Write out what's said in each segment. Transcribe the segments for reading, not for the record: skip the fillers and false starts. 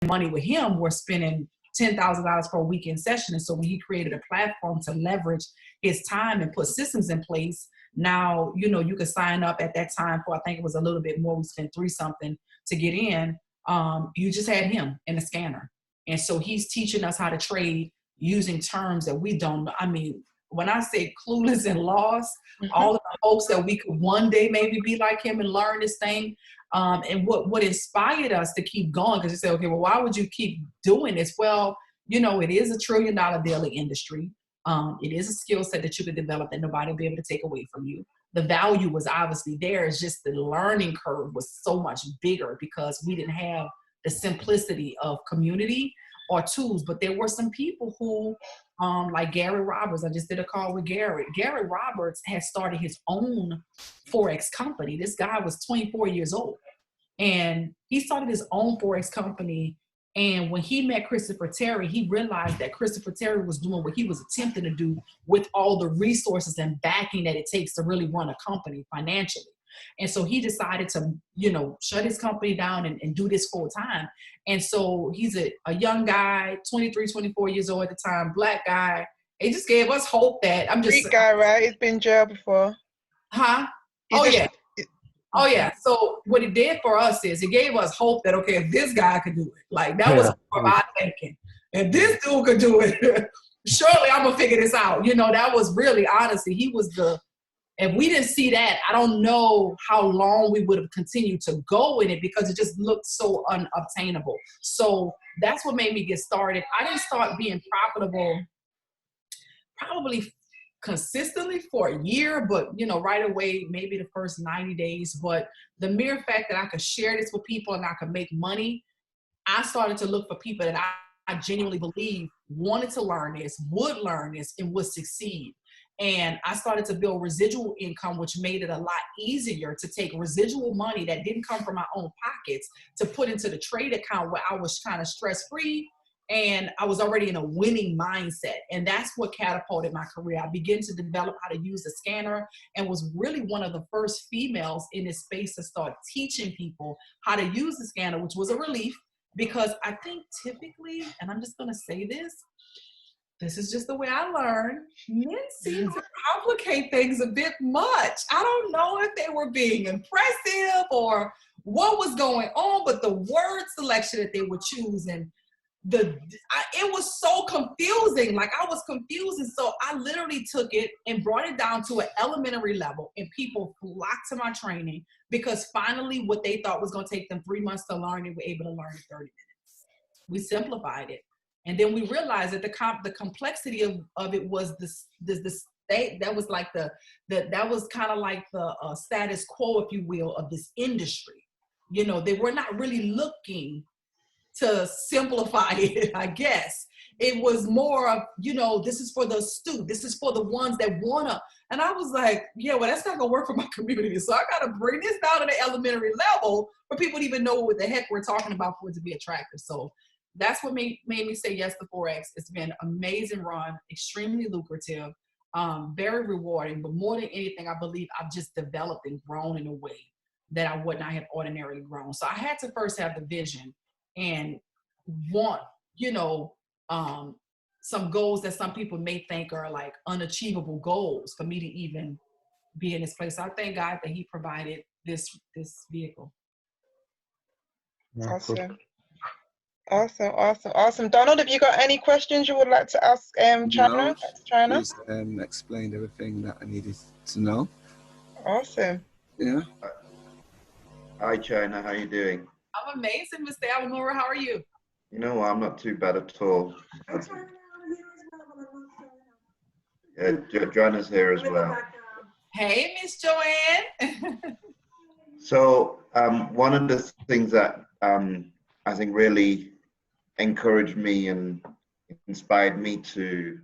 money with him, we're spending $10,000 per weekend session. And so when he created a platform to leverage his time and put systems in place, now, you know, you could sign up at that time for, I think it was a little bit more, we spent three something to get in. You just had him and a scanner. And so he's teaching us how to trade using terms that we don't know. I mean, when I say clueless and lost, all of the hopes that we could one day maybe be like him and learn this thing. And what inspired us to keep going, because you say, okay, well, why would you keep doing this? Well, you know, it is $1 trillion daily industry. It is a skill set that you could develop that nobody will be able to take away from you. The value was obviously there. It's just the learning curve was so much bigger because we didn't have the simplicity of community or tools. But there were some people who, like Gary Roberts, I just did a call with Gary. Gary Roberts had started his own Forex company. This guy was 24 years old. And he started his own Forex company. And when he met Christopher Terry, he realized that Christopher Terry was doing what he was attempting to do with all the resources and backing that it takes to really run a company financially. And so he decided to, you know, shut his company down and do this full time. And so he's a young guy, 23, 24 years old at the time, Black guy. It just gave us hope that Greek guy, right? He's been in jail before. Huh? Oh, yeah. Oh, yeah. So what it did for us is it gave us hope that, okay, if this guy could do it, like that was our thinking. If this dude could do it, surely I'm going to figure this out. You know, that was really, honestly, he was if we didn't see that, I don't know how long we would have continued to go in it because it just looked so unobtainable. So that's what made me get started. I didn't start being profitable probably consistently for a year, but you know, right away, maybe the first 90 days. But the mere fact that I could share this with people and I could make money, I started to look for people that I genuinely believe wanted to learn this, would learn this, and would succeed. And I started to build residual income, which made it a lot easier to take residual money that didn't come from my own pockets to put into the trade account where I was kind of stress-free and I was already in a winning mindset. And that's what catapulted my career. I began to develop how to use the scanner and was really one of the first females in this space to start teaching people how to use the scanner, which was a relief because I think typically, and I'm just going to say this is just the way I learned, men seem to complicate things a bit much. I don't know if they were being impressive or what was going on, but the word selection that they would choose and it was so confusing. Like I was confused. And so I literally took it and brought it down to an elementary level and people flocked to my training because finally what they thought was going to take them 3 months to learn, they were able to learn in 30 minutes. We simplified it. And then we realized that the complexity of it was the state that was like that was kind of like the status quo, if you will, of this industry. You know, they were not really looking to simplify it, I guess. It was more of, you know, this is for the astute. This is for the ones that wanna. And I was like, yeah, well, that's not gonna work for my community. So I gotta bring this down to the elementary level for people to even know what the heck we're talking about for it to be attractive. So that's what made me say yes to Forex. It's been an amazing run, extremely lucrative, very rewarding. But more than anything, I believe I've just developed and grown in a way that I would not have ordinarily grown. So I had to first have the vision and want, you know, some goals that some people may think are like unachievable goals for me to even be in this place. So I thank God that He provided this vehicle. Awesome. Awesome. Donald, have you got any questions you would like to ask Chyna? No, please explained everything that I needed to know. Awesome. Yeah. Hi, Chyna. How are you doing? I'm amazing, Mr. Alamura. How are you? You know, I'm not too bad at all. Joanna's here as well. Hey, Miss Joanne. So one of the things that I think really encouraged me and inspired me to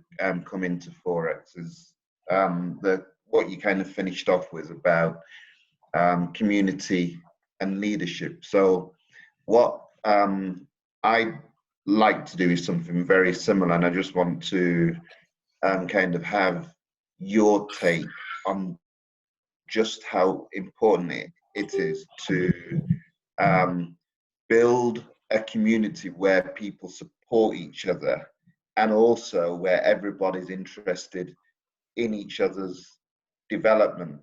come into Forex is what you kind of finished off with about community and leadership. So what I like to do is something very similar, and I just want to kind of have your take on just how important it is to build a community where people support each other, and also where everybody's interested in each other's development,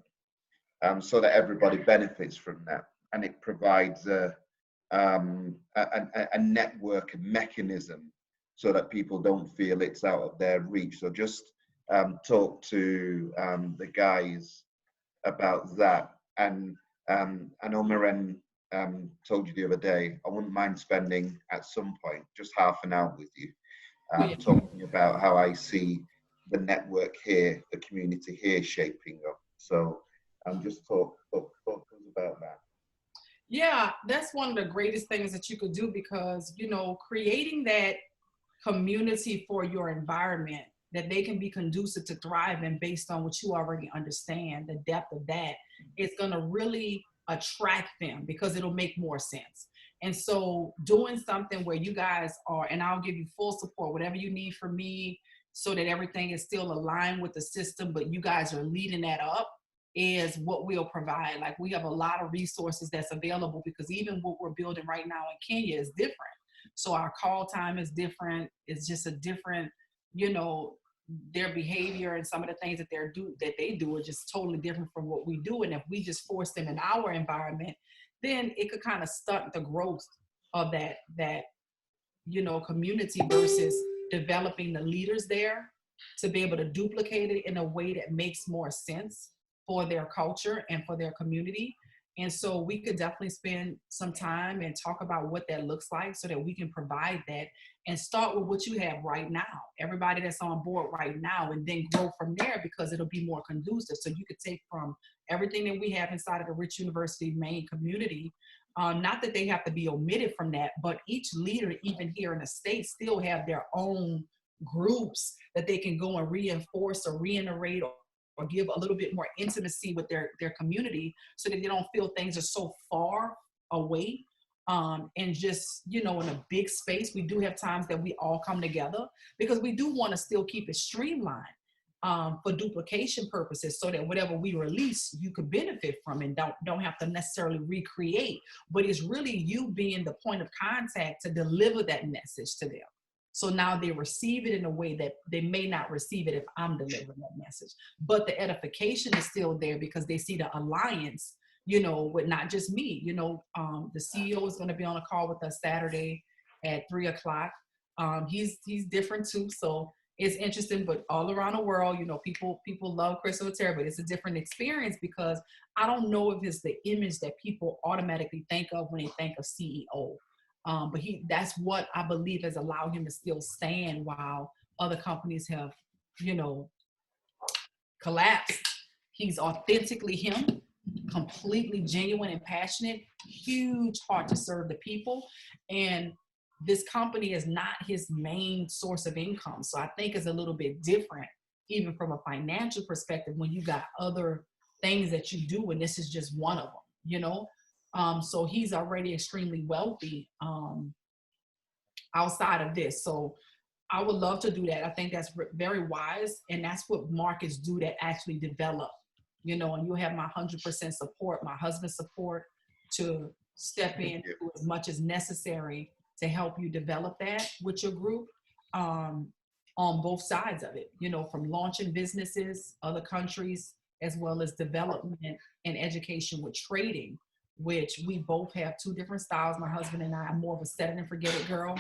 so that everybody benefits from that, and it provides a network, a mechanism, so that people don't feel it's out of their reach. So just talk to the guys about that. And I know Maren told you the other day, I wouldn't mind spending at some point just half an hour with you, talking about how I see the network here, the community here shaping up. So just talk to us about that. Yeah, that's one of the greatest things that you could do, because, you know, creating that community for your environment that they can be conducive to thriving based on what you already understand, the depth of that, is going to really attract them because it'll make more sense. And so doing something where you guys are, and I'll give you full support, whatever you need from me, so that everything is still aligned with the system, but you guys are leading that up, is what we'll provide. Like, we have a lot of resources that's available, because even what we're building right now in Kenya is different. So our call time is different. It's just a different, you know, their behavior and some of the things that they do are just totally different from what we do. And if we just force them in our environment, then it could kind of stunt the growth of that, you know, community, versus developing the leaders there to be able to duplicate it in a way that makes more sense for their culture and for their community. And so we could definitely spend some time and talk about what that looks like, so that we can provide that, and start with what you have right now, everybody that's on board right now, and then grow from there, because it'll be more conducive. So you could take from everything that we have inside of the Rich University main community. Not that they have to be omitted from that, but each leader, even here in the States, still have their own groups that they can go and reinforce or reiterate, or give a little bit more intimacy with their community, so that they don't feel things are so far away. And just, you know, in a big space, we do have times that we all come together, because we do want to still keep it streamlined for duplication purposes, so that whatever we release, you could benefit from, and don't have to necessarily recreate. But it's really you being the point of contact to deliver that message to them. So now they receive it in a way that they may not receive it if I'm delivering that message. But the edification is still there, because they see the alliance, you know, with not just me. You know, the CEO is going to be on a call with us Saturday at 3:00. He's different too, so it's interesting. But all around the world, you know, people love Crystal Terry, but it's a different experience, because I don't know if it's the image that people automatically think of when they think of CEO. But that's what I believe has allowed him to still stand while other companies have, you know, collapsed. He's authentically him, completely genuine and passionate, huge heart to serve the people. And this company is not his main source of income. So I think it's a little bit different, even from a financial perspective, when you got other things that you do, and this is just one of them, you know? So he's already extremely wealthy outside of this. So I would love to do that. I think that's very wise. And that's what markets do that actually develop, you know, and you'll have my 100% support, my husband's support, to step in as much as necessary to help you develop that with your group, on both sides of it, you know, from launching businesses, other countries, as well as development and education with trading, which we both have two different styles. My husband and I are more of a set it and forget it girl.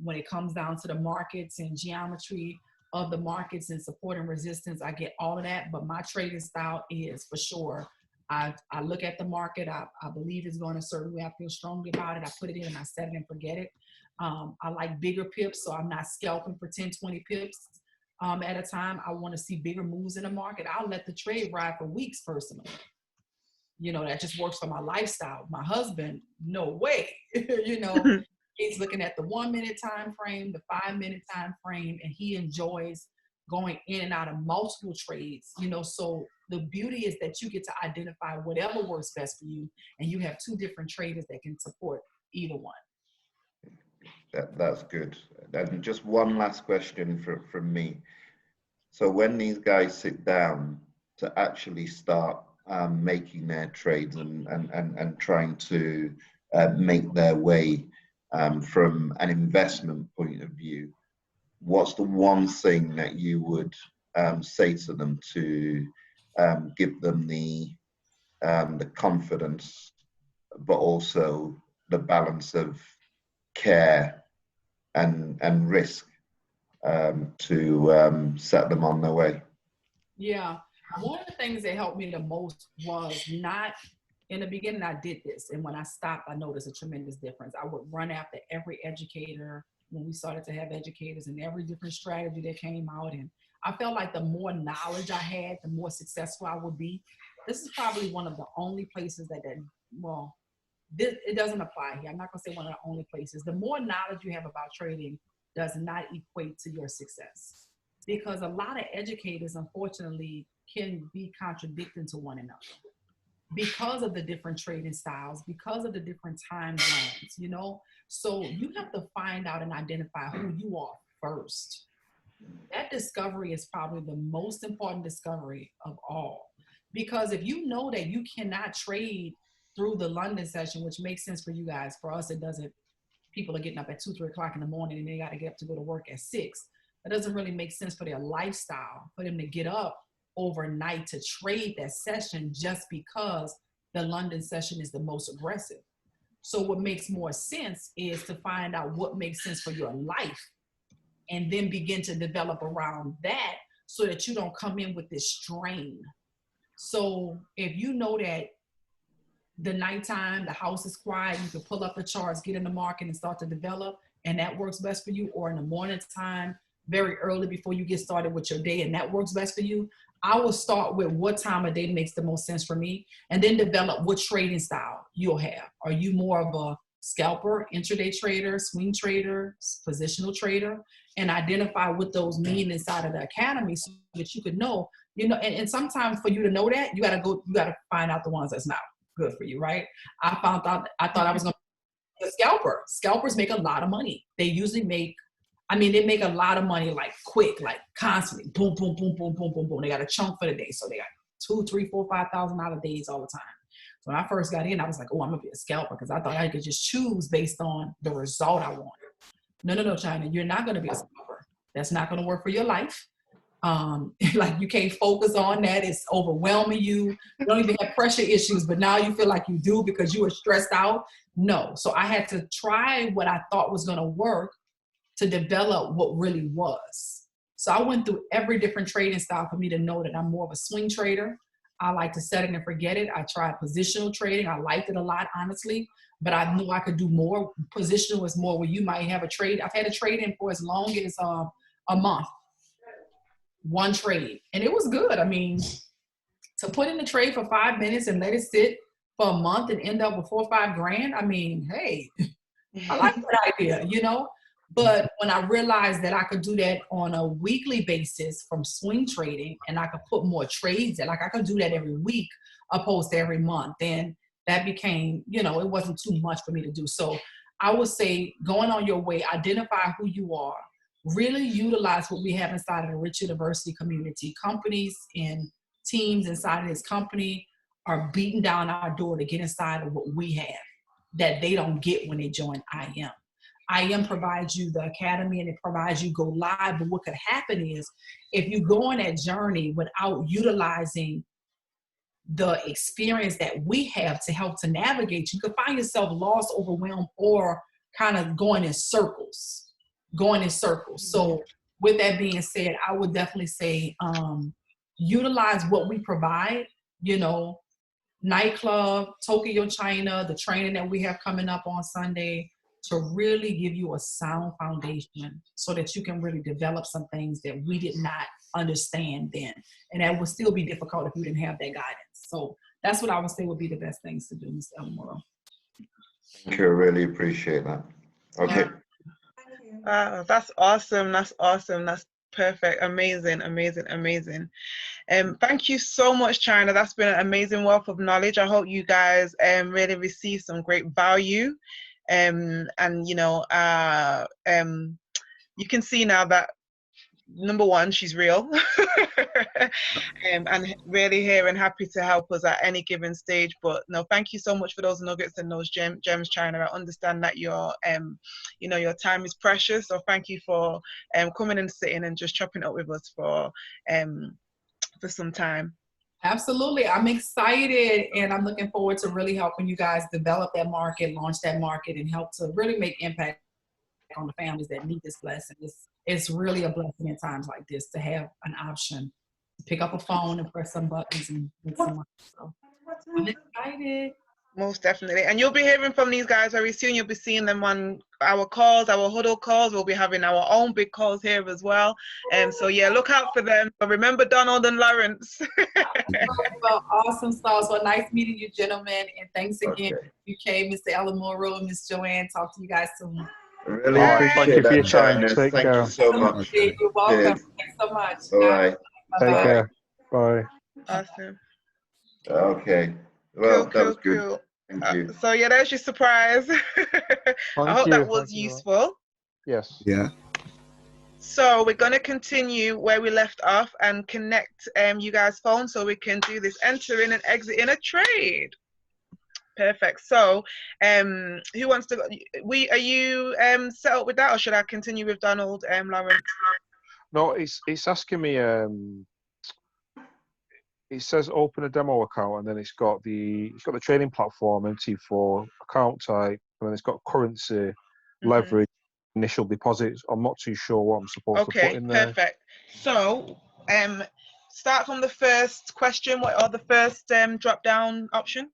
When it comes down to the markets and geometry of the markets and support and resistance, I get all of that. But my trading style is, for sure, I look at the market. I believe it's going a certain way. I feel strongly about it. I put it in and I set it and forget it. I like bigger pips, so I'm not scalping for 10, 20 pips at a time. I want to see bigger moves in the market. I'll let the trade ride for weeks personally. You know, that just works for my lifestyle. My husband, no way. You know, he's looking at the 1 minute time frame, the 5 minute time frame, and he enjoys going in and out of multiple trades. You know, so the beauty is that you get to identify whatever works best for you, and you have two different traders that can support either one. That's good. And just one last question from me. So when these guys sit down to actually start making their trades and trying to make their way from an investment point of view, what's the one thing that you would say to them to give them the confidence, but also the balance of care and risk to set them on their way? Yeah, one of the things that helped me the most was not, in the beginning I did this, and when I stopped I noticed a tremendous difference. I would run after every educator when we started to have educators, and every different strategy that came out, and I felt like the more knowledge I had, the more successful I would be. This is probably one of the only places well, it doesn't apply here. I'm not gonna say one of the only places. The more knowledge you have about trading does not equate to your success, because a lot of educators, unfortunately, can be contradicting to one another because of the different trading styles, because of the different time zones, you know? So you have to find out and identify who you are first. That discovery is probably the most important discovery of all. Because if you know that you cannot trade through the London session, which makes sense for you guys, for us it doesn't. People are getting up at 2, 3 o'clock in the morning and they got to get up to go to work at 6. That doesn't really make sense for their lifestyle, for them to get up overnight to trade that session just because the London session is the most aggressive. So what makes more sense is to find out what makes sense for your life and then begin to develop around that so that you don't come in with this strain. So if you know that the nighttime, the house is quiet, you can pull up the charts, get in the market and start to develop, and that works best for you, or in the morning time, very early before you get started with your day, and that works best for you, I will start with what time of day makes the most sense for me, and then develop what trading style you'll have. Are you more of a scalper, intraday trader, swing trader, positional trader? And identify what those mean inside of the academy so that you could know, you know, and sometimes for you to know that, you gotta find out the ones that's not good for you, right? I thought I was gonna be a scalper. Scalpers make a lot of money. They usually make a lot of money like quick, like constantly, boom, boom, boom, boom, boom, boom, boom. They got a chunk for the day. So they got $2,000, $3,000, $4,000, $5,000 days all the time. So when I first got in, I was like, oh, I'm gonna be a scalper, because I thought I could just choose based on the result I wanted. No, Chyna, you're not gonna be a scalper. That's not gonna work for your life. Like you can't focus on that. It's overwhelming you. You don't even have pressure issues, but now you feel like you do because you were stressed out. No. So I had to try what I thought was going to work to develop what really was. So I went through every different trading style for me to know that I'm more of a swing trader. I like to set it and forget it. I tried positional trading. I liked it a lot, honestly, but I knew I could do more. Positional is more where you might have a trade. I've had a trade in for as long as a month. One trade, and it was good. I mean, to put in a trade for 5 minutes and let it sit for a month and end up with $4 or $5 grand. I mean, hey, I like that idea, you know. But when I realized that I could do that on a weekly basis from swing trading, and I could put more trades in, like I could do that every week opposed to every month, then that became, you know, it wasn't too much for me to do. So I would say, going on your way, identify who you are. Really utilize what we have inside of the Rich University community. Companies and teams inside of this company are beating down our door to get inside of what we have that they don't get when they join IM. IM provides you the academy and it provides you go live, but what could happen is if you go on that journey without utilizing the experience that we have to help to navigate, you could find yourself lost, overwhelmed, or kind of going in circles. So with that being said, I would definitely say utilize what we provide, you know, nightclub, Tokyo, Chyna, the training that we have coming up on Sunday, to really give you a sound foundation so that you can really develop some things that we did not understand then. And that would still be difficult if you didn't have that guidance. So that's what I would say would be the best things to do, Mr. Elmore. Thank you. I really appreciate that. Okay. That's awesome. That's awesome. That's perfect. Amazing. Thank you so much, Chyna. That's been an amazing wealth of knowledge. I hope you guys really receive some great value. And you know, you can see now that, number one, she's real. And really here and happy to help us at any given stage. But no, thank you so much for those nuggets and those gems, Chyna. I understand that your your time is precious. So thank you for coming and sitting and just chopping up with us for some time. Absolutely. I'm excited, and I'm looking forward to really helping you guys develop that market, launch that market, and help to really make impact on the families that need this blessing. It's really a blessing in times like this to have an option to pick up a phone and press some buttons and get some money. So I'm excited. Most definitely. And you'll be hearing from these guys very soon. You'll be seeing them on our calls, our huddle calls. We'll be having our own big calls here as well. So yeah, look out for them. But remember Donald and Lawrence. Well, awesome sauce. Well, nice meeting you, gentlemen. And thanks again, UK, Mr. Alamoro and Miss Joanne. Talk to you guys soon. Really appreciate that, Chyna. Thank you so much. You're welcome. Thanks so much. All right. Take care. Bye. Awesome. Okay. Well, that was good. Cool. Thank you. So yeah, there's your surprise. I hope that was useful. Yes. Yeah. So we're going to continue where we left off and connect you guys' phones so we can do this enter in and exit in a trade. Perfect. So who wants to are you set up with that, or should I continue with Donald, Lawrence? No, it's asking me it says open a demo account, and then it's got the trading platform, MT4, account type, and then it's got currency, leverage, initial deposits. I'm not too sure what I'm supposed to put in there. Okay, perfect. So start from the first question. What are the first drop down option?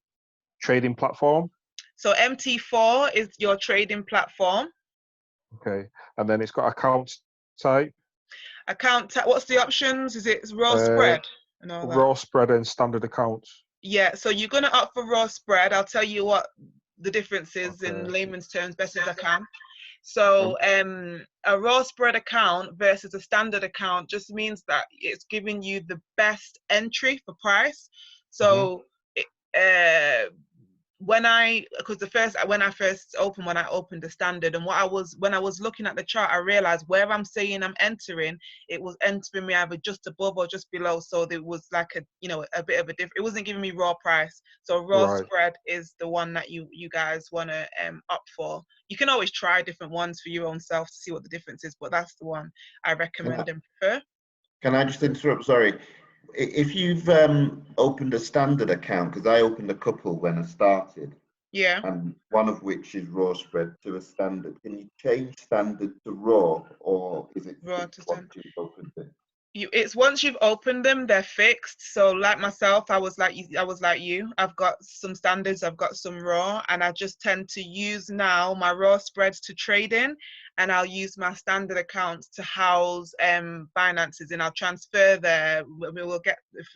Trading platform. So MT4 is your trading platform. Okay, and then it's got account type. Account type. What's the options? Is it raw spread? And all that? Raw spread and standard accounts. Yeah, so you're gonna opt for raw spread. I'll tell you what the difference is in layman's terms, best as I can. So a raw spread account versus a standard account just means that it's giving you the best entry for price. So when I opened the standard, and when I was looking at the chart, I realized where I'm saying I'm entering, it was entering me either just above or just below. So there was like a bit of a difference. It wasn't giving me raw price. So raw spread is the one that you guys want to opt for. You can always try different ones for your own self to see what the difference is, but that's the one I recommend and prefer. Can I just interrupt? Sorry. If you've opened a standard account, because I opened a couple when I started, and one of which is raw spread to a standard, can you change standard to raw, or is it raw to standard? It's once you've opened them, they're fixed. So like myself, I was like you. I've got some standards, I've got some raw, and I just tend to use now my raw spreads to trade in, and I'll use my standard accounts to house finances, and I'll transfer there.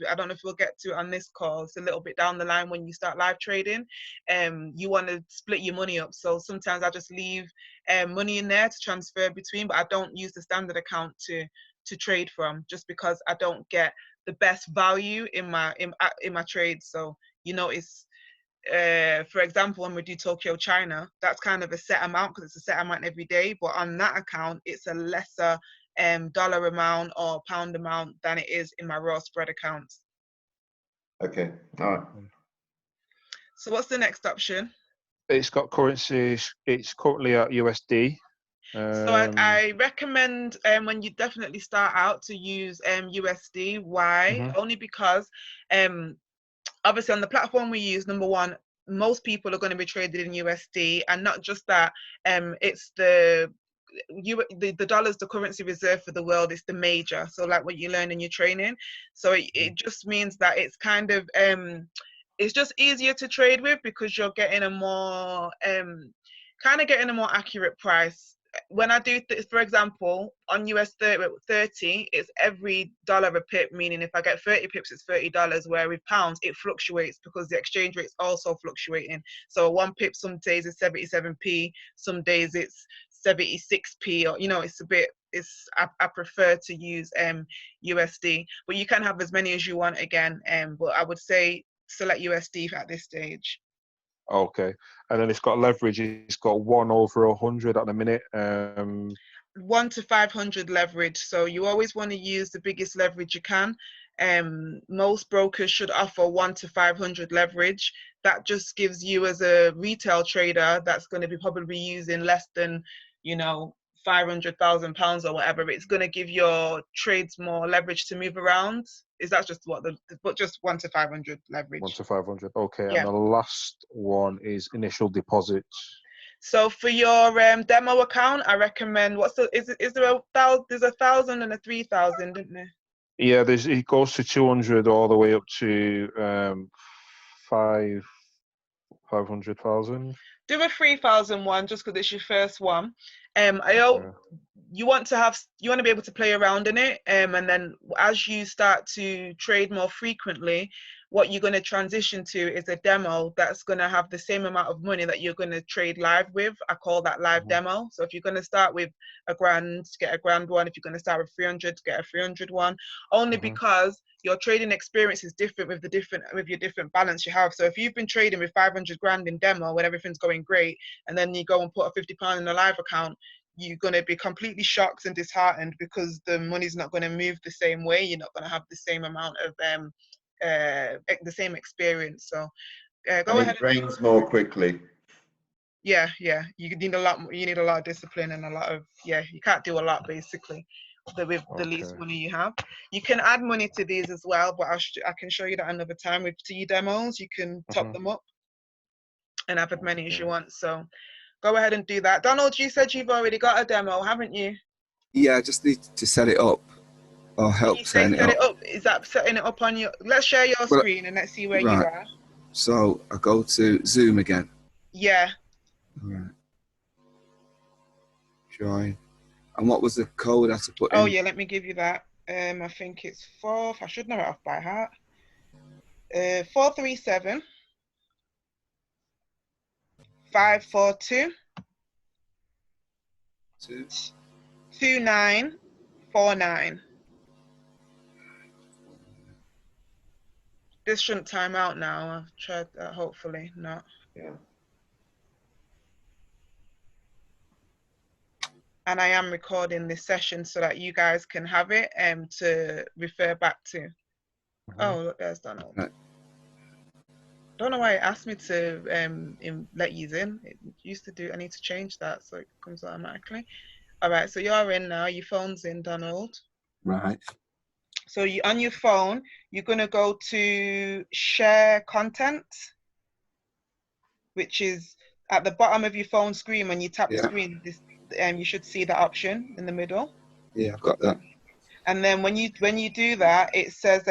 I don't know if we'll get to it on this call. It's a little bit down the line when you start live trading. You want to split your money up. So sometimes I just leave money in there to transfer between, but I don't use the standard account to trade from, just because I don't get the best value in my trades. So it's for example, when we do Tokyo China, that's kind of a set amount because it's a set amount every day, but on that account it's a lesser dollar amount or pound amount than it is in my raw spread accounts. Okay, all right. So what's the next option? It's got currencies. It's currently at USD. So I recommend when you definitely start out to use USD. Why? Only because obviously on the platform we use, number one, most people are going to be traded in USD, and not just that, it's the dollar's the currency reserve for the world. It's the major. So like what you learn in your training. So it just means that it's kind of it's just easier to trade with because you're getting a more accurate price. When I do, for example, on US 30, it's every dollar a pip, meaning if I get 30 pips, it's $30, where with pounds, it fluctuates because the exchange rate's also fluctuating. So one pip some days is 77p, some days it's 76p, or, I prefer to use USD, but you can have as many as you want again, but I would say select USD at this stage. Okay, and then it's got leverage. It's got 1/100 at the minute. 1 to 500 leverage. So you always want to use the biggest leverage you can. Most brokers should offer 1 to 500 leverage. That just gives you, as a retail trader, that's going to be probably using less than, you know, £500,000 or whatever. It's going to give your trades more leverage to move around. Is that just what but just 1 to 500 leverage? 1 to 500. Okay, Yeah. and the last one is initial deposits. So for your demo account, I recommend, is there there's 1,000 and a 3,000, isn't there? Yeah, it goes to 200 all the way up to 500,000. Do a 3,000 one just because it's your first one. You want to be able to play around in it, and then as you start to trade more frequently, what you're going to transition to is a demo that's going to have the same amount of money that you're going to trade live with. I call that live demo. So if you're going to start with £1,000, get a £1,000 one. If you're going to start with 300, get a 300 one. Only because your trading experience is different with your different balance you have. So if you've been trading with 500 grand in demo when everything's going great, and then you go and put a £50 in a live account, you're going to be completely shocked and disheartened because the money's not going to move the same way. You're not going to have the same amount of the same experience. So go ahead. It drains more quickly. Yeah, you need a lot. You need a lot of discipline and a lot of you can't do a lot basically with the least money you have. You can add money to these as well, but I can show you that another time. With T demos, you can top them up and have as many as you want. So go ahead and do that. Donald, you said you've already got a demo, haven't you? Yeah, I just need to set it up or help setting it up. Is that setting it up on your... Let's share your screen and let's see where you are. So I go to Zoom again. Yeah. All right. Join. And what was the code I had to put in? Oh, yeah, let me give you that. I think it's 4... I should know it off by heart. 437 542 2949. This shouldn't time out now. I've tried that, hopefully not. Yeah. And I am recording this session so that you guys can have it to refer back to. Oh, look, there's Donald. Right. Don't know why it asked me to let you in. It used to do. I need to change that so it comes automatically. All right, so you're in now. Your phone's in, Donald. Right. So on your phone, you're going to go to share content, which is at the bottom of your phone screen. When you tap the screen, you should see that option in the middle. Yeah, I've got that. And then when you do that, it says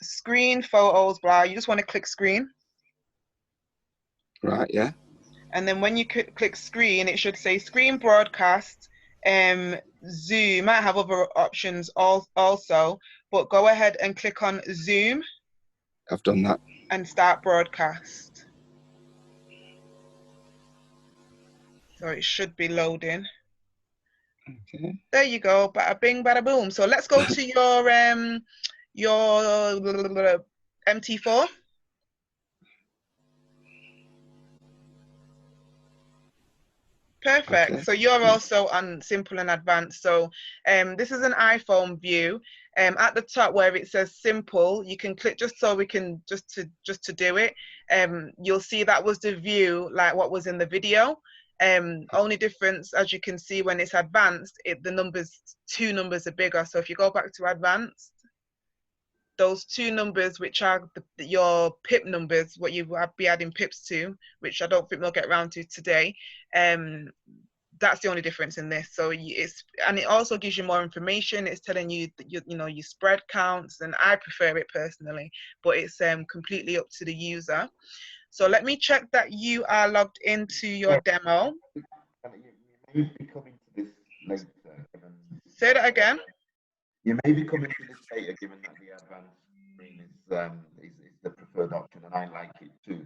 screen, photos, blah. You just want to click screen. Right, yeah. And then when you click screen, it should say screen broadcast. Zoom might have other options also, but go ahead and click on Zoom. I've done that. And start broadcast. So it should be loading. Okay. There you go. Bada bing, bada boom. So let's go to your MT4. Perfect. Okay. So you're also on simple and advanced. So this is an iPhone view. At the top where it says simple, you can click just so we can just to do it. You'll see that was the view like what was in the video. Only difference, as you can see, when it's advanced, two numbers are bigger. So if you go back to advanced, those two numbers, which are your pip numbers, what you would be adding pips to, which I don't think we'll get around to today, that's the only difference in this. So it also gives you more information. It's telling you your spread counts, and I prefer it personally, but it's completely up to the user. So let me check that you are logged into your demo. You may be coming to this later. Say that again. You may be coming to this later, given that the advanced screen is the preferred option, and I like it too.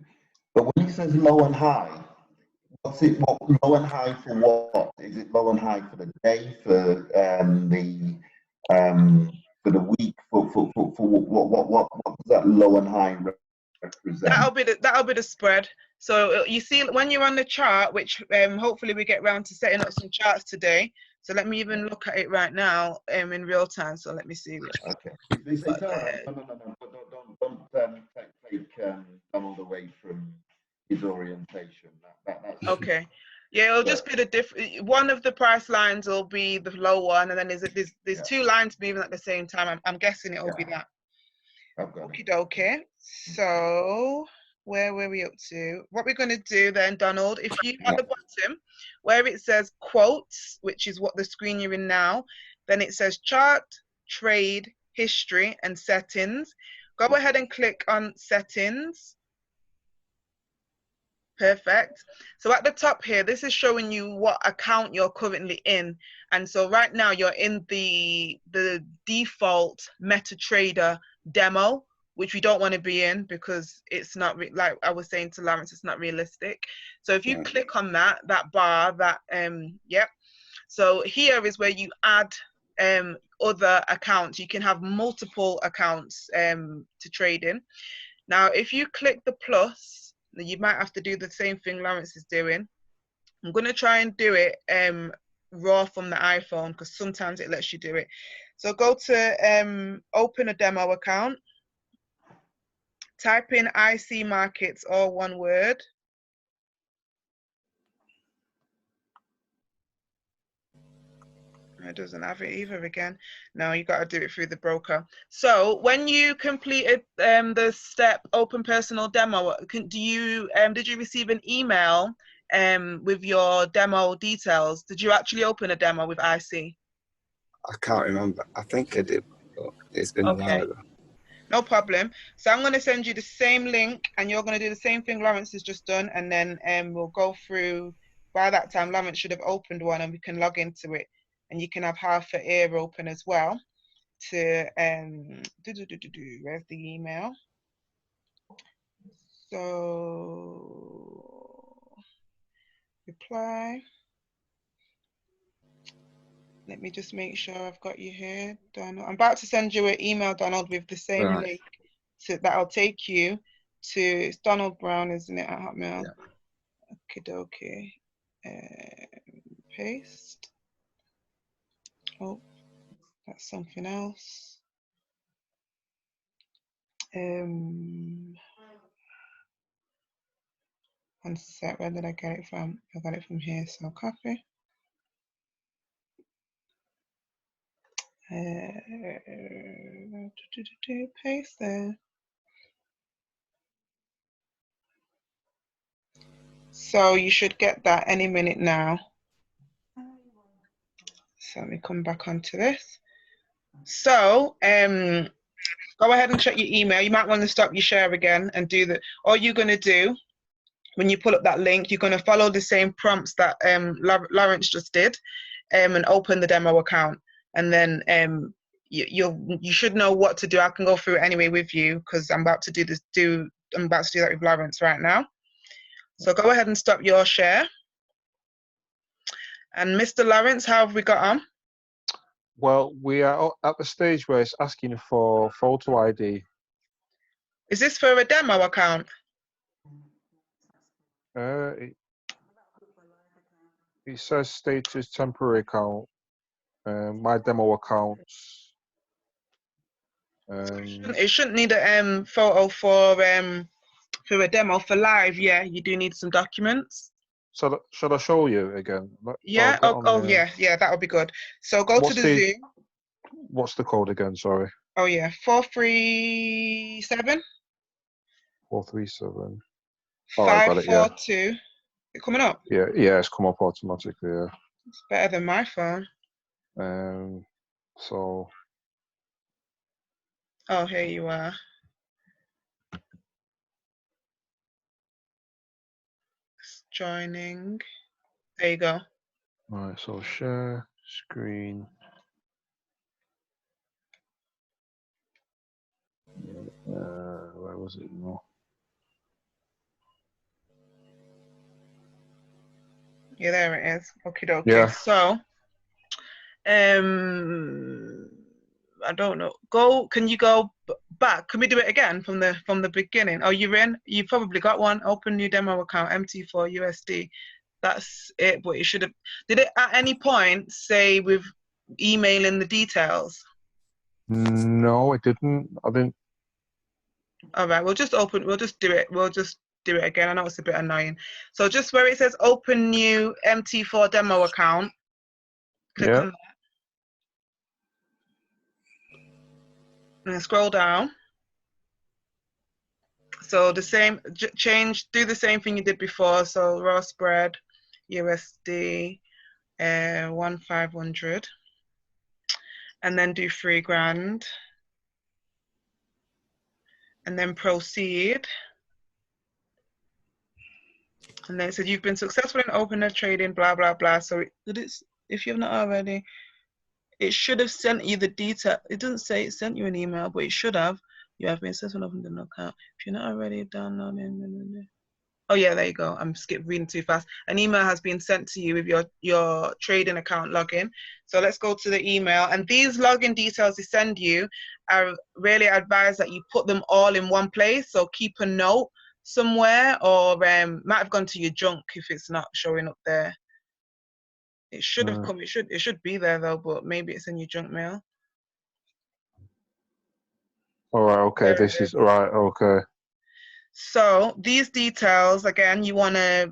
But when it says low and high, what's it? What low and high for what? Is it low and high for the day, for the week, for what does that low and high represent? That'll be the spread. So you see when you're on the chart, which hopefully we get round to setting up some charts today. So let me even look at it right now in real time. So let me see. Okay. It's all right. No. Don't take Donald away from his orientation. That's okay. Yeah, it'll just be the different. One of the price lines will be the low one, and then there's two lines moving at the same time. I'm guessing it'll be that. Okie dokie. So where were we up to? What we're going to do then, Donald, if you at the bottom where it says quotes, which is what the screen you're in now, then it says chart, trade, history, and settings. Go ahead and click on settings. Perfect. So at the top here, this is showing you what account you're currently in. And so right now you're in the default MetaTrader demo, which we don't want to be in because it's not like I was saying to Lawrence, it's not realistic. So if you click on that bar, so here is where you add other accounts. You can have multiple accounts to trade in. Now, if you click the plus, you might have to do the same thing Lawrence is doing. I'm going to try and do it raw from the iPhone because sometimes it lets you do it. So go to open a demo account. Type in IC Markets, all one word. It doesn't have it either again. No, you got to do it through the broker. So when you completed the step open personal demo, did you receive an email with your demo details? Did you actually open a demo with IC? I can't remember. I think I did, but it's been a while ago. No problem. So I'm going to send you the same link, and you're going to do the same thing Lawrence has just done, and then we'll go through. By that time, Lawrence should have opened one, and we can log into it. And you can have half an ear open as well to where's the email? So reply. Let me just make sure I've got you here, Donald. I'm about to send you an email, Donald, with the same link that'll take you to, it's Donald Brown, isn't it, at Hotmail? Yeah. Okay. Paste. Oh, that's something else. One sec, where did I get it from? I got it from here, so copy. Paste there. So you should get that any minute now. So let me come back onto this. So go ahead and check your email. You might want to stop your share again and do that. All you're going to do when you pull up that link, you're going to follow the same prompts that Lawrence just did and open the demo account. And then you should know what to do. I can go through it anyway with you because I'm about to do that with Lawrence right now. So go ahead and stop your share. And Mr. Lawrence, how have we got on? Well, we are at the stage where it's asking for photo ID. Is this for a demo account? It says status temporary account. My demo accounts. It shouldn't need a photo for a demo. For live, yeah, you do need some documents. So should I show you again? Yeah. Yeah. That would be good. So go to the Zoom. What's the code again? Sorry. Oh yeah, 437. 437. 542. It coming up? Yeah, it's come up automatically. Yeah. It's better than my phone. So. Oh, here you are. It's joining. There you go. All right. So share screen. Where was it? No. Yeah, there it is. Okay. Yeah. So, I don't know. Can you go back? Can we do it again from the beginning? Oh, you're in. You probably got one. Open new demo account. MT4 USD. That's it. But it should have. Did it at any point say with emailing the details? No, it didn't. I didn't. All right. We'll just do it. We'll just do it again. I know it's a bit annoying. So just where it says open new MT4 demo account. Click on that. And scroll down. So the same, do the same thing you did before. So raw spread, USD, 1,500, and then do 3 grand, and then proceed. And then it said you've been successful in opening trading, blah blah blah. So if you've not already, it should have sent you the detail. It doesn't say it sent you an email, but it should have. You have been successful in opening an account. If you're not already downloading, oh yeah, there you go. I'm reading too fast. An email has been sent to you with your trading account login. So let's go to the email. And these login details they send you, I really advise that you put them all in one place. So keep a note somewhere, or might have gone to your junk if it's not showing up there. It should have come. It should be there though, but maybe it's in your junk mail. All right. Okay. This is right. Okay. So these details, again, you want to,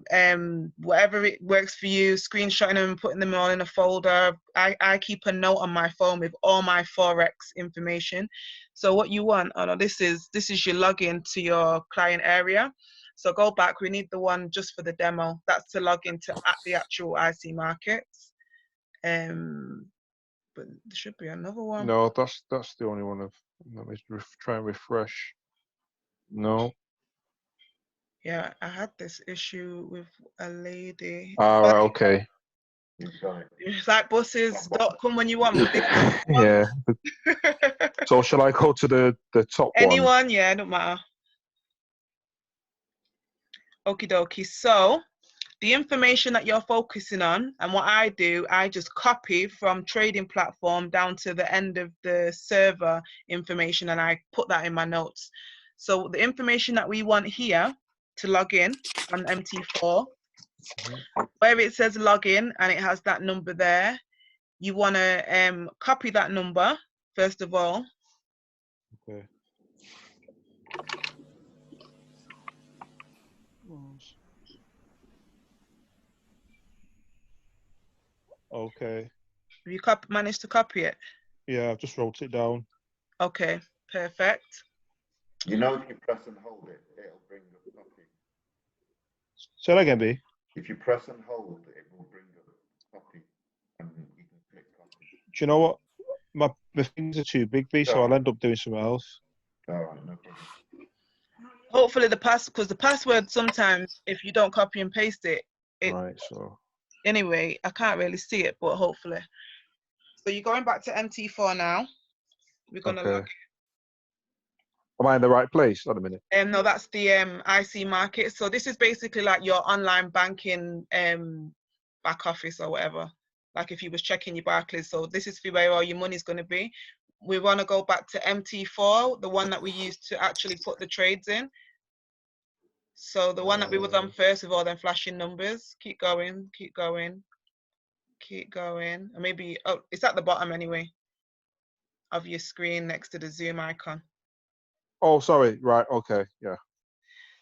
whatever it works for you, screenshotting them, putting them all in a folder. I keep a note on my phone with all my Forex information. So what you want, oh no, this is your login to your client area. So go back, we need the one just for the demo. That's to log into the actual IC markets. But there should be another one. No, that's the only one let me try and refresh. No. Yeah, I had this issue with a lady. All right, okay. It's like buses don't come when you want them. Yeah. So shall I go to the top one? Anyone? Yeah, don't matter. Okie dokie. So the information that you're focusing on, and what I do, I just copy from trading platform down to the end of the server information, and I put that in my notes. So the information that we want here to log in on MT4, where it says login and it has that number there, you want to copy that number first of all. Okay. Okay. Have you managed to copy it? Yeah, I've just wrote it down. Okay, perfect. You know, if you press and hold it, it'll bring up copy. Say that again, B. If you press and hold, it will bring up copy, and you can click copy. Do you know what? My fingers are too big, B, so I'll end up doing something else. All right, no problem. Hopefully because the password sometimes, if you don't copy and paste it, right. So anyway, I can't really see it, but hopefully. So you're going back to MT4 now. We're gonna log in. Am I in the right place? Wait a minute. No, that's the IC market. So this is basically like your online banking back office or whatever. Like if you was checking your Barclays. So this is where all your money's going to be. We want to go back to MT4, the one that we used to actually put the trades in. So the one that we were on first with all them flashing numbers. Keep going, keep going, keep going. Or maybe, oh, it's at the bottom anyway of your screen next to the Zoom icon. Oh, sorry. Right. Okay. Yeah.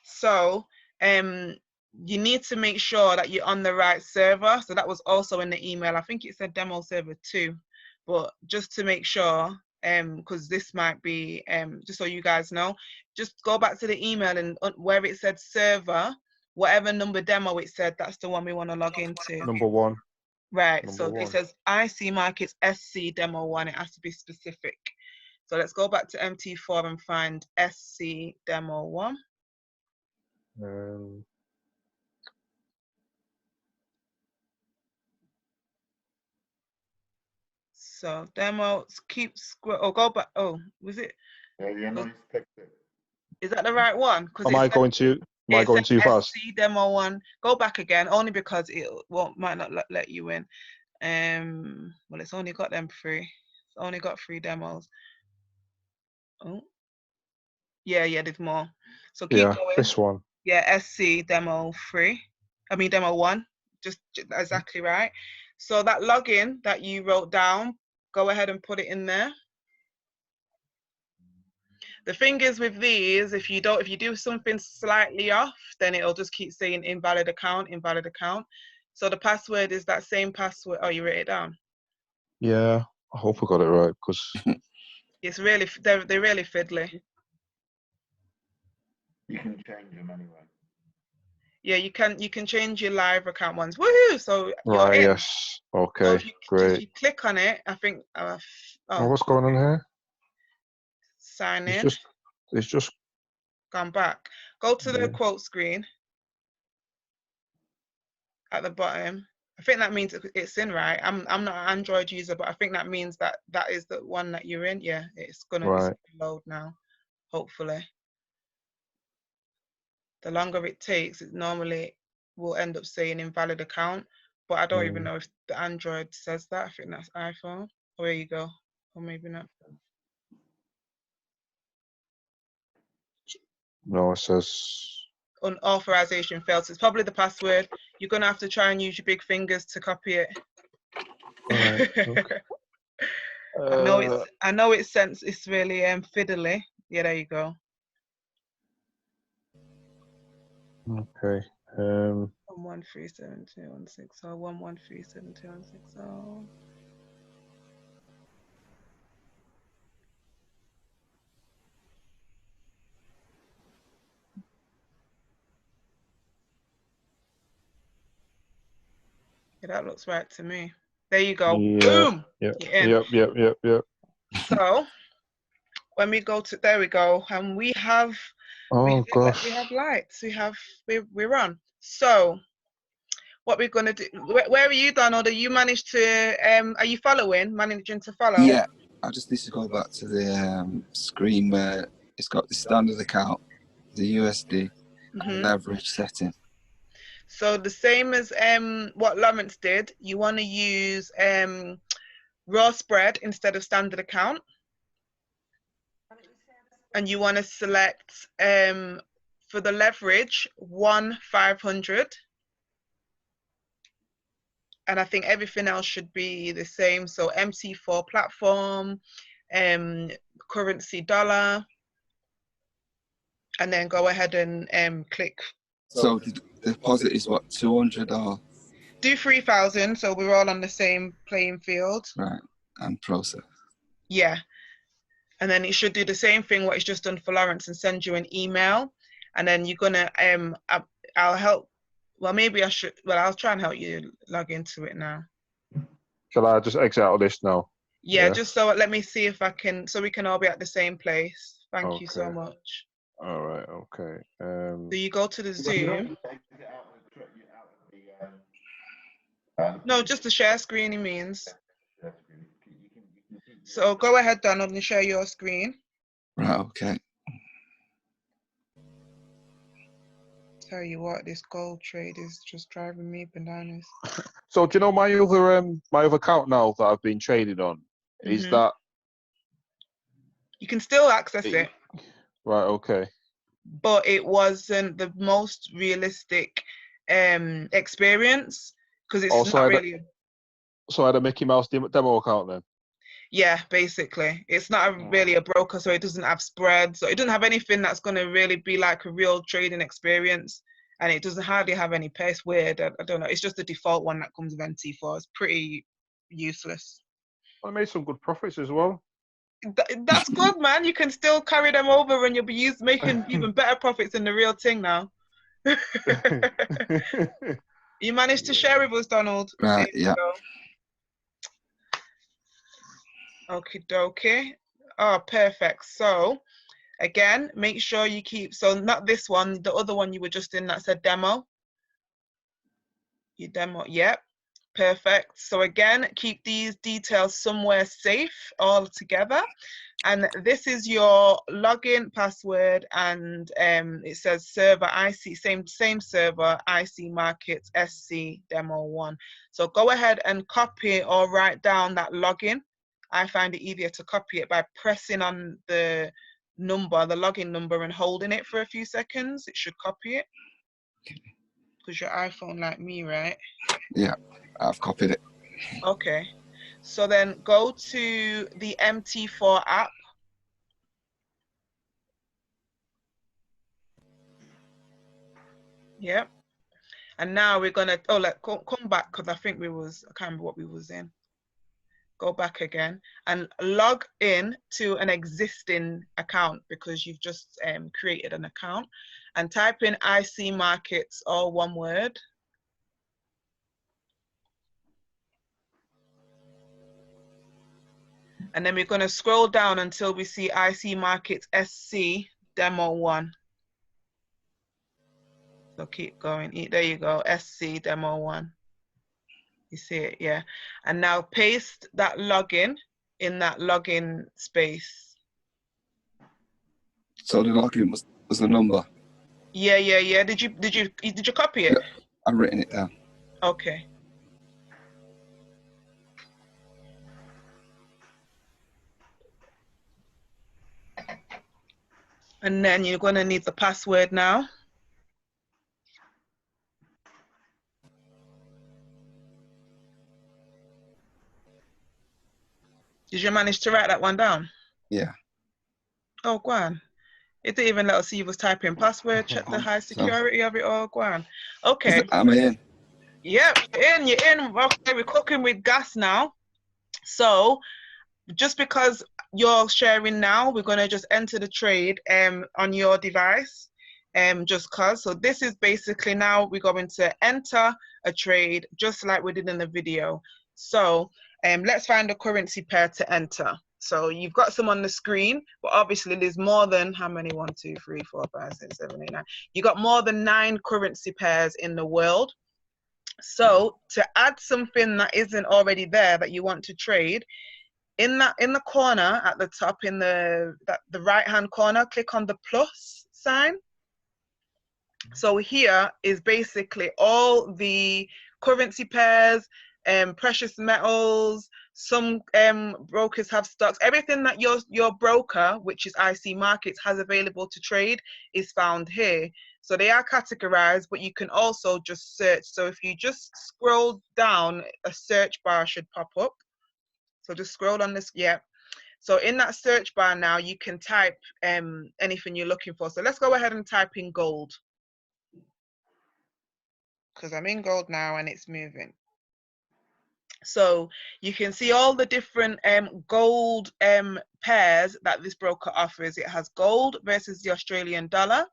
So you need to make sure that you're on the right server. So that was also in the email. I think it said demo server 2, but just to make sure, because this might be, just so you guys know, just go back to the email and where it said server, whatever number demo it said, that's the one we want to log into. Number 1. Right. Number so 1. It says IC Markets SC demo 1. It has to be specific. So let's go back to MT4 and find SC demo 1. So demo, keep scroll. Oh, go back. Oh, was it? Yeah, you know, picked it. Is that the right one? Am I going too fast? SC demo 1. Go back again, only because it might not let you in. Well, it's only got them 3. only got 3 demos. Oh, yeah, there's more. So keep going. This one. Yeah, SC demo 3. I mean demo 1. Just exactly right. So that login that you wrote down, go ahead and put it in there. The thing is with these, if you do something slightly off, then it'll just keep saying invalid account, invalid account. So the password is that same password. Oh, you wrote it down. Yeah, I hope I got it right because it's really they're really fiddly. You can change them anyway. Yeah, you can change your live account ones. Woohoo! So you're in. Yes. Okay. So Great. if you click on it, I think. What's going on here? Sign in. It's just gone back. Go to the quote screen at the bottom. I think that means it's in, right? I'm not an Android user, but I think that means that is the one that you're in. Yeah, it's gonna load now. Hopefully. The longer it takes, it normally will end up saying invalid account, but I don't even know if the Android says that. I think that's iPhone. Oh, there you go. Or maybe not. No, it says Unauthorization failed. So it's probably the password. You're gonna have to try and use your big fingers to copy it. Okay. I know it's really fiddly. Yeah, there you go. Okay. 1137216 1137216. Yeah, that looks right to me. There you go. Yeah. Boom. Yep. So when we go to there we go, and we have gosh. we have lights. We're on. So what we're gonna do? Where are you, Donald? Are you managed to? Are you following? Managing to follow? Yeah. I just need to go back to the screen where it's got the standard account, the USD, and leverage setting. So the same as what Lawrence did, you want to use raw spread instead of standard account. And you want to select for the leverage 1/500. And I think everything else should be the same. So MT4 platform, currency dollar, and then go ahead and click. So the deposit is what, 200 or? Do 3,000, so we're all on the same playing field. Right, and process. Yeah. And then it should do the same thing what it's just done for Lawrence and send you an email. And then you're gonna I'll help. Well, maybe I should. Well, I'll try and help you log into it now. Shall I just exit out of this now? Yeah, just so let me see if I can, so we can all be at the same place. Thank you so much. All right. Okay. So you go to the Zoom. No, just the share screen. It means. So go ahead, Donald, and share your screen. Right. Okay. Tell you what, this gold trade is just driving me bananas. So do you know my other account now that I've been trading on? Is that you can still access it? Right. Okay. But it wasn't the most realistic experience because it's not really. So I had a Mickey Mouse demo account then. Yeah, basically, it's not really a broker, so it doesn't have spread, so it doesn't have anything that's going to really be like a real trading experience, and it doesn't hardly have any pay. It's weird. I don't know. It's just the default one that comes with MT4. It's pretty useless. I made some good profits as well. That's good, man. You can still carry them over, and you'll be making even better profits than the real thing now. You managed to share with us, Donald. Right. Yeah. Okie dokie. Oh, perfect. So again, make sure you keep, so not this one, the other one you were just in that said demo. Your demo, yep. Perfect. So again, keep these details somewhere safe all together. And this is your login password, and it says server IC, same server, IC Markets SC Demo 1. So go ahead and copy or write down that login I find it easier to copy it by pressing on the number, the login number, and holding it for a few seconds. It should copy it. Because your iPhone like me, right? Yeah, I've copied it. Okay. So then go to the MT4 app. Yep. And now we're gonna, come back, because I think I can't remember what we was in. Go back again and log in to an existing account, because you've just created an account, and type in IC Markets, all one word. And then we're going to scroll down until we see IC Markets SC Demo 1. So keep going. There you go, SC Demo 1. You see it, yeah. And now paste that login in that login space. So the login was the number. Yeah. Did you copy it? Yeah, I've written it down. Okay. And then you're going to need the password now. Did you manage to write that one down? Yeah. Oh, go on. It didn't even let us see you was typing password, check the high security of it all. Go on. Okay. Am I in? Yep, you're in. Okay, we're cooking with gas now. So just because you're sharing now, we're going to just enter the trade on your device. Just cause. So this is basically, now we're going to enter a trade just like we did in the video. So let's find a currency pair to enter. So you've got some on the screen, but obviously there's more than, how many? 1, 2, 3, 4, 5, 6, 7, 8, 9. You got more than 9 currency pairs in the world. So to add something that isn't already there that you want to trade, in the corner at the top, in the right hand corner, click on the plus sign. So here is basically all the currency pairs, precious metals. Some brokers have stocks. Everything that your broker, which is IC Markets, has available to trade is found here. So they are categorized, but you can also just search. So if you just scroll down, a search bar should pop up. So just scroll on this, yeah. So in that search bar now, you can type anything you're looking for. So let's go ahead and type in gold, because I'm in gold now and it's moving. So you can see all the different gold pairs that this broker offers. It has gold versus the Australian dollar.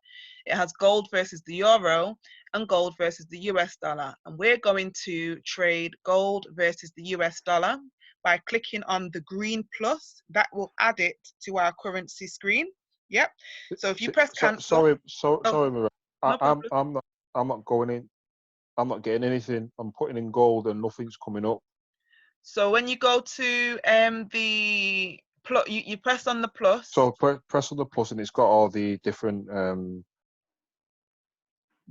It has gold versus the euro, and gold versus the US dollar. And we're going to trade gold versus the US dollar by clicking on the green plus. That will add it to our currency screen. Yep. So if you press cancel. Sorry, Maria. No I'm not going in. I'm not getting anything. I'm putting in gold and nothing's coming up. So when you go to the plus, you press on the plus. So press on the plus, and it's got all the different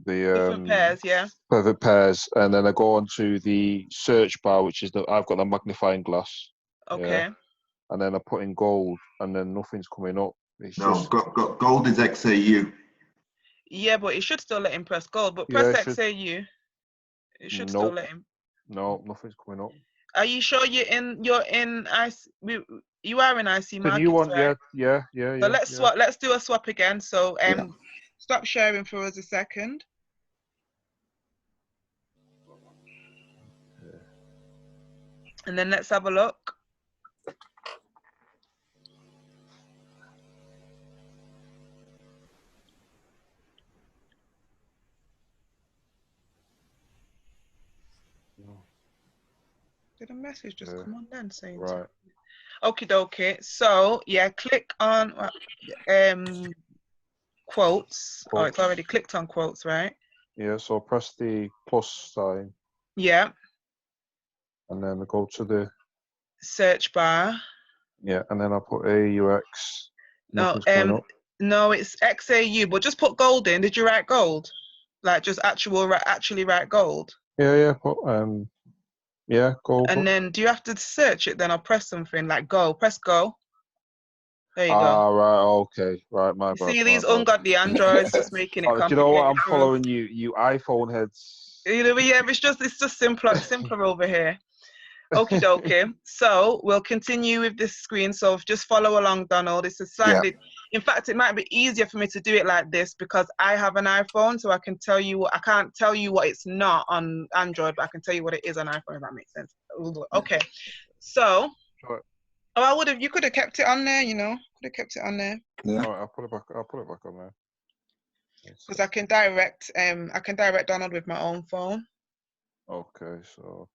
different pairs, yeah. Perfect pairs, and then I go on to the search bar, which is I've got the magnifying glass. Okay. Yeah, and then I put in gold, and then nothing's coming up. It's just gold is XAU. Yeah, but it should still let him press gold. But press XAU. It should still let him. No, nothing's coming up. Are you sure you're in IC? You are in IC Markets, the new one, right? Yeah. So let's swap. Let's do a swap again. So stop sharing for us a second. And then let's have a look. Did a message just come on then saying? Right. Okie dokie. So yeah, click on quotes. Oh, it's already clicked on quotes, right? Yeah. So press the plus sign. Yeah. And then I go to the search bar. Yeah, and then I put AUX. No, it's XAU. But just put gold in. Did you write gold? Like just actually write gold? Yeah. Put Yeah, go. And then do you have to search it then, or press something like go? Press go. There you go. Ah, right, okay. Right, my You bad. see these ungodly androids just making it Do you complicated. know what? I'm following you, you iPhone heads. Yeah, it's just simpler over here. Okie dokie. So we'll continue with this screen. So just follow along, Donald. It's a slightly, in fact, it might be easier for me to do it like this because I have an iPhone, so I can tell you what, I can't tell you what it's not on Android, but I can tell you what it is on iPhone, if that makes sense. Okay. So, you could have kept it on there, you know, could have kept it on there. Yeah. All right, I'll put it back on there. Because I can direct Donald with my own phone. Okay, so.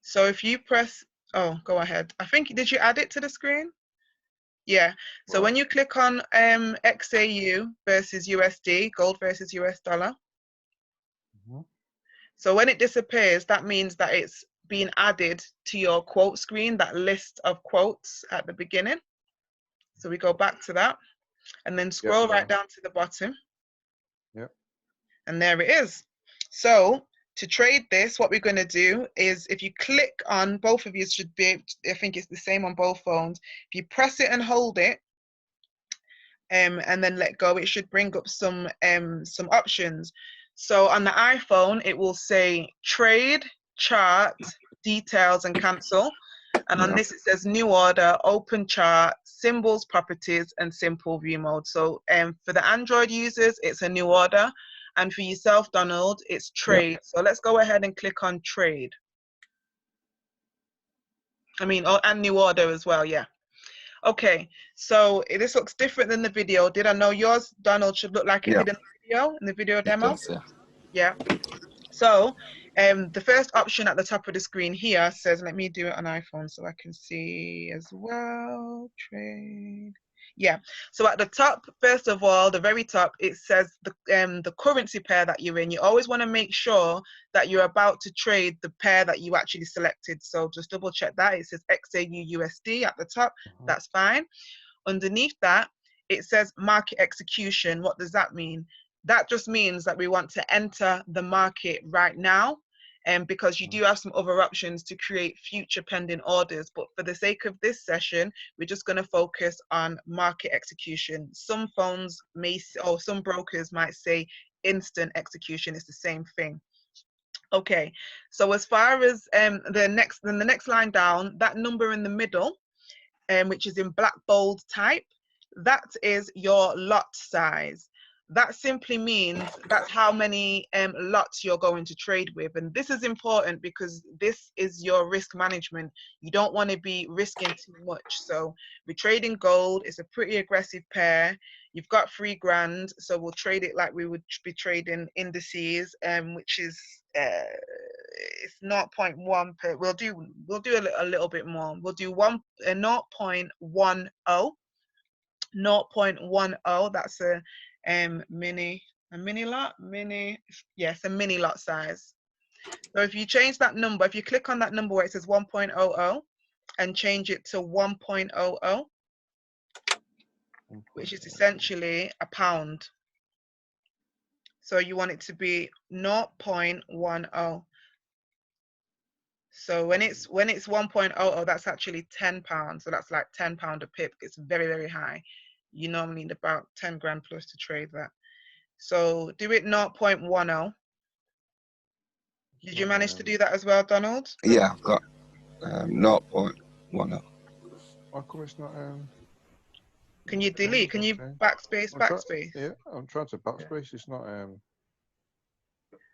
So if you press, oh, go ahead. I think, did you add it to the screen? Yeah. So when you click on XAU versus USD, gold versus US dollar. So when it disappears, that means that it's been added to your quote screen, that list of quotes at the beginning. So we go back to that and then scroll right down to the bottom. Yep. And there it is. So to trade this, what we're going to do is if you click on, both of you should be, I think it's the same on both phones. If you press it and hold it, and then let go, it should bring up some options. So on the iPhone, it will say trade, chart, details, and cancel. And on this, it says new order, open chart, symbols, properties, and simple view mode. So for the Android users, it's a new order. And for yourself, Donald, it's trade. So let's go ahead and click on trade. I mean, and new order as well, yeah. Okay, so this looks different than the video. Did I know yours, Donald, should look like it did in the video demo? It does, yeah. So the first option at the top of the screen here says, let me do it on iPhone so I can see as well, trade. Yeah, so at the top, first of all, the very top, it says the currency pair that you're in. You always want to make sure that you're about to trade the pair that you actually selected. So just double check that. It says XAU USD at the top. That's fine. Underneath that, it says market execution. What does that mean? That just means that we want to enter the market right now, and because you do have some other options to create future pending orders. But for the sake of this session, we're just going to focus on market execution. Some phones may, or some brokers might say instant execution. It's the same thing. Okay, so as far as the next line down, that number in the middle, which is in black bold type, that is your lot size. That simply means that's how many lots you're going to trade with. And this is important because this is your risk management. You don't want to be risking too much. So we're trading gold. It's a pretty aggressive pair. You've got $3,000. So we'll trade it like we would be trading indices, which is it's 0.1 per. We'll do a little bit more. We'll do 0.10. 0.10. That's a mini lot, yes, a mini lot size. So if you change that number, if you click on that number where it says 1.00 and change it to 1.00, which is essentially a pound. So you want it to be 0.10. So when it's 1.00, that's actually £10. So that's like £10 a pip. It's very, very high. You normally need about 10 grand plus to trade that. So do it 0.10. Did you manage to do that as well, Donald? Yeah, I've got 0.10. How come it's not? Can you delete? Can you backspace? Yeah, I'm trying to backspace. It's not.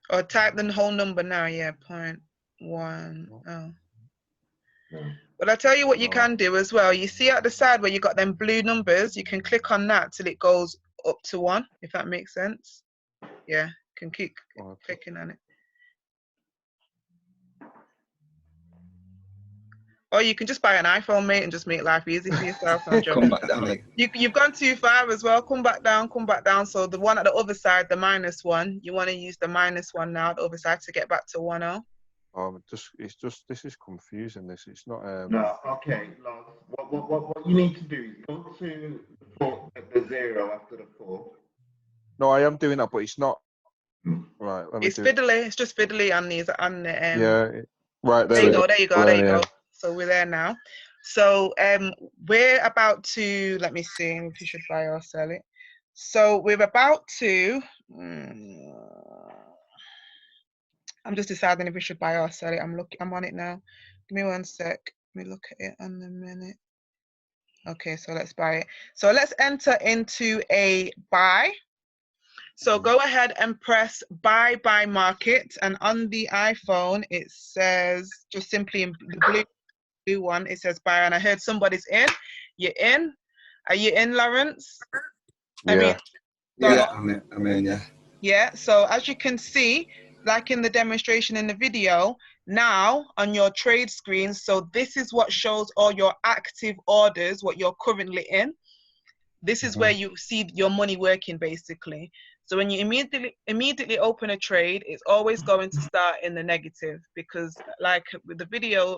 Or type the whole number now. Yeah, 0.10. But I'll tell you what you can do as well. You see at the side where you got them blue numbers, you can click on that till it goes up to 1, if that makes sense. Yeah, you can keep clicking on it. Or you can just buy an iPhone, mate, and just make life easy for yourself. Come back down. You've gone too far as well. Come back down, come back down. So the one at the other side, the -1, you want to use the -1 now, the other side, to get back to 10. This is confusing. It's not. No, okay. What you need to do is go to the 0 after the 4. No, I am doing that, but it's not. Right. It's fiddly. It's just fiddly on these. Yeah. Right, There you go, there you go, there you go. Yeah. So we're there now. So we're about to, let me see if you should buy or sell it. So we're about to, I'm just deciding if we should buy or sell it. I'm on it now. Give me 1 sec. Let me look at it on the minute. Okay, so let's buy it. So let's enter into a buy. So go ahead and press buy market, and on the iPhone it says just simply in the blue one, it says buy. And I heard somebody's in. You're in. Are you in, Lawrence? Yeah. Yeah, I'm in, yeah. Yeah, so as you can see, like in the demonstration in the video, now on your trade screen, so this is what shows all your active orders, what you're currently in. This is where you see your money working, basically. So when you immediately open a trade, it's always going to start in the negative, because like the video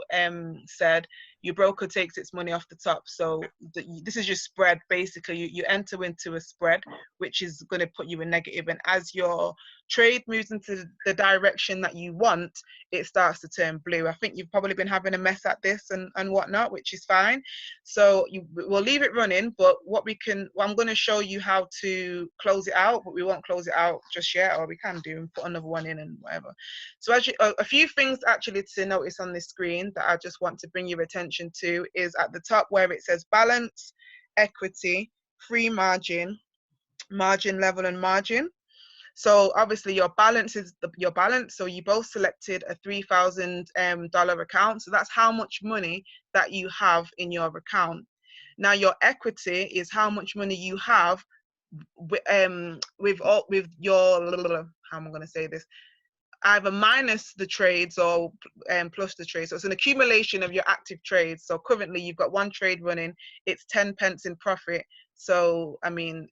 said, your broker takes its money off the top. So this is your spread, basically. You enter into a spread, which is going to put you in negative. And as your trade moves into the direction that you want, it starts to turn blue. I think you've probably been having a mess at this and whatnot, which is fine. So we'll leave it running, but I'm going to show you how to close it out, but we won't close it out just yet, or we can do and put another one in and whatever. So as a few things actually to notice on this screen that I just want to bring your attention to is at the top where it says balance, equity, free margin, margin level, and margin. So obviously your balance is your balance. So you both selected a $3,000 account. So that's how much money that you have in your account. Now your equity is how much money you have with your, how am I going to say this? Either minus the trades or plus the trades. So it's an accumulation of your active trades. So currently you've got one trade running, it's 10 pence in profit. So, I mean,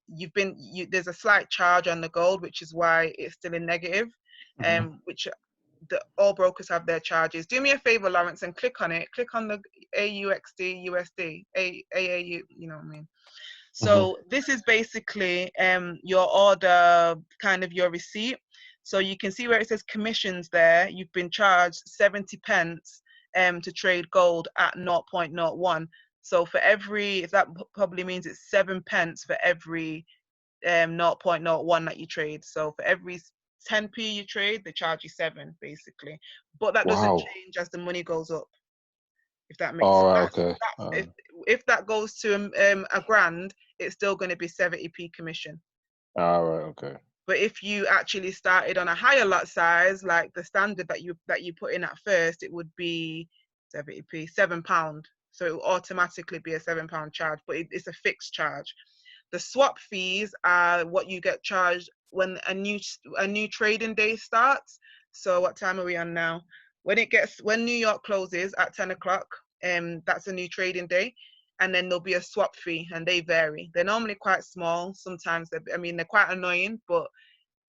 there's a slight charge on the gold, which is why it's still in negative, which all brokers have their charges. Do me a favor, Lawrence, and click on it. Click on the AUXD, USD, AAU, you know what I mean? So this is basically your order, kind of your receipt. So you can see where it says commissions there. You've been charged 70 pence to trade gold at 0.01. So for every, that probably means it's 7 pence for every 0.01 that you trade. So for every 10p you trade, they charge you 7 basically. But that doesn't change as the money goes up, if that makes sense. Right, okay. If that goes to a grand, it's still going to be 70p commission. All right, okay. But if you actually started on a higher lot size, like the standard that you put in at first, it would be 70p, £7. So it will automatically be a £7 charge, but it's a fixed charge. The swap fees are what you get charged when a new trading day starts. So what time are we on now? When New York closes at 10 o'clock, that's a new trading day. And then there'll be a swap fee, and they vary. They're normally quite small. Sometimes they're quite annoying, but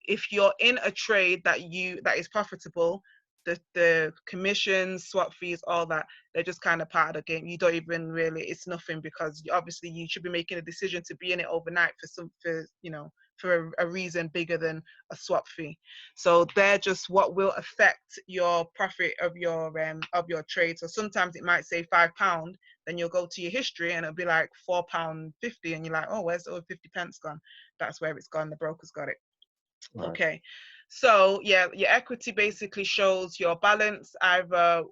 if you're in a trade that is profitable, the commissions, swap fees, all that, they're just kind of part of the game. You don't even really, it's nothing, because obviously you should be making a decision to be in it overnight for a reason bigger than a swap fee. So they're just what will affect your profit of your trade. So sometimes it might say £5, then you'll go to your history and it'll be like £4.50, and you're like, oh, where's the 50 pence gone? That's where it's gone. The broker's got it. Right. Okay, so yeah, your equity basically shows your balance either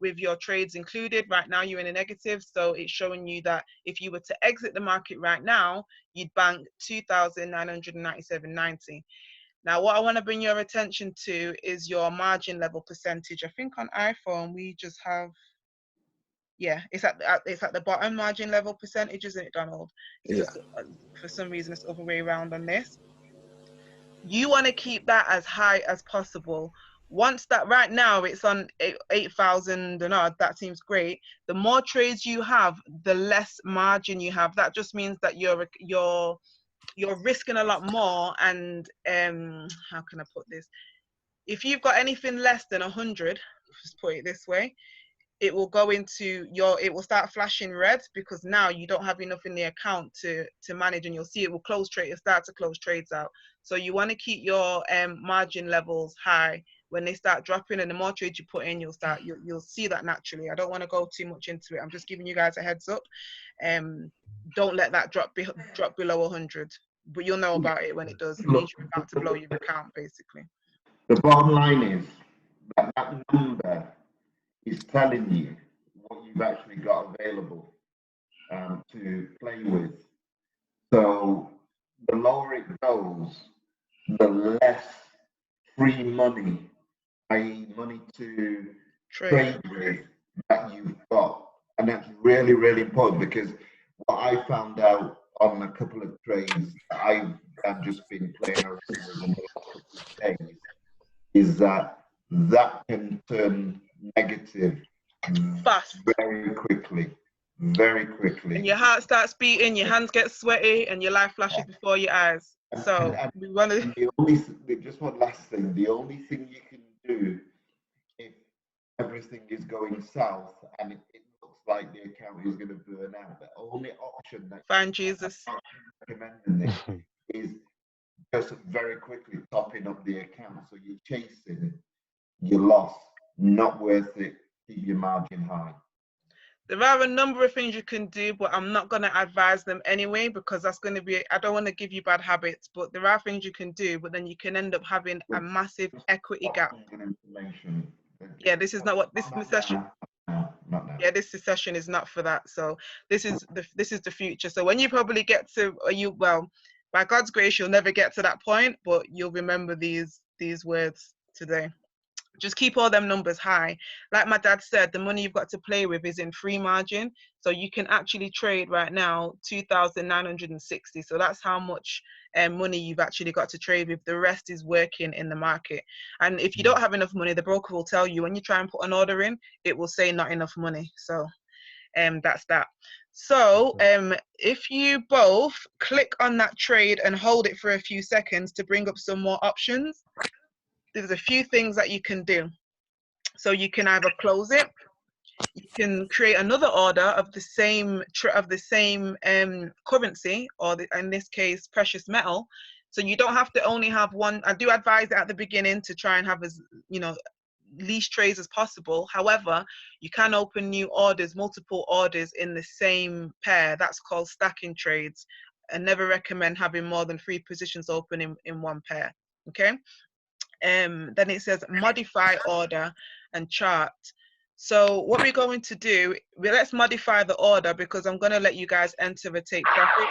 with your trades included. Right now you're in a negative, so it's showing you that if you were to exit the market right now, you'd bank 2,997.90. Now what I want to bring your attention to is your margin level percentage. I think on iPhone we just have, yeah, it's at the bottom, margin level percentage, isn't it, Donald? Yeah. For some reason it's the other way around on this. You want to keep that as high as possible. Once that, right now it's on 8,000 and odd, that seems great. The more trades you have, the less margin you have. That just means that you're risking a lot more. And how can I put this? If you've got anything less than 100, just put it this way, it will go into it will start flashing red, because now you don't have enough in the account to manage, and you'll see it will start to close trades out. So you want to keep your margin levels high, when they start dropping, and the more trades you put in, you'll see that naturally. I don't want to go too much into it. I'm just giving you guys a heads up. Don't let that drop below 100, but you'll know about it when it does. It means you're about to blow your account, basically. The bottom line is that number is telling you what you've actually got available to play with. So the lower it goes, the less free money, i.e. money to trade with, that you've got. And that's really, really important, because what I found out on a couple of trades that I've just been playing around with in the last couple of days is that can turn negative fast, very quickly. Very quickly. And your heart starts beating, your hands get sweaty, and your life flashes before your eyes. So we want to. Just one last thing. The only thing you can do if everything is going south and it looks like the account is going to burn out, the only option that find Jesus. I'm recommending is just very quickly topping up the account. So you're chasing your loss. Not worth it. Keep your margin high. There are a number of things you can do, but I'm not going to advise them anyway, because that's going to be, I don't want to give you bad habits, but there are things you can do, but then you can end up having a massive equity gap. Yeah, this is not what this session. Yeah, this session is not for that. So this is the future. So when you probably get to, well, by God's grace, you'll never get to that point, but you'll remember these words today. Just keep all them numbers high. Like my dad said, the money you've got to play with is in free margin. So you can actually trade right now 2,960. So that's how much money you've actually got to trade with. The rest is working in the market. And if you don't have enough money, the broker will tell you when you try and put an order in, it will say not enough money. So that's that. So if you both click on that trade and hold it for a few seconds to bring up some more options, there's a few things that you can do. So you can either close it, you can create another order of the same currency, or in this case precious metal. So you don't have to only have one. I do advise it at the beginning to try and have as least trades as possible. However, you can open new orders, multiple orders in the same pair. That's called stacking trades. I never recommend having more than 3 positions open in one pair. Okay. Then it says modify order and chart. So what we're going to do, let's modify the order, because I'm going to let you guys enter a take profit.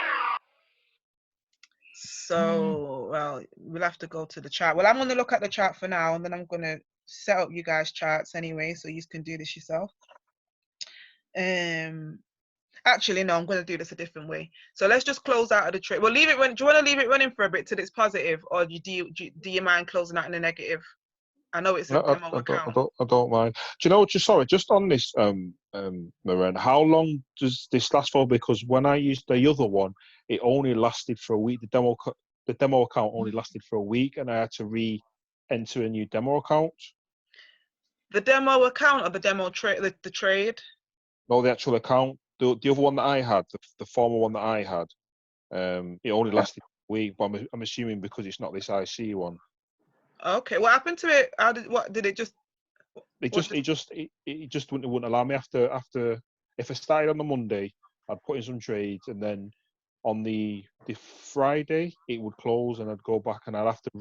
So, well, we'll have to go to the chart. Well, I'm going to look at the chart for now, and then I'm going to set up you guys charts anyway, so you can do this yourself. Actually, no, I'm going to do this a different way. So let's just close out of the trade. Well, leave it. Do you want to leave it running for a bit till it's positive, or do you mind closing out in a negative? I know it's a demo account. I don't mind. Do you know? Just on this, Maren, how long does this last for? Because when I used the other one, it only lasted for a week. The demo account only lasted for a week, and I had to re-enter a new demo account. The demo account or the demo trade? The trade? No, the actual account. The other one that I had, the former one that I had, it only lasted a week. But I'm assuming because it's not this IC one. Okay, what happened to it? What did it just? It just wouldn't allow me after. If I started on the Monday, I'd put in some trades, and then on the Friday it would close, and I'd go back and I'd have to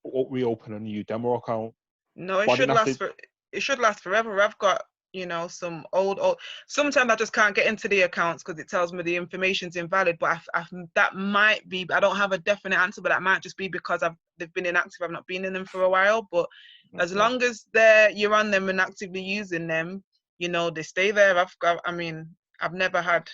reopen a new demo account. No, it should last forever. I've got some old. Sometimes I just can't get into the accounts because it tells me the information's invalid. But that might be. I don't have a definite answer, but that might just be because they've been inactive. I've not been in them for a while. But as long as you're on them and actively using them, they stay there. I've never had.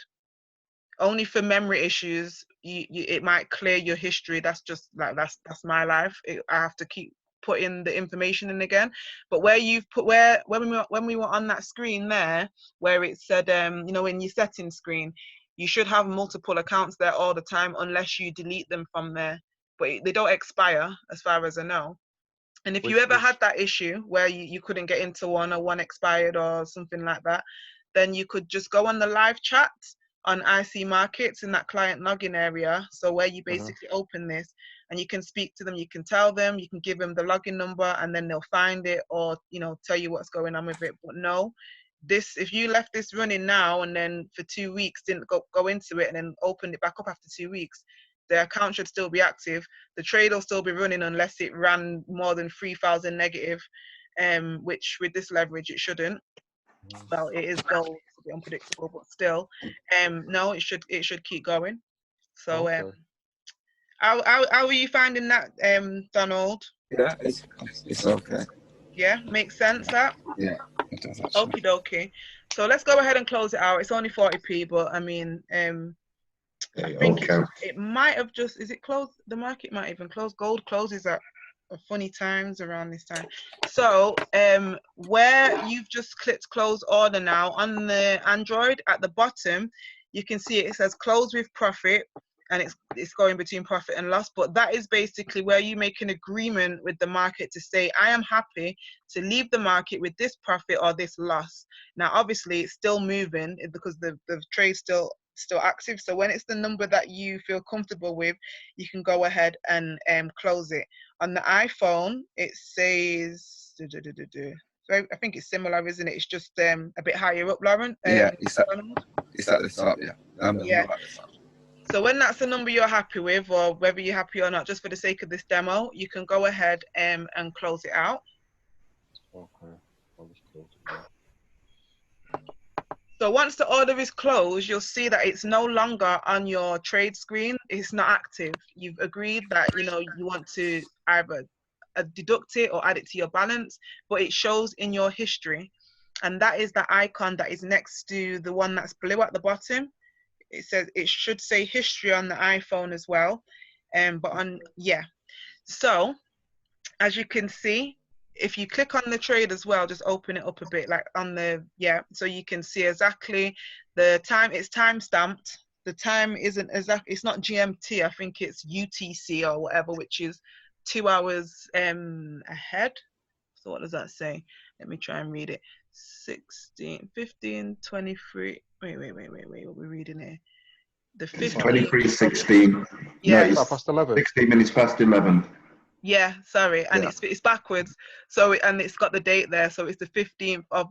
Only for memory issues, it might clear your history. That's just like that's my life. I have to keep putting the information in again. But when we were on that screen there, where it said in your settings screen, you should have multiple accounts there all the time unless you delete them from there. But they don't expire as far as I know. And if you ever had that issue where you couldn't get into one, or one expired or something like that, then you could just go on the live chat on IC Markets in that client login area. So where you basically open this, and you can speak to them, you can tell them, you can give them the login number, and then they'll find it, or tell you what's going on with it. But no, if you left this running now and then for 2 weeks didn't go into it and then opened it back up after 2 weeks, the account should still be active. The trade will still be running unless it ran more than 3,000 negative, which with this leverage it shouldn't. Well, it is gold, it's a bit unpredictable, but still, no, it should keep going. So, Okay. how are you finding that, Donald? Yeah, it's okay. Yeah, makes sense, that? Yeah, it does actually. Okie dokie. So let's go ahead and close it out. It's only 40p, but I mean, I think it might have just, is it closed? The market might even close. Gold closes at funny times around this time. So where you've just clicked close order now on the Android, at the bottom, you can see it says close with profit, and it's going between profit and loss. But that is basically where you make an agreement with the market to say, I am happy to leave the market with this profit or this loss. Now, obviously, it's still moving because the trade's still active. So when it's the number that you feel comfortable with, you can go ahead and close it. On the iPhone, it says, so I think it's similar, isn't it? It's just a bit higher up, Lauren. Yeah, it's at the top, yeah. Yeah. So when that's the number you're happy with, or whether you're happy or not, just for the sake of this demo, you can go ahead and close it out. Okay. I'll just close it now. So once the order is closed, you'll see that it's no longer on your trade screen. It's not active. You've agreed that you want to either deduct it or add it to your balance, but it shows in your history, and that is the icon that is next to the one that's blue at the bottom. It should say history on the iPhone as well, so as you can see, if you click on the trade as well, just open it up a bit, like on the, so you can see exactly the time. It's time stamped. The time isn't exactly, it's not GMT, I think it's UTC or whatever, which is 2 hours ahead. So what does that say? Let me try and read it. 16, 15, 23. Wait, what are we reading here? The 15. 23:16. Yeah. No, it's past 11. 16 minutes past 11. Yeah, sorry, and it's backwards. So and it's got the date there. So it's the 15th of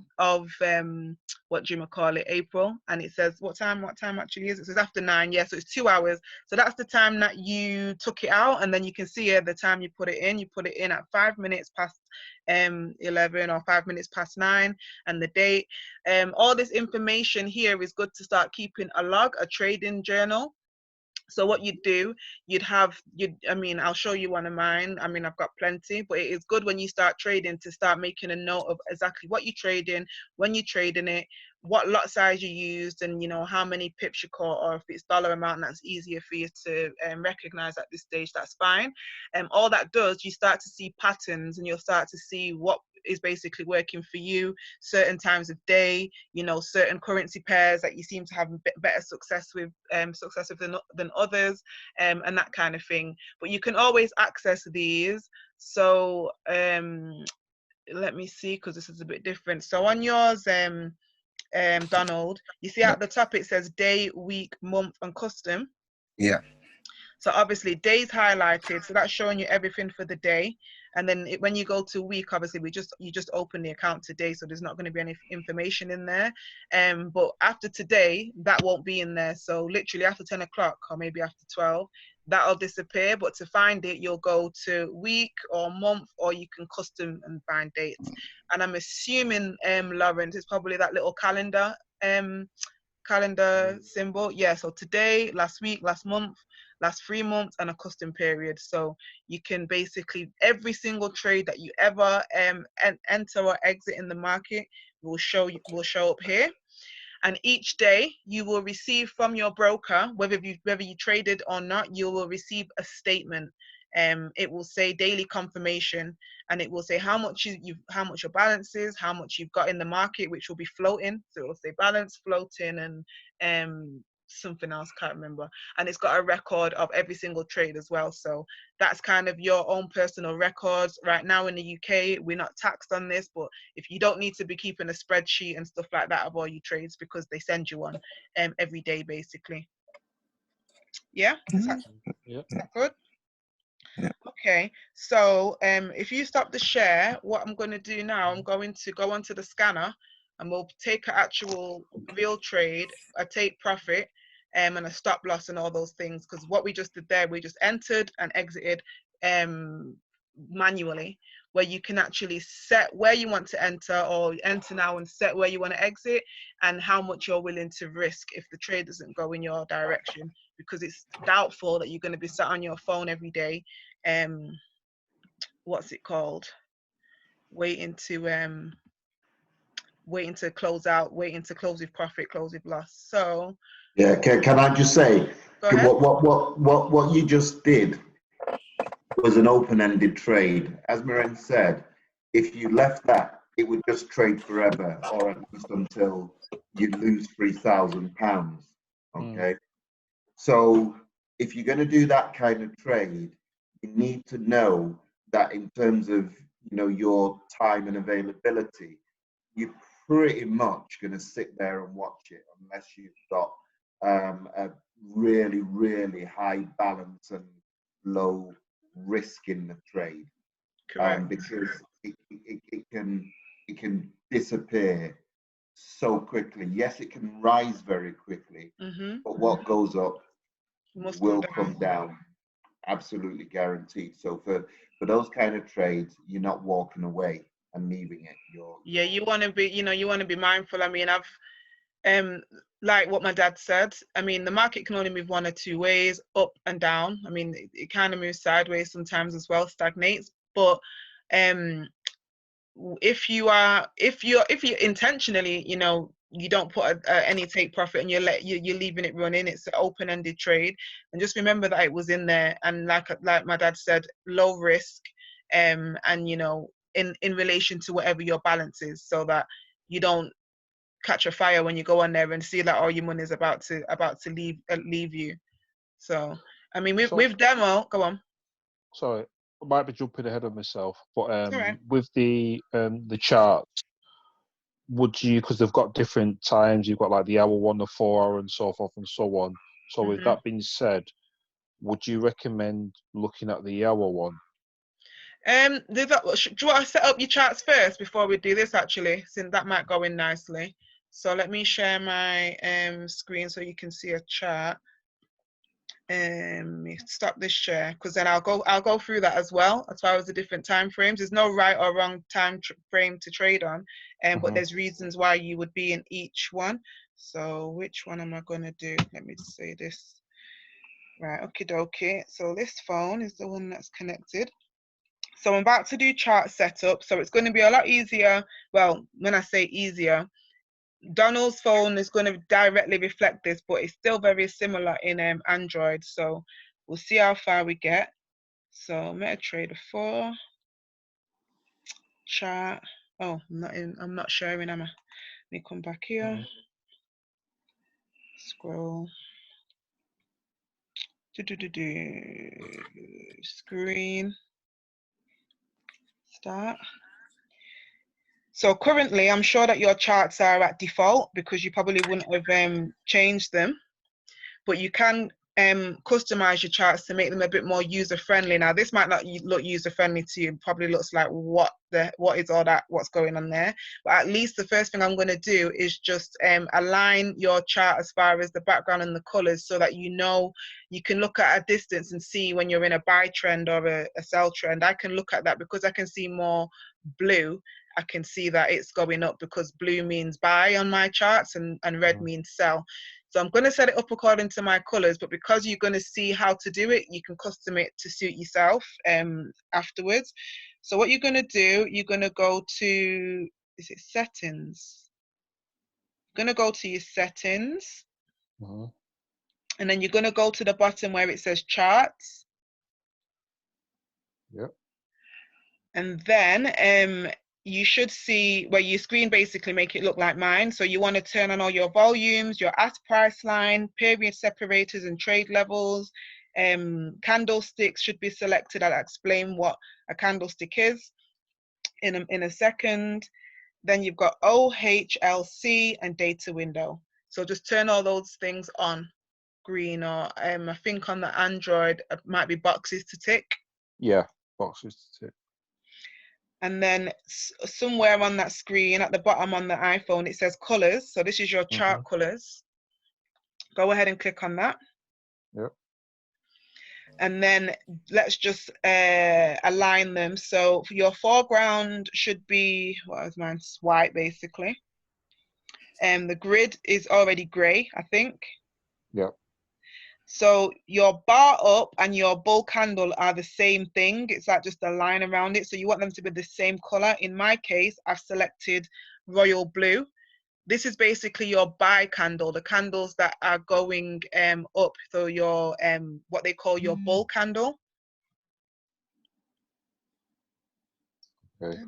what do you call it, April, and it says what time actually is it? So it's after 9. Yeah, so it's 2 hours. So that's the time that you took it out, and then you can see here the time you put it in. You put it in at 5 minutes past 11 or 5 minutes past 9, and the date. All this information here is good to start keeping a log, a trading journal. So what you'd do, I'll show you one of mine. I mean, I've got plenty, but it is good when you start trading to start making a note of exactly what you're trading, when you're trading it, what lot size you used, and how many pips you caught, or if it's dollar amount, that's easier for you to recognize at this stage, that's fine. All that does, you start to see patterns, and you'll start to see what is basically working for you, certain times of day, certain currency pairs that you seem to have better success with than others, and that kind of thing. But you can always access these. So let me see, because this is a bit different. So on yours, Donald, you see at the top it says day, week, month, and custom. Yeah. So obviously days highlighted, so that's showing you everything for the day. And then when you go to week, obviously you just open the account today, so there's not going to be any information in there. But after today, that won't be in there. So literally after 10 o'clock or maybe after 12, that'll disappear. But to find it, you'll go to week or month, or you can custom and find dates. And I'm assuming, Lawrence, it's probably that little calendar symbol. Yeah, so today, last week, last month, last 3 months, and a custom period. So you can basically, every single trade that you ever enter or exit in the market will show up here. And each day you will receive from your broker, whether you traded or not, you will receive a statement. It will say daily confirmation, and it will say how much your balance is, how much you've got in the market, which will be floating. So it will say balance, floating, and something else, can't remember. And it's got a record of every single trade as well. So that's kind of your own personal records. Right now in the UK, we're not taxed on this, but if you don't need to be keeping a spreadsheet and stuff like that of all your trades, because they send you one every day basically. Yeah, is that good? Okay, so if you stop the share, what I'm going to do now, I'm going to go onto the scanner and we'll take an actual real trade, a take profit, and a stop loss and all those things. Because what we just did there, we just entered and exited manually, where you can actually set where you want to enter, or enter now and set where you want to exit, and how much you're willing to risk if the trade doesn't go in your direction, because it's doubtful that you're going to be sat on your phone every day, what's it called, waiting to close out, waiting to close with profit, close with loss. So yeah, can I just say, go ahead. what you just did was an open-ended trade. As Maren said, if you left that, it would just trade forever, or at least until you lose £3,000. Okay, so if you're going to do that kind of trade, you need to know that in terms of your time and availability, you're pretty much going to sit there and watch it unless you've got a really, really high balance and low risk in the trade. Correct. Because it can disappear so quickly. Yes, it can rise very quickly, but what goes up will come down. Absolutely guaranteed. So for those kind of trades, you're not walking away and leaving it. You want to be, you want to be mindful. I mean, I've like what my dad said, I mean, the market can only move one or two ways, up and down. I mean, it kind of moves sideways sometimes as well, stagnates. But if you intentionally, you don't put any take profit and you're leaving it running, it's an open-ended trade, and just remember that it was in there, and like my dad said, low risk, and in relation to whatever your balance is, so that you don't catch a fire when you go on there and see that all your money is about to leave you. So I mean, with demo, go on. Sorry, I might be jumping ahead of myself, but right. with the charts, would you, because they've got different times, you've got like the hour one, the 4 hour, and so forth and so on. So with that being said, would you recommend looking at the hour one? Do you want to set up your charts first before we do this, actually, since that might go in nicely? So let me share my screen so you can see a chart. Stop this share, because then I'll go through that as well, as far as the different time frames. There's no right or wrong time frame to trade on, but there's reasons why you would be in each one. So which one am I going to do? Let me say this. Right, okie dokie. So this phone is the one that's connected. So I'm about to do chart setup. So it's going to be a lot easier. Well, when I say easier, Donald's phone is going to directly reflect this, but it's still very similar in Android. So we'll see how far we get. So MetaTrader 4 chart. Oh, I'm not sharing, am I? Let me come back here. Scroll. Screen. Start. So currently, I'm sure that your charts are at default because you probably wouldn't have changed them, but you can customize your charts to make them a bit more user-friendly. Now, this might not look user-friendly to you. It probably looks like, what is all that, what's going on there? But at least the first thing I'm going to do is just align your chart as far as the background and the colors, so that you can look at a distance and see when you're in a buy trend or a sell trend. I can look at that because I can see more blue. I can see that it's going up because blue means buy on my charts, and red means sell. So I'm going to set it up according to my colors, but because you're going to see how to do it, you can custom it to suit yourself afterwards. So what you're going to do, you're going to go to, is it settings? You're going to go to your settings. And then you're going to go to the bottom where it says charts. Yep. And then you should see where your screen basically make it look like mine. So you want to turn on all your volumes, your ask price line, period separators and trade levels. Candlesticks should be selected. I'll explain what a candlestick is in a second. Then you've got OHLC and data window. So just turn all those things on green, or I think on the Android it might be boxes to tick. Yeah. boxes to tick. And then somewhere on that screen at the bottom on the iPhone, it says colors. So this is your chart colors. Go ahead and click on that. Yep. And then let's just align them. So your foreground should be, what was mine? White, basically. And the grid is already gray, I think. Yep. So your bar up and your bull candle are the same thing. It's like just a line around it. So you want them to be the same color. In my case, I've selected royal blue. This is basically your buy candle, the candles that are going up. So your what they call your bull candle. Okay.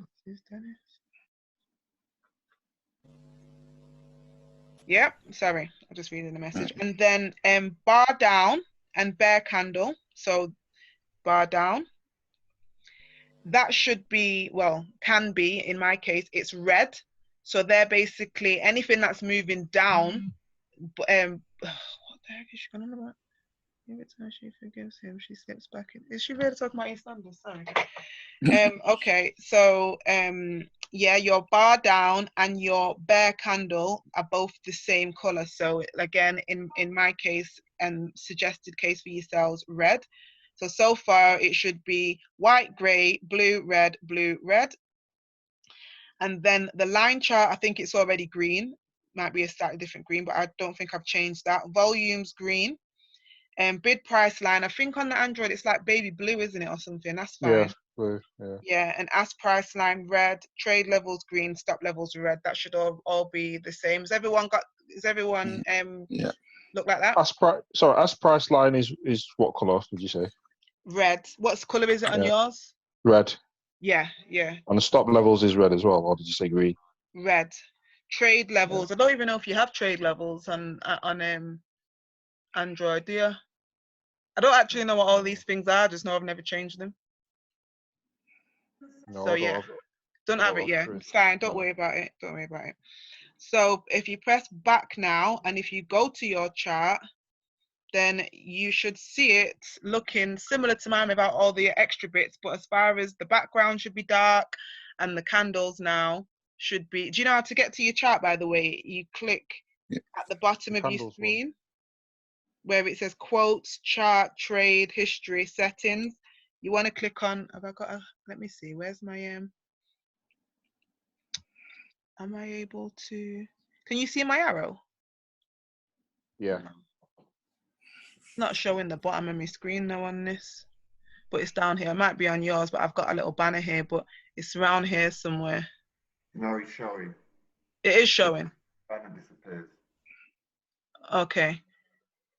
Yep, sorry, I'm just reading the message. And then bar down and bear candle. So bar down. That should be, well, can be, in my case, it's red. So they're basically anything that's moving down. What the heck is she going on about? Every time she forgives him, she slips back in. Is she really talking about East London? Sorry. Okay, so yeah, your bar down and your bear candle are both the same color. So again, in my case and suggested case for yourselves, red. So far it should be white, gray, blue, red, blue, red. And then the line chart, I think it's already green. Might be a slightly different green, but I don't think I've changed that. Volumes green. And bid price line, I think on the Android it's like baby blue, isn't it, or something? That's fine. Yeah, blue. Yeah. Yeah, and ask price line red, trade levels green, stop levels red. That should all be the same. Has everyone yeah. look like that? Ask price line is what colour did you say? Red. What colour is it on yours? Red. Yeah. And the stop levels is red as well, or did you say green? Red. Trade levels. I don't even know if you have trade levels on Android, do you? I don't actually know what all these things are. I just know I've never changed them. No, So yeah, don't have it yet. It's fine. Don't worry about it. Don't worry about it. So if you press back now, and if you go to your chart, then you should see it looking similar to mine without all the extra bits. But as far as the background should be dark, and the candles now should be. Do you know how to get to your chart? By the way, you click at the bottom of your screen where it says quotes, chart, trade, history, settings. You want to click on, have I got a, let me see, where's my, am I able to, can you see my arrow? Yeah. It's not showing the bottom of my screen now on this, but it's down here. It might be on yours, but I've got a little banner here, but it's around here somewhere. No, it's showing. It is showing. The banner disappears. Okay.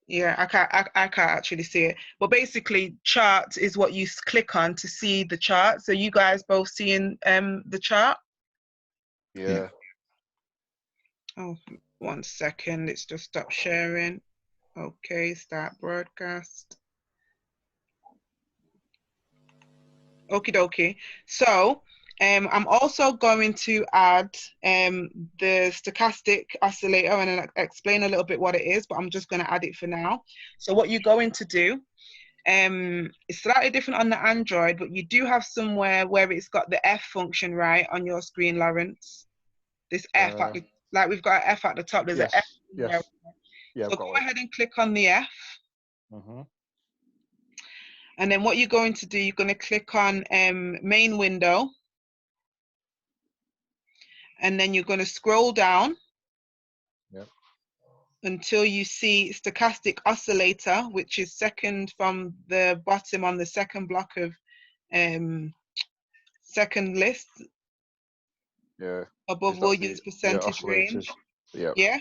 Yeah, I can't actually see it. But basically, chart is what you click on to see the chart. So you guys both seeing the chart? Yeah. Oh, 1 second. It's just stop sharing. Okay, start broadcast. Okie dokie. So I'm also going to add the stochastic oscillator, and I'll explain a little bit what it is, but I'm just going to add it for now. So what you're going to do, it's slightly different on the Android, but you do have somewhere where it's got the F function right on your screen, Lawrence. This F, like we've got an F at the top, there's an F. Yes. Yeah, so go ahead and click on the F. Mm-hmm. And then what you're going to do, you're going to click on main window. And then you're going to scroll down until you see stochastic oscillator, which is second from the bottom on the second block of second list. Yeah. Above Williams percentage range. Yeah.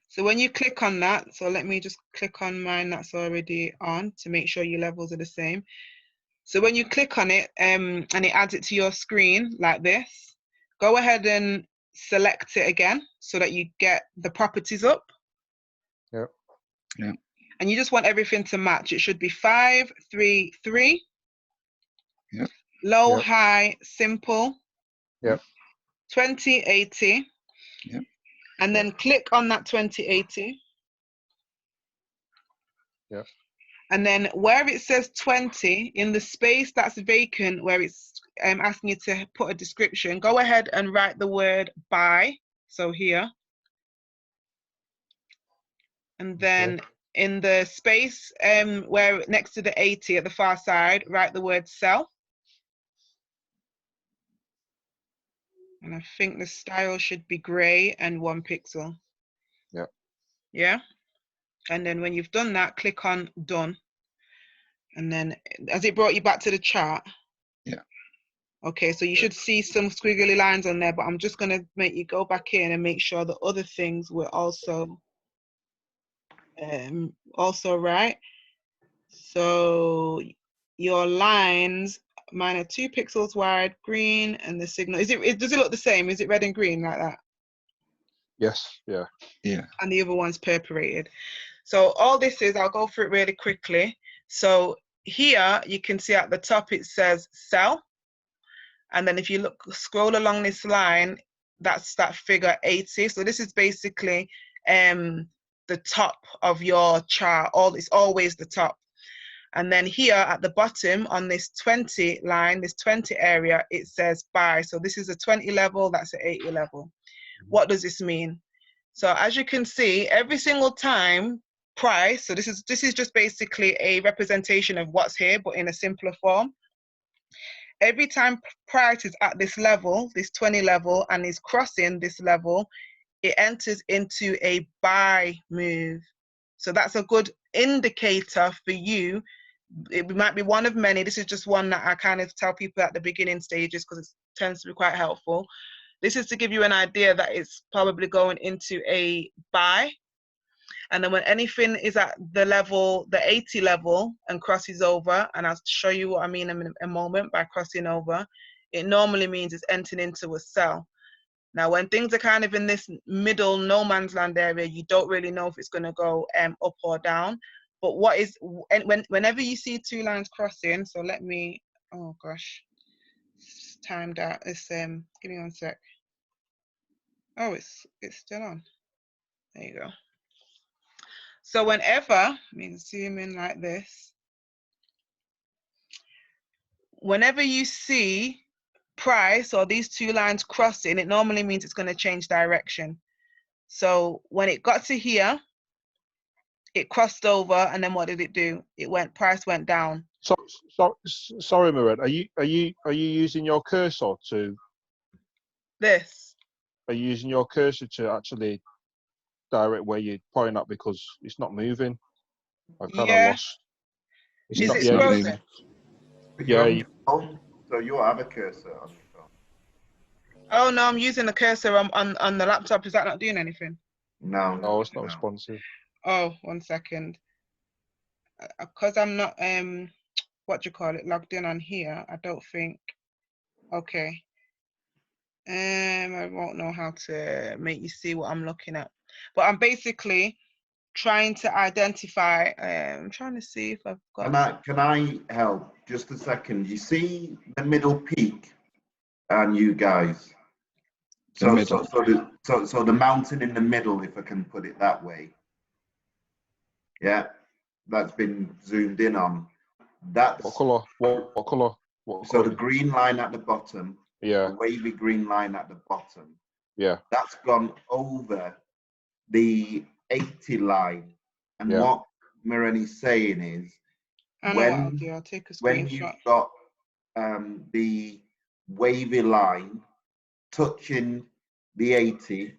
So when you click on that, so let me just click on mine that's already on to make sure your levels are the same. So when you click on it and it adds it to your screen like this, go ahead and select it again so that you get the properties up. Yeah. And you just want everything to match. It should be 5, 3, 3. Yep. Low, high, simple. Yep. 2080. Yep. And then click on that 2080. Yep. And then where it says 20, in the space that's vacant, where it's asking you to put a description, go ahead and write the word buy. So here. And then in the space where next to the 80 at the far side, write the word sell. And I think the style should be gray and 1 pixel. Yeah. Yeah. And then when you've done that, click on done. And then has it brought you back to the chart? Yeah. Okay, so you should see some squiggly lines on there, but I'm just going to make you go back in and make sure the other things were also right. So your lines, mine are 2 pixels wide, green, and the signal, does it look the same? Is it red and green like that? Yes, yeah. Yeah. And the other one's perforated. So all this is, I'll go through it really quickly. So here you can see at the top it says sell. And then if you scroll along this line, that's that figure 80. So this is basically the top of your chart. It's always the top. And then here at the bottom on this 20 line, this 20 area, it says buy. So this is a 20 level, that's an 80 level. What does this mean? So as you can see, every single time price, so this is just basically a representation of what's here, but in a simpler form. Every time price is at this level, this 20 level, and is crossing this level, it enters into a buy move. So that's a good indicator for you. It might be one of many. This is just one that I kind of tell people at the beginning stages because it tends to be quite helpful. This is to give you an idea that it's probably going into a buy. And then when anything is at the level, the 80 level, and crosses over, and I'll show you what I mean in a moment by crossing over, it normally means it's entering into a sell. Now, when things are kind of in this middle no man's land area, you don't really know if it's going to go up or down. But whenever you see 2 lines crossing, so let me, oh gosh, it's timed out. It's give me 1 sec. Oh, it's still on. There you go. So whenever, I mean, zoom in like this. Whenever you see price or these 2 lines crossing, it normally means it's going to change direction. So when it got to here, it crossed over, and then what did it do? Price went down. So sorry, Mirren. Are you using your cursor to? This. Are you using your cursor to actually direct where you're pointing at, because it's not moving? I kind of lost. Is it scrolling? Yeah. So you have a cursor on your phone. Oh no, I'm using the cursor on the laptop. Is that not doing anything? No. Oh, it's not responsive. Oh, 1 second. Because I'm not logged in on here. I don't think. Okay. I won't know how to make you see what I'm looking at. But I'm basically trying to identify. I'm trying to see if I've got. Can I help? Just a second. You see the middle peak, and you guys. So the mountain in the middle, if I can put it that way. Yeah, that's been zoomed in on. That's what color? What color? So the green line at the bottom. Yeah. The wavy green line at the bottom. Yeah. That's gone over the 80 line. And what Mireni's saying is, when you've got the wavy line touching the 80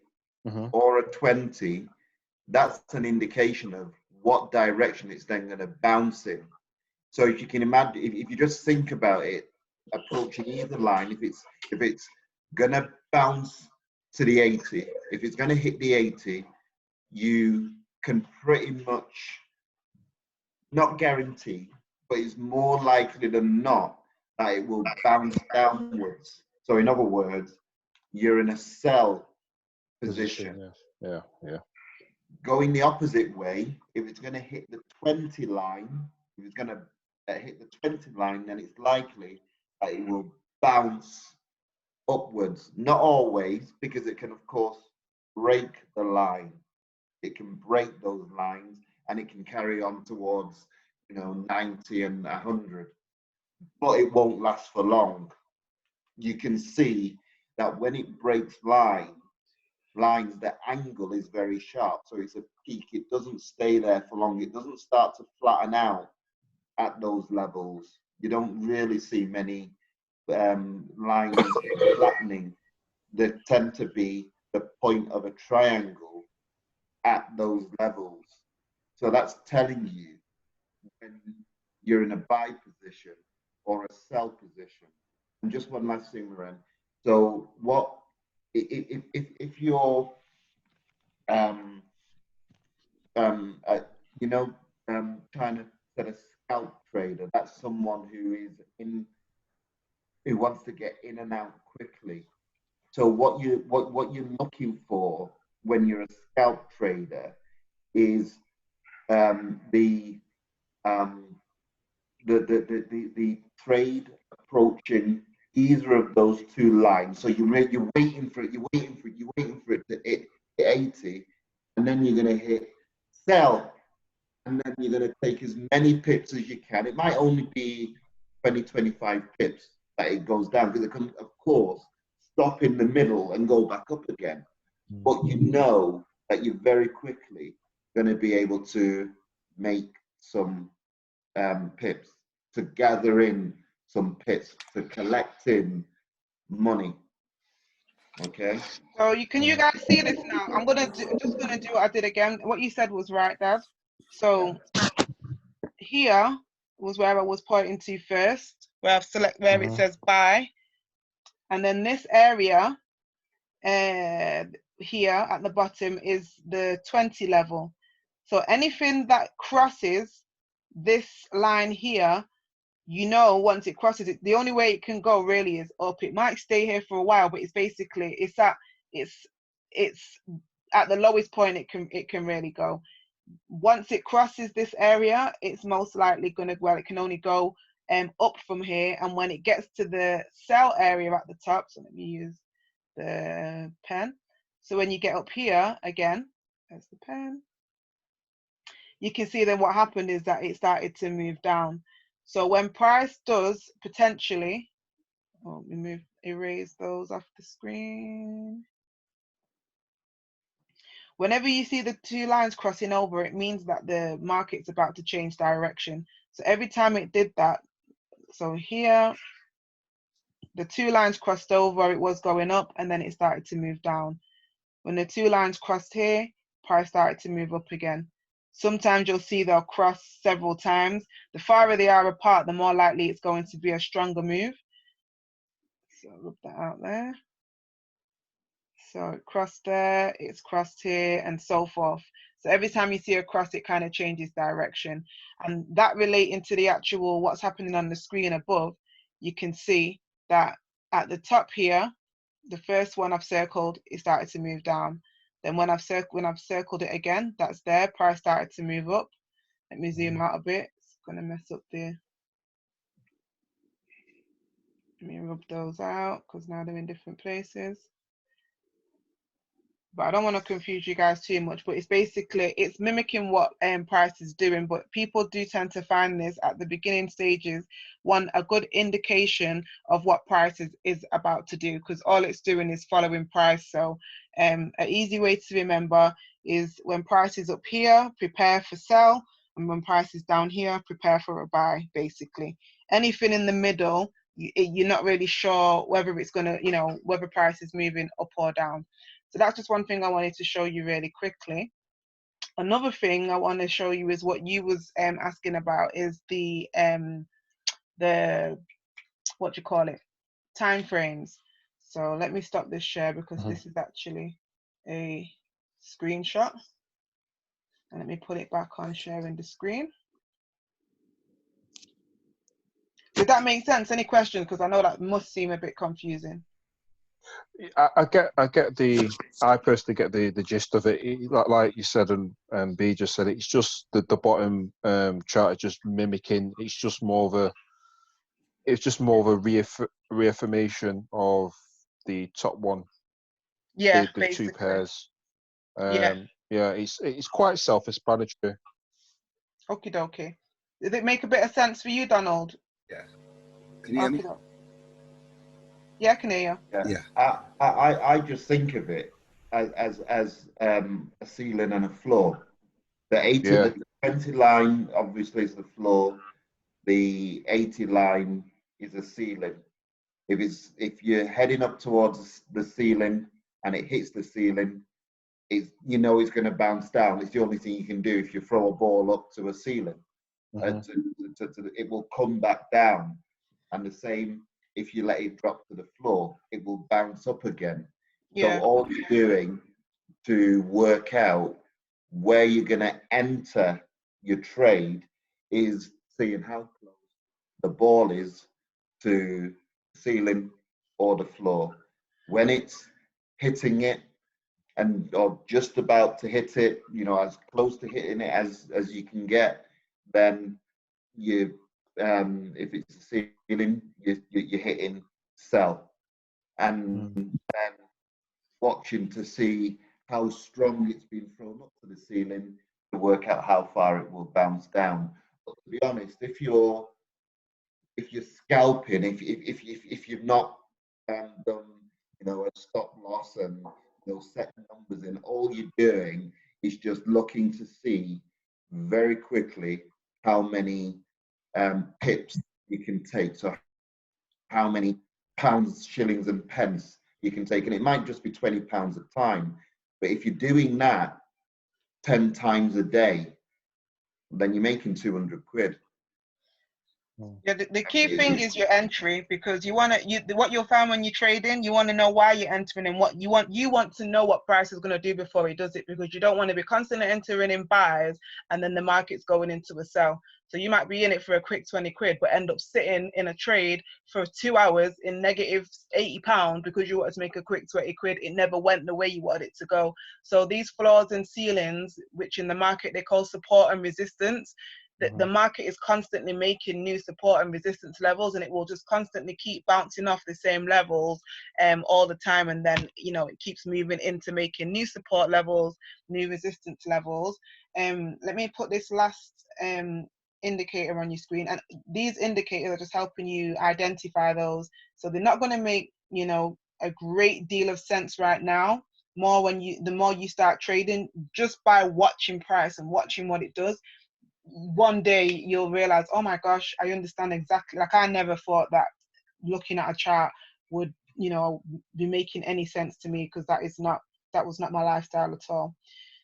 or a 20, that's an indication of what direction it's then going to bounce in. So if you can imagine, if you just think about it, approaching either line, if it's gonna bounce to the 80, if it's gonna hit the 80, you can pretty much not guarantee, but it's more likely than not that it will bounce downwards. So in other words, you're in a sell position. Yeah. Going the opposite way, if it's going to hit the 20 line, if it's going to hit the 20 line, then it's likely that it will bounce upwards. Not always, because it can, of course, break the line. It can break those lines, and it can carry on towards 90 and 100, but it won't last for long. You can see that when it breaks lines, the angle is very sharp. So it's a peak. It doesn't stay there for long. It doesn't start to flatten out at those levels. You don't really see many lines flattening. There tend to be the point of a triangle at those levels. So that's telling you when you're in a buy position or a sell position. And just one last thing, Maren. So what if you're trying to set a scalp trader, that's someone who wants to get in and out quickly. So what you're looking for when you're a scalp trader is the trade approaching either of those two lines. So you're waiting for it to hit 80, and then you're going to hit sell, and then you're going to take as many pips as you can. It might only be 20-25 pips that it goes down, because it can, of course, stop in the middle and go back up again. But you know that you're very quickly going to be able to make some pips, to gather in some pips, to collect in money. Okay. So can you guys see this now? I'm just gonna do what I did again. What you said was right, Dad. So here was where I was pointing to first, where it says buy, and then this area here at the bottom is the 20 level. So anything that crosses this line here, once it crosses it, the only way it can go really is up. It might stay here for a while, but it's basically it's at the lowest point it can really go. Once it crosses this area, it's most likely gonna, well, it can only go up from here. And when it gets to the sell area at the top, so let me use the pen. So when you get up here again, there's the pen, you can see then what happened is that it started to move down. So when price does potentially, let me erase those off the screen. Whenever you see the two lines crossing over, it means that the market's about to change direction. So every time it did that, so here, the two lines crossed over, it was going up, and then it started to move down. When the two lines crossed here, price started to move up again. Sometimes you'll see they'll cross several times. The farther they are apart, the more likely it's going to be a stronger move. So rub that out there. So it crossed there, it's crossed here, and so forth. So every time you see a cross, it kind of changes direction. And that relating to the actual what's happening on the screen above, you can see that at the top here, the first one I've circled, it started to move down. Then when I've circled it again, that's there, price started to move up. Let me zoom out a bit. It's gonna mess up there. Let me rub those out because now they're in different places. But I don't want to confuse you guys too much, but it's mimicking what price is doing, but people do tend to find this at the beginning stages, a good indication of what price is about to do, because all it's doing is following price. So an easy way to remember is when price is up here, prepare for sell, and when price is down here, prepare for a buy, basically. Anything in the middle, you're not really sure whether it's going to, whether price is moving up or down. So that's just one thing I wanted to show you really quickly. Another thing I want to show you is what you was asking about is the what you call it, time frames. So let me stop this share because this is actually a screenshot. And let me put it back on sharing the screen. Did that make sense? Any questions? Because I know that must seem a bit confusing. I personally get the gist of it. Like you said, and B just said, it's just the bottom chart is just mimicking. It's just more of a reaffirmation of the top one. Yeah, the two pairs. Yeah, it's quite self-explanatory. Okie dokie. Does it make a bit of sense for you, Donald? Yeah. Can you hear me? Yeah, I can hear you. Yeah. I just think of it as a ceiling and a floor. The 20 line obviously is the floor. The 80 line is a ceiling. If you're heading up towards the ceiling and it hits the ceiling, it's going to bounce down. It's the only thing you can do if you throw a ball up to a ceiling. It will come back down. And the same, if you let it drop to the floor, it will bounce up again. Yeah. So all you're doing to work out where you're going to enter your trade is seeing how close the ball is to the ceiling or the floor. When it's hitting it or just about to hit it, as close to hitting it as you can get, then you if it's a ceiling, you're hitting sell, and then watching to see how strong it's been thrown up to the ceiling to work out how far it will bounce down. But to be honest, if you're scalping, if you've not done a stop loss and set numbers in, all you're doing is just looking to see very quickly how many pips you can take. So how many pounds, shillings, and pence you can take, and it might just be £20 a time. But if you're doing that 10 times a day, then you're making 200 quid. Yeah, the key thing is your entry, because what you'll find when you trade in, you want to know why you're entering and what you want to know what price is going to do before it does it, because you don't want to be constantly entering in buys and then the market's going into a sell. So you might be in it for a quick 20 quid, but end up sitting in a trade for 2 hours in negative £80 because you wanted to make a quick 20 quid. It never went the way you wanted it to go. So these floors and ceilings, which in the market they call support and resistance, the market is constantly making new support and resistance levels, and it will just constantly keep bouncing off the same levels all the time, and then it keeps moving into making new support levels, new resistance levels. Let me put this last indicator on your screen, and these indicators are just helping you identify those. So they're not going to make a great deal of sense right now. The more you start trading, just by watching price and watching what it does, one day you'll realize, oh my gosh, I understand exactly. Like, I never thought that looking at a chart would be making any sense to me, because that was not my lifestyle at all.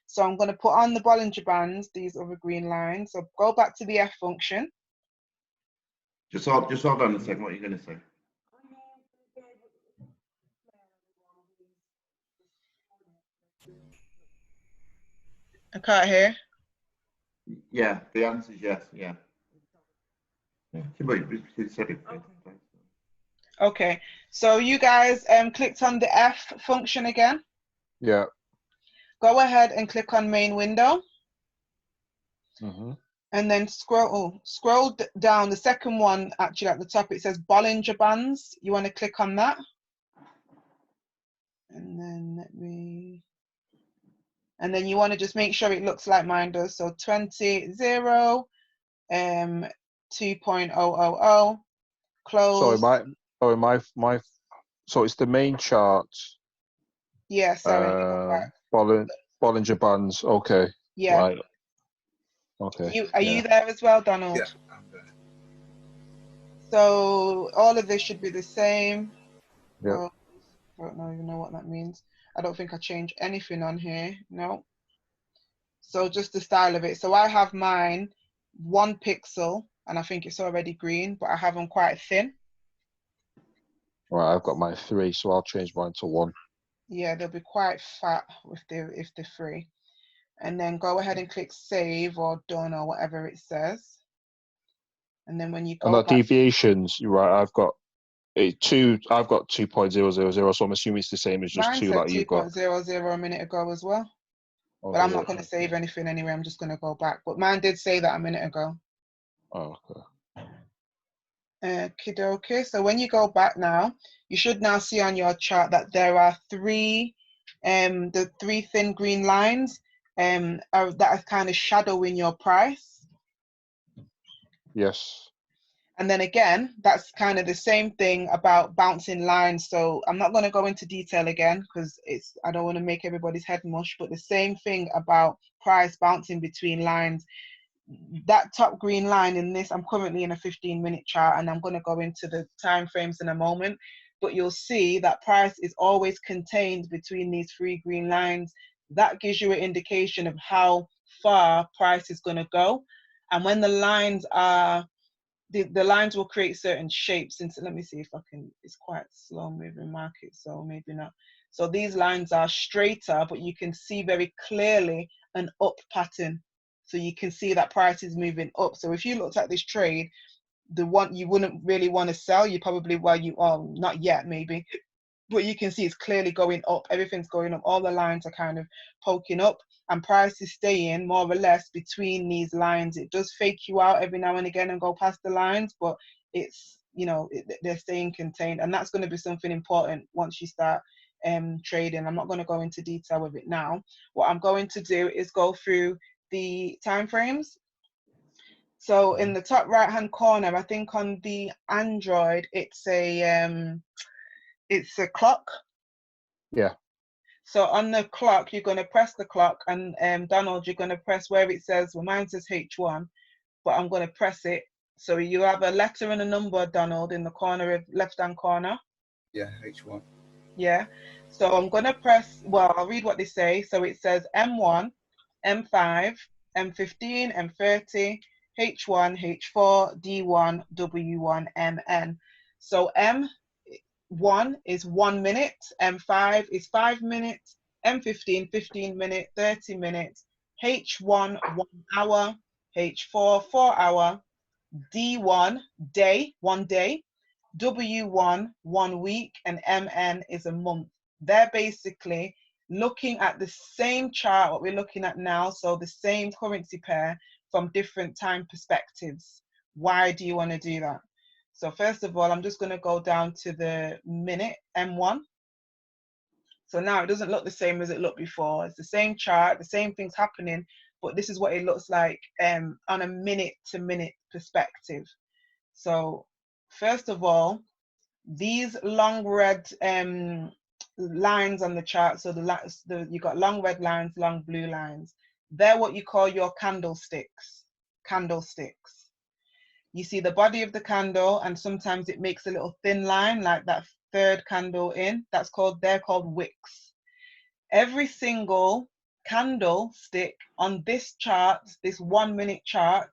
So I'm going to put on the Bollinger Bands, these other green lines. So go back to the F function. Just hold on a second. What are you going to say? I can't hear. Yeah, the answer is yes. Yeah. Okay, so you guys clicked on the F function again. Yeah. Go ahead and click on main window. And then scroll down. The second one, actually at the top, it says Bollinger Bands. You want to click on that. And then you want to just make sure it looks like mine does. So 20, 0, 2.000, close. So it's the main chart. Yeah, sorry. Bollinger Bands. Okay. Yeah. Right. Okay. Are you there as well, Donald? Yeah, I'm there. So all of this should be the same. Yeah. I don't even know what that means. I don't think I changed anything on here. No. So just the style of it. So I have mine 1 pixel, and I think it's already green, but I have them quite thin. Right, I've got my 3, so I'll change mine to 1. Yeah, they'll be quite fat if they're 3. And then go ahead and click save or done or whatever it says. And then when you go and that deviations, you're right, I've got 2.000, so I'm assuming it's the same as just mine 2 said like you've got. 2.00 a minute ago as well. Oh, but I'm not going to save anything anyway. I'm just going to go back. But mine did say that a minute ago. Oh, okay. Okay. So when you go back now, you should now see on your chart that there are 3, the 3 thin green lines that are kind of shadowing your price. Yes. And then again, that's kind of the same thing about bouncing lines. So I'm not going to go into detail again because I don't want to make everybody's head mush, but the same thing about price bouncing between lines. That top green line in this, I'm currently in a 15-minute chart, and I'm going to go into the time frames in a moment, but you'll see that price is always contained between these 3 green lines. That gives you an indication of how far price is going to go. And when the lines are the lines will create certain shapes. And so let me see if I can, it's quite slow moving market, so maybe not. So these lines are straighter, but you can see very clearly an up pattern. So you can see that price is moving up. So if you looked at this trade, the one you wouldn't really want to sell, you probably, well, you are not yet maybe, but you can see it's clearly going up. Everything's going up. All the lines are kind of poking up, and price is staying more or less between these lines. It does fake you out every now and again and go past the lines, but it's, you know, they're staying contained, and that's going to be something important once you start trading. I'm not going to go into detail with it now. What I'm going to do is go through the time frames. So in the top right hand corner, I think on the Android, it's a clock. Yeah. So on the clock, you're going to press the clock, and Donald, you're going to press where it says, well, mine says H1, but I'm going to press it. So you have a letter and a number, Donald, in the corner of left-hand corner. Yeah, H1. Yeah. So I'm going to press, well, I'll read what they say. So it says M1, M5, M15, M30, H1, H4, D1, W1, MN. So M1 is 1 minute, M5 is 5 minutes, M15, 15 minutes, 30 minutes, H1, 1 hour, H4, 4 hour, D1, day, 1 day, W1, 1 week, and MN is a month. They're basically looking at the same chart, what we're looking at now, so the same currency pair from different time perspectives. Why do you want to do that? So first of all, I'm just going to go down to the minute, M1. So now it doesn't look the same as it looked before. It's the same chart, the same things happening, but this is what it looks like on a minute-to-minute perspective. So first of all, these long red lines on the chart, so you got long red lines, long blue lines. They're what you call your candlesticks. Candlesticks. You see the body of the candle, and sometimes it makes a little thin line, like that third candle in. They're called wicks. Every single candlestick on this chart, this 1 minute chart,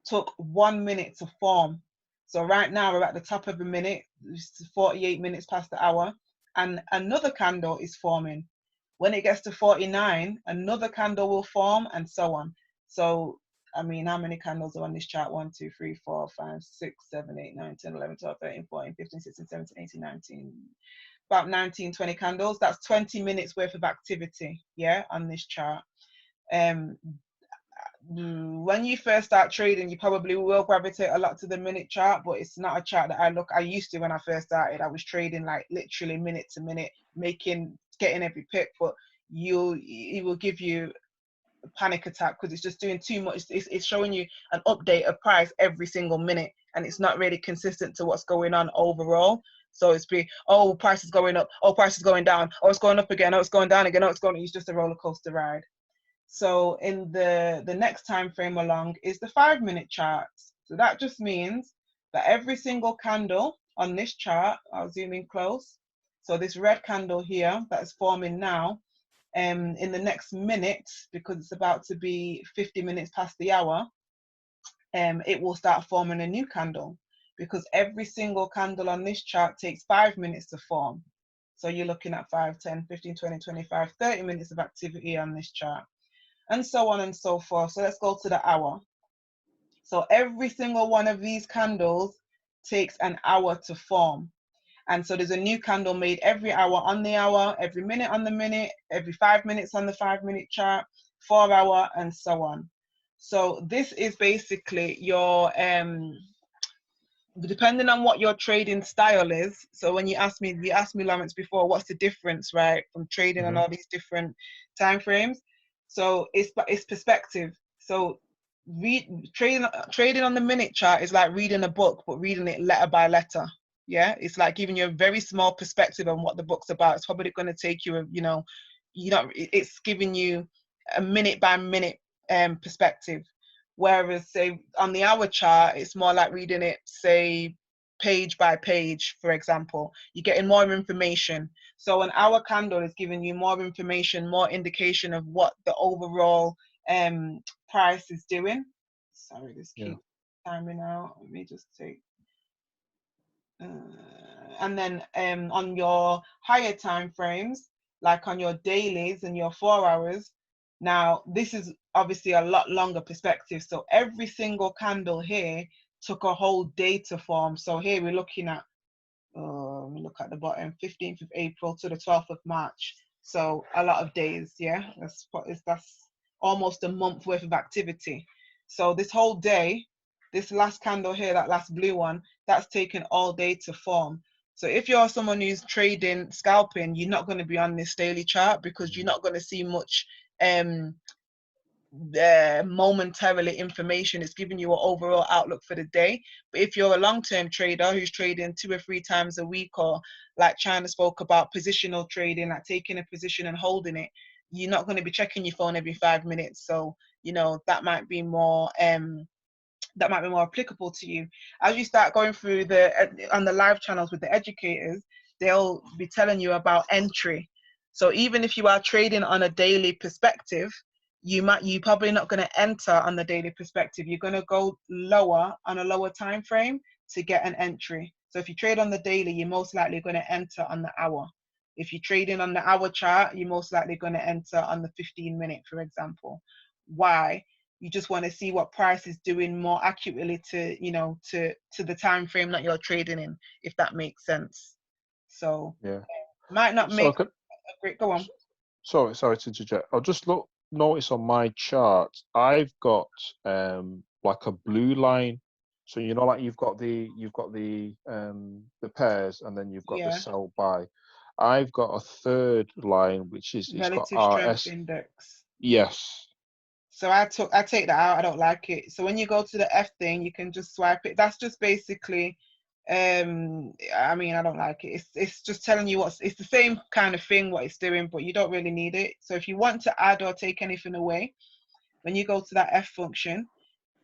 took 1 minute to form. So right now we're at the top of a minute, it's 48 minutes past the hour, and another candle is forming. When it gets to 49, another candle will form, and so on. So, I mean, how many candles are on this chart? 1, 2, 3, 4, 5, 6, 7, 8, 9, 10, 11, 12, 13, 14, 15, 16, 17, 18, 19, about 19, 20 candles. That's 20 minutes worth of activity, yeah, on this chart. When you first start trading, you probably will gravitate a lot to the minute chart, but it's not a chart that I used to when I first started. I was trading like literally minute to minute, getting every pick, but it will give you a panic attack because it's just doing too much. It's showing you an update of price every single minute, and it's not really consistent to what's going on overall. So it's oh, price is going up, oh, price is going down, oh, it's going up again, oh, it's going down again, oh, it's just a roller coaster ride. So in the next time frame along is the 5 minute chart. So that just means that every single candle on this chart, I'll zoom in close. So this red candle here that's forming now, in the next minute, because it's about to be 50 minutes past the hour, it will start forming a new candle, because every single candle on this chart takes 5 minutes to form. So you're looking at 5, 10, 15, 20, 25, 30 minutes of activity on this chart, and so on and so forth. So let's go to the hour. So every single one of these candles takes an hour to form. And so there's a new candle made every hour on the hour, every minute on the minute, every 5 minutes on the 5 minute chart, 4 hour, and so on. So this is basically your, depending on what your trading style is. So when you asked me Lawrence before, what's the difference, right, from trading on all these different time frames? So it's perspective. So trading on the minute chart is like reading a book, but reading it letter by letter. Yeah, it's like giving you a very small perspective on what the book's about. It's probably going to take you, it's giving you a minute by minute perspective. Whereas, say, on the hour chart, it's more like reading it, say, page by page, for example. You're getting more information. So an hour candle is giving you more information, more indication of what the overall price is doing. Sorry, this keeps timing out. Let me just take. And then on your higher time frames, like on your dailies and your 4 hours, now this is obviously a lot longer perspective. So every single candle here took a whole day to form. So here we're looking at, let me look at the bottom, 15th of April to the 12th of March. So a lot of days, yeah. That's almost a month worth of activity. So this whole day, this last candle here, that last blue one, that's taken all day to form. So if you're someone who's trading, scalping, you're not going to be on this daily chart because you're not going to see much momentarily information. It's giving you an overall outlook for the day. But if you're a long-term trader who's trading 2 or 3 times a week, or like Chyna spoke about, positional trading, like taking a position and holding it, you're not going to be checking your phone every 5 minutes. So that might be more applicable to you. As you start going through on the live channels with the educators, they'll be telling you about entry. So even if you are trading on a daily perspective, you're probably not going to enter on the daily perspective. You're going to go lower on a lower time frame to get an entry. So if you trade on the daily, you're most likely going to enter on the hour. If you're trading on the hour chart, you're most likely going to enter on the 15-minute, for example. Why? You just want to see what price is doing more accurately to the time frame that you're trading in, if that makes sense. So might not make a great. Go on. Sorry to interject. I'll just notice on my chart, I've got like a blue line. So like you've got the pairs, and then you've got the sell buy. I've got a third line which is relative it's got strength index. Yes. So I take that out. I don't like it. So when you go to the F thing, you can just swipe it. That's just basically, I don't like it. It's just telling you it's the same kind of thing what it's doing, but you don't really need it. So if you want to add or take anything away, when you go to that F function,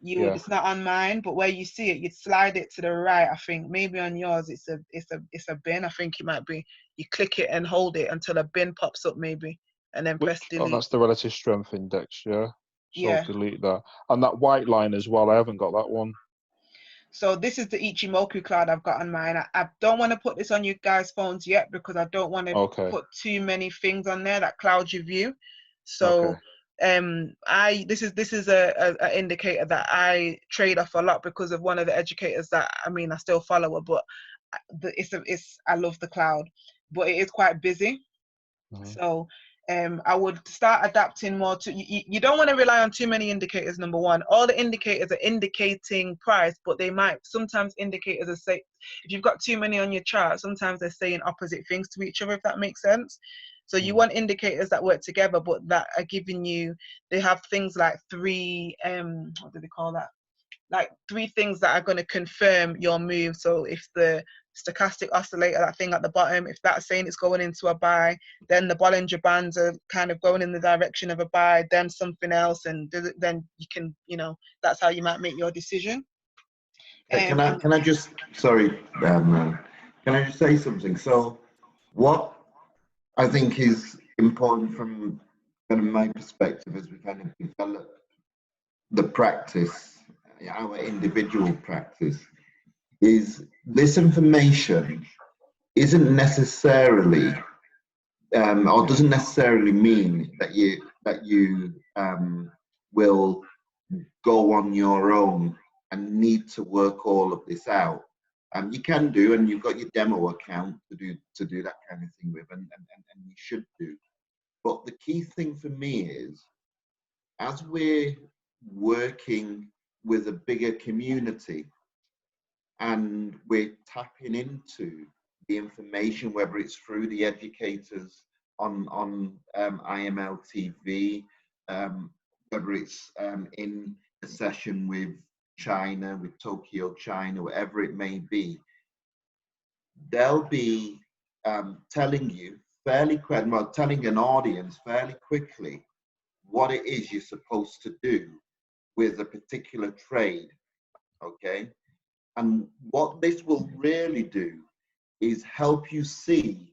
it's not on mine, but where you see it, you'd slide it to the right. I think maybe on yours it's a bin. I think it might be. You click it and hold it until a bin pops up, maybe, and then press delete. Oh, that's the relative strength index, yeah. So delete that. And that white line as well, I haven't got that one. So this is the Ichimoku cloud I've got on mine. I don't want to put this on you guys' phones yet because I don't want to put too many things on there that clouds your view. So this is a indicator that I trade off a lot because of one of the educators that I still follow her, but I love the cloud, but it is quite busy. So I would start adapting more to, you don't want to rely on too many indicators. Number one, all the indicators are indicating price, but sometimes indicators are if you've got too many on your chart, sometimes they're saying opposite things to each other, if that makes sense. So you want indicators that work together, but that are giving you, they have things like 3, what do they call that? Like 3 things that are going to confirm your move. So if the stochastic oscillator, that thing at the bottom, if that's saying it's going into a buy, then the Bollinger Bands are kind of going in the direction of a buy, then something else, and then you can, that's how you might make your decision. Can I just say something? So what I think is important from kind of my perspective as we kind of develop the practice, our individual practice, is this information isn't necessarily or doesn't necessarily mean that you will go on your own and need to work all of this out. You can do, and you've got your demo account to do that kind of thing with, and you should do. But the key thing for me is, as we're working with a bigger community and we're tapping into the information, whether it's through the educators on IML TV, whether it's in a session with Chyna, with Tokyo Chyna, whatever it may be, they'll be telling you telling an audience fairly quickly what it is you're supposed to do with a particular trade, okay? And what this will really do is help you see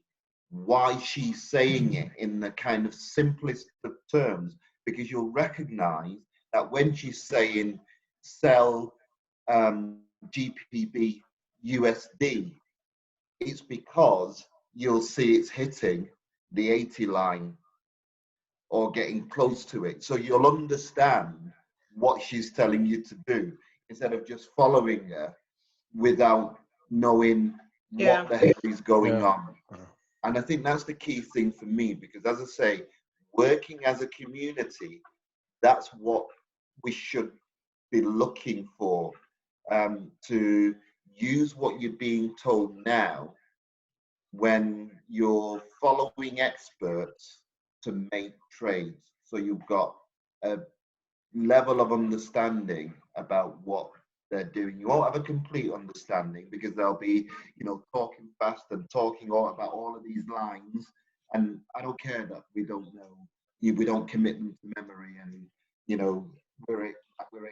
why she's saying it in the kind of simplest of terms, because you'll recognize that when she's saying sell GPB USD, it's because you'll see it's hitting the 80 line or getting close to it. So you'll understand what she's telling you to do instead of just following her without knowing what the hell is going on. And I think that's the key thing for me, because as I say, working as a community, that's what we should be looking for, to use what you're being told now when you're following experts to make trades. So you've got a level of understanding about what they're doing. You won't have a complete understanding because they'll be, talking fast and talking about all of these lines. And I don't care that we don't know, we don't commit them to memory, and we're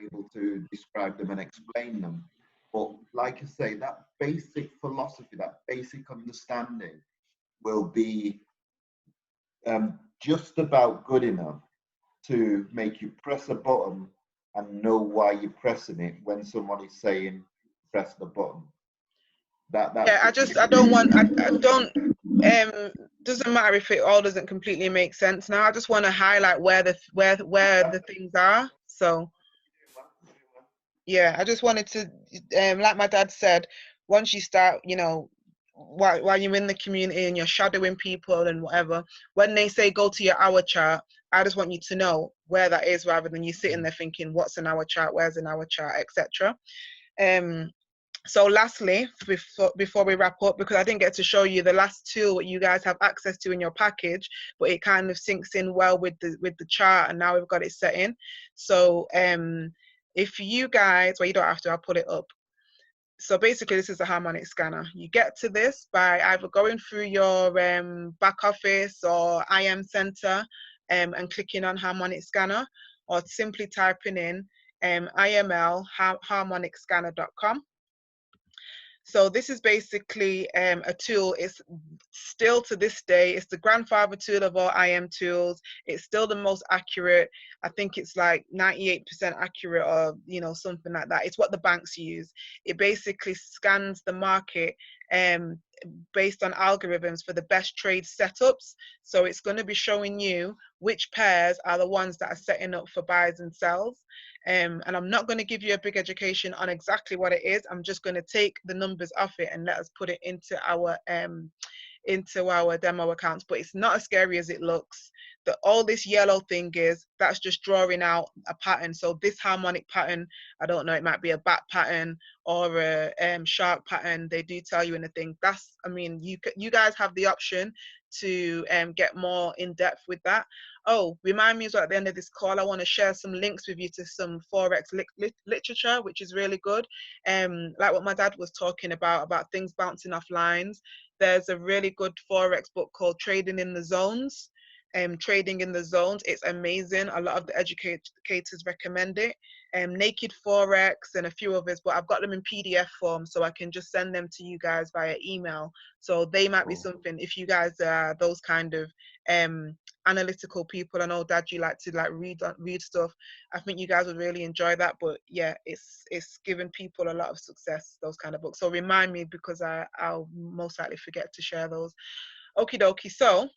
able to describe them and explain them. But like I say, that basic philosophy, that basic understanding will be just about good enough to make you press a button and know why you're pressing it when someone is saying press the button. Doesn't matter if it all doesn't completely make sense now. I just want to highlight where the things are. So yeah, I just wanted to, like my dad said, once you start, while you're in the community and you're shadowing people and whatever, when they say go to your hour chart, I just want you to know where that is, rather than you sitting there thinking, what's an hour chart, where's an hour chart, etc. So lastly, before we wrap up, because I didn't get to show you the last tool what you guys have access to in your package, but it kind of sinks in well with the chart, and now we've got it set in. So if you guys, well, you don't have to, I'll put it up. So basically, this is a harmonic scanner. You get to this by either going through your back office or IM center and clicking on harmonic scanner, or simply typing in IML harmonicscanner.com. So this is basically a tool. It's still to this day, it's the grandfather tool of all IM tools. It's still the most accurate. I think it's like 98% accurate, or something like that. It's what the banks use. It basically scans the market based on algorithms for the best trade setups. So it's going to be showing you which pairs are the ones that are setting up for buys and sells. And I'm not going to give you a big education on exactly what it is. I'm just going to take the numbers off it and let us put it into our demo accounts. But it's not as scary as it looks. All this yellow thing that's just drawing out a pattern. So this harmonic pattern, I don't know, it might be a bat pattern or a shark pattern. They do tell you in the thing. You guys have the option to get more in depth with that. Oh, remind me as well, at the end of this call, I want to share some links with you to some Forex literature, which is really good. Like what my dad was talking about things bouncing off lines. There's a really good Forex book called Trading in the Zones. Trading in the Zones, it's amazing. A lot of the educators recommend it. Naked Forex and a few others, but I've got them in PDF form, so I can just send them to you guys via email. So they might be something, if you guys are those kind of analytical people. I know, Dad, you like to read stuff. I think you guys would really enjoy that. But yeah, it's given people a lot of success, those kind of books. So remind me, because I'll most likely forget to share those. Okie dokie. So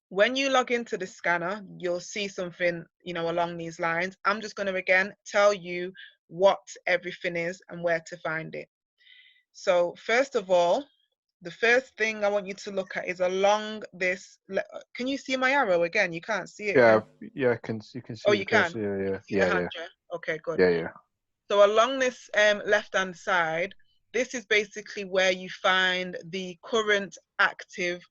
when you log into the scanner, you'll see something, along these lines. I'm just going to, again, tell you what everything is and where to find it. So first of all, the first thing I want you to look at is along this. Can you see my arrow again? You can't see it. Yeah, you can see. Oh, you can? Yeah. Okay, good. Yeah. So along this left-hand side, this is basically where you find the current active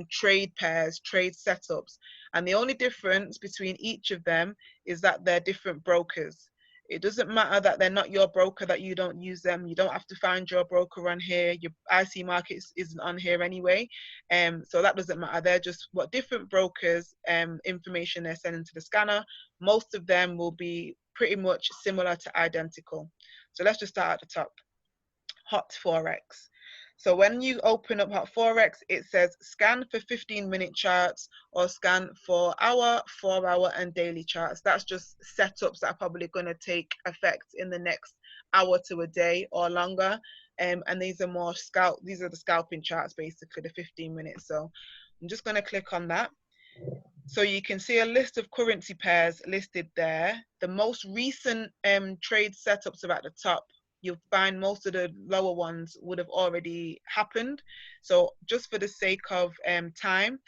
trade pairs, trade setups. And the only difference between each of them is that they're different brokers. It doesn't matter that they're not your broker, that you don't use them. You don't have to find your broker on here. Your IC Markets isn't on here anyway. So that doesn't matter. They're just what different brokers information they're sending to the scanner. Most of them will be pretty much similar to identical. So let's just start at the top. Hot Forex. So when you open up Hot Forex, it says scan for 15-minute charts or scan for hour, 4-hour, and daily charts. That's just setups that are probably going to take effect in the next hour to a day or longer. And these are more these are the scalping charts, basically, the 15 minutes. So I'm just going to click on that. So you can see a list of currency pairs listed there. The most recent trade setups are at the top. You'll find most of the lower ones would have already happened. So just for the sake of time,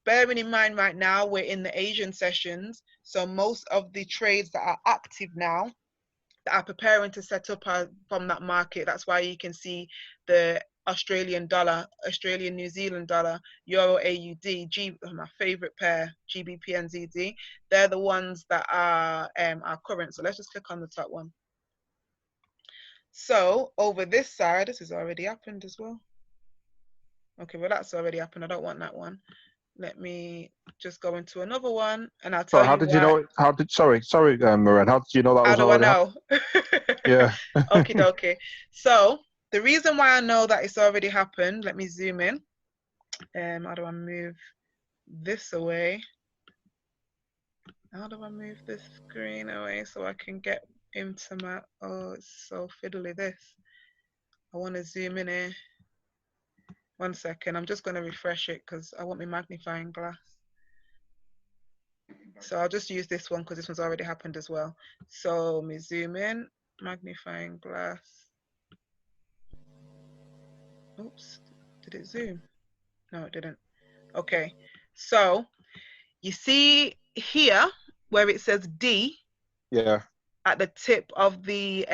bearing in mind right now, we're in the Asian sessions. So most of the trades that are active now, that are preparing to set up from that market. That's why you can see the Australian dollar, Australian New Zealand dollar, Euro AUD, my favorite pair, GBP and ZD. They're the ones that are current. So let's just click on the top one. So over this side, this has already happened as well. Okay, well that's already happened. I don't want that one. Let me just go into another one, and I'll tell you. How did you know? Sorry, Maren. How did you know that was already happened? How do I know? Yeah. Okie dokie. So the reason why I know that it's already happened. Let me zoom in. How do I move this away? How do I move this screen away so I can get into my? Oh, it's so fiddly. This. I want to zoom in here. 1 second. I'm just going to refresh it because I want my magnifying glass. So I'll just use this one because this one's already happened as well. So let me zoom in, magnifying glass. Oops, did it zoom? No, it didn't. Okay, so you see here where it says D. Yeah. At the tip of the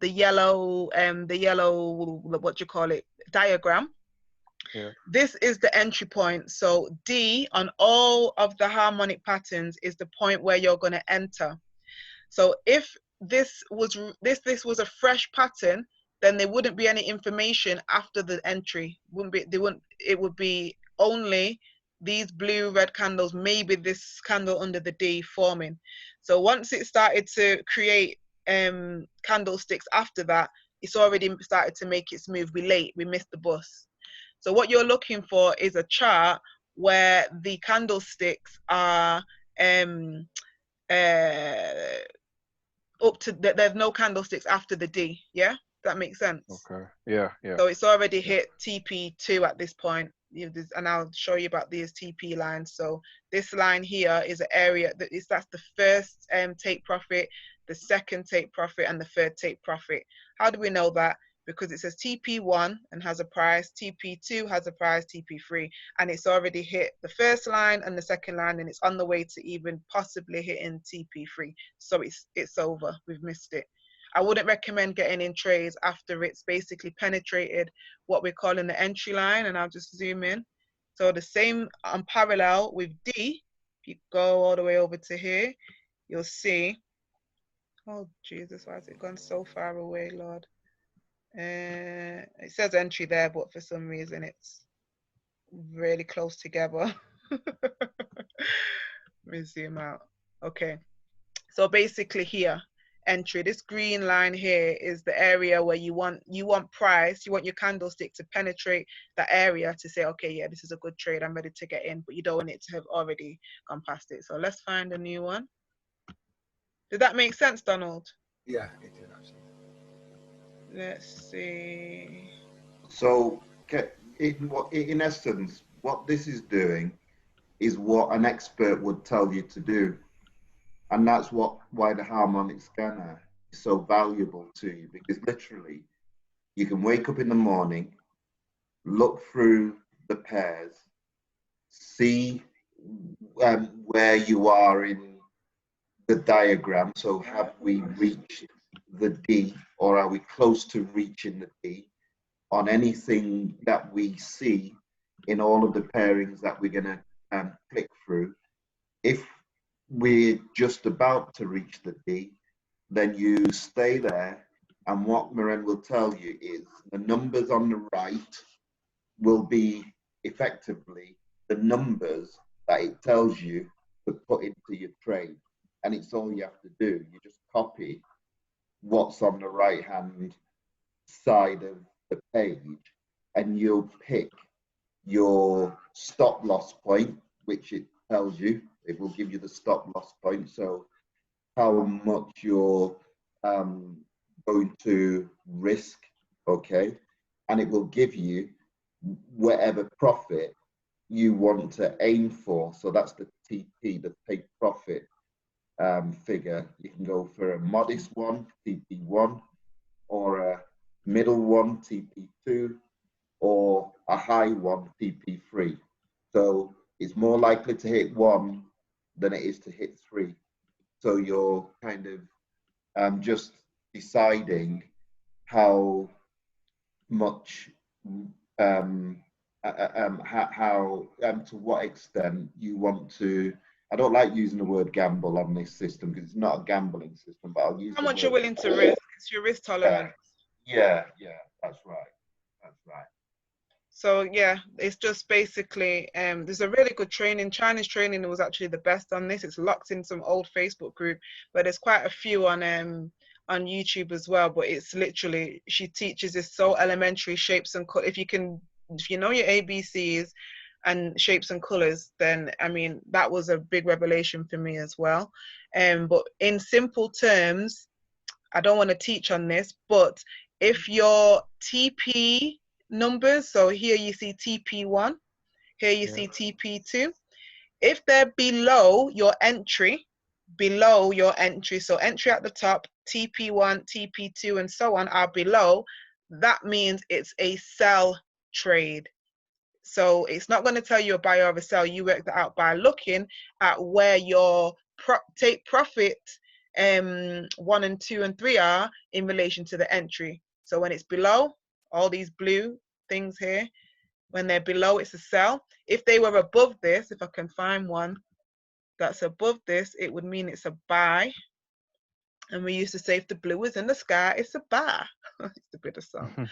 yellow what do you call it, diagram. Yeah. This is the entry point. So D on all of the harmonic patterns is the point where you're going to enter. So if this was a fresh pattern, then there wouldn't be any information after the entry. It would be only these blue red candles, maybe this candle under the D forming. So once it started to create candlesticks after that, it's already started to make its move. We're late, we missed the bus. So what you're looking for is a chart where the candlesticks are up to there's no candlesticks after the D. Yeah, that makes sense. Okay. Yeah. So it's already hit TP2 at this point, and I'll show you about these TP lines. So this line here is an area that's the first take profit, the second take profit, and the third take profit. How do we know that? Because it says TP1 and has a price, TP2 has a price, TP3, and it's already hit the first line and the second line, and it's on the way to even possibly hitting TP3. So it's over. We've missed it. I wouldn't recommend getting in trades after it's basically penetrated what we're calling the entry line, and I'll just zoom in. So the same on parallel with D, if you go all the way over to here, you'll see, oh Jesus, why has it gone so far away, Lord? It says entry there, but for some reason it's really close together. Let me zoom out. Okay, so basically here, entry, this green line here is the area where you want price, you want your candlestick to penetrate that area to say, okay, yeah, this is a good trade, I'm ready to get in, but you don't want it to have already gone past it. So let's find a new one. Did that make sense, Donald? Yeah, it did actually. Let's see. So, in essence, what this is doing is what an expert would tell you to do, and that's why the harmonic scanner is so valuable to you, because literally, you can wake up in the morning, look through the pairs, see where you are in the diagram. So, have we reached the D, or are we close to reaching the D on anything that we see in all of the pairings that we're going to click through? If we're just about to reach the D, then you stay there, and what Maren will tell you is the numbers on the right will be effectively the numbers that it tells you to put into your trade. And it's all you have to do. You just copy what's on the right hand side of the page, and you'll pick your stop loss point, which it tells you. It will give you the stop loss point. So how much you're going to risk, okay? And it will give you whatever profit you want to aim for. So that's the TP, the take profit figure. You can go for a modest one, TP1, or a middle one, TP2, or a high one, TP3. So it's more likely to hit 1 than it is to hit 3. So you're kind of just deciding how much, how to what extent you want to. I don't like using the word gamble on this system because it's not a gambling system, but I'll use how much you're willing to risk. It's your risk tolerance. Yeah, that's right. That's right. So yeah, it's just basically there's a really good training. Chyna's training was actually the best on this. It's locked in some old Facebook group, but there's quite a few on YouTube as well. But it's literally, she teaches this so elementary, shapes and colors. If you know your ABCs and shapes and colors, then I mean that was a big revelation for me as well. But in simple terms, I don't want to teach on this, but if your TP numbers, so here you see TP1, here you see TP2, if they're below your entry, so entry at the top, TP1, TP2, and so on are below, that means it's a sell trade. So it's not going to tell you a buy or a sell. You work that out by looking at where your take profit 1 and 2 and 3 are in relation to the entry. So when it's below, all these blue things here, when they're below, it's a sell. If they were above this, if I can find one that's above this, it would mean it's a buy. And we used to say if the blue is in the sky, it's a buy. It's a bit of song.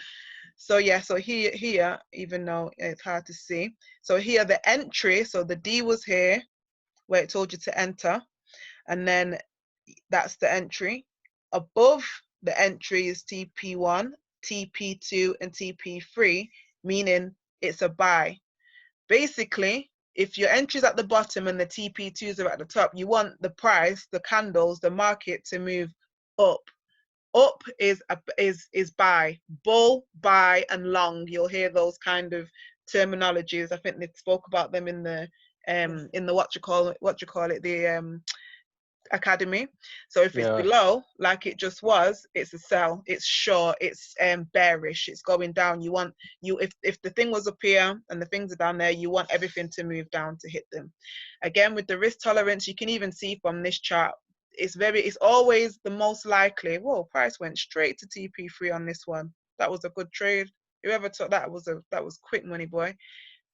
So yeah, so here, even though it's hard to see, so here the entry, so the D was here where it told you to enter, and then that's the entry. Above the entry is TP1, TP2, and TP3, meaning it's a buy. Basically, if your entry's at the bottom and the TP2s are at the top, you want the price, the candles, the market to move up. Up is buy, bull, buy, and long. You'll hear those kind of terminologies. I think they spoke about them in the what you call it, the academy. So if it's below, like it just was, it's a sell. It's short. It's bearish. It's going down. You want if the thing was up here and the things are down there, you want everything to move down to hit them. Again, with the risk tolerance, you can even see from this chart. It's always the most likely. Whoa, price went straight to TP3 on this one. That was a good trade. Whoever took that was quick money, boy.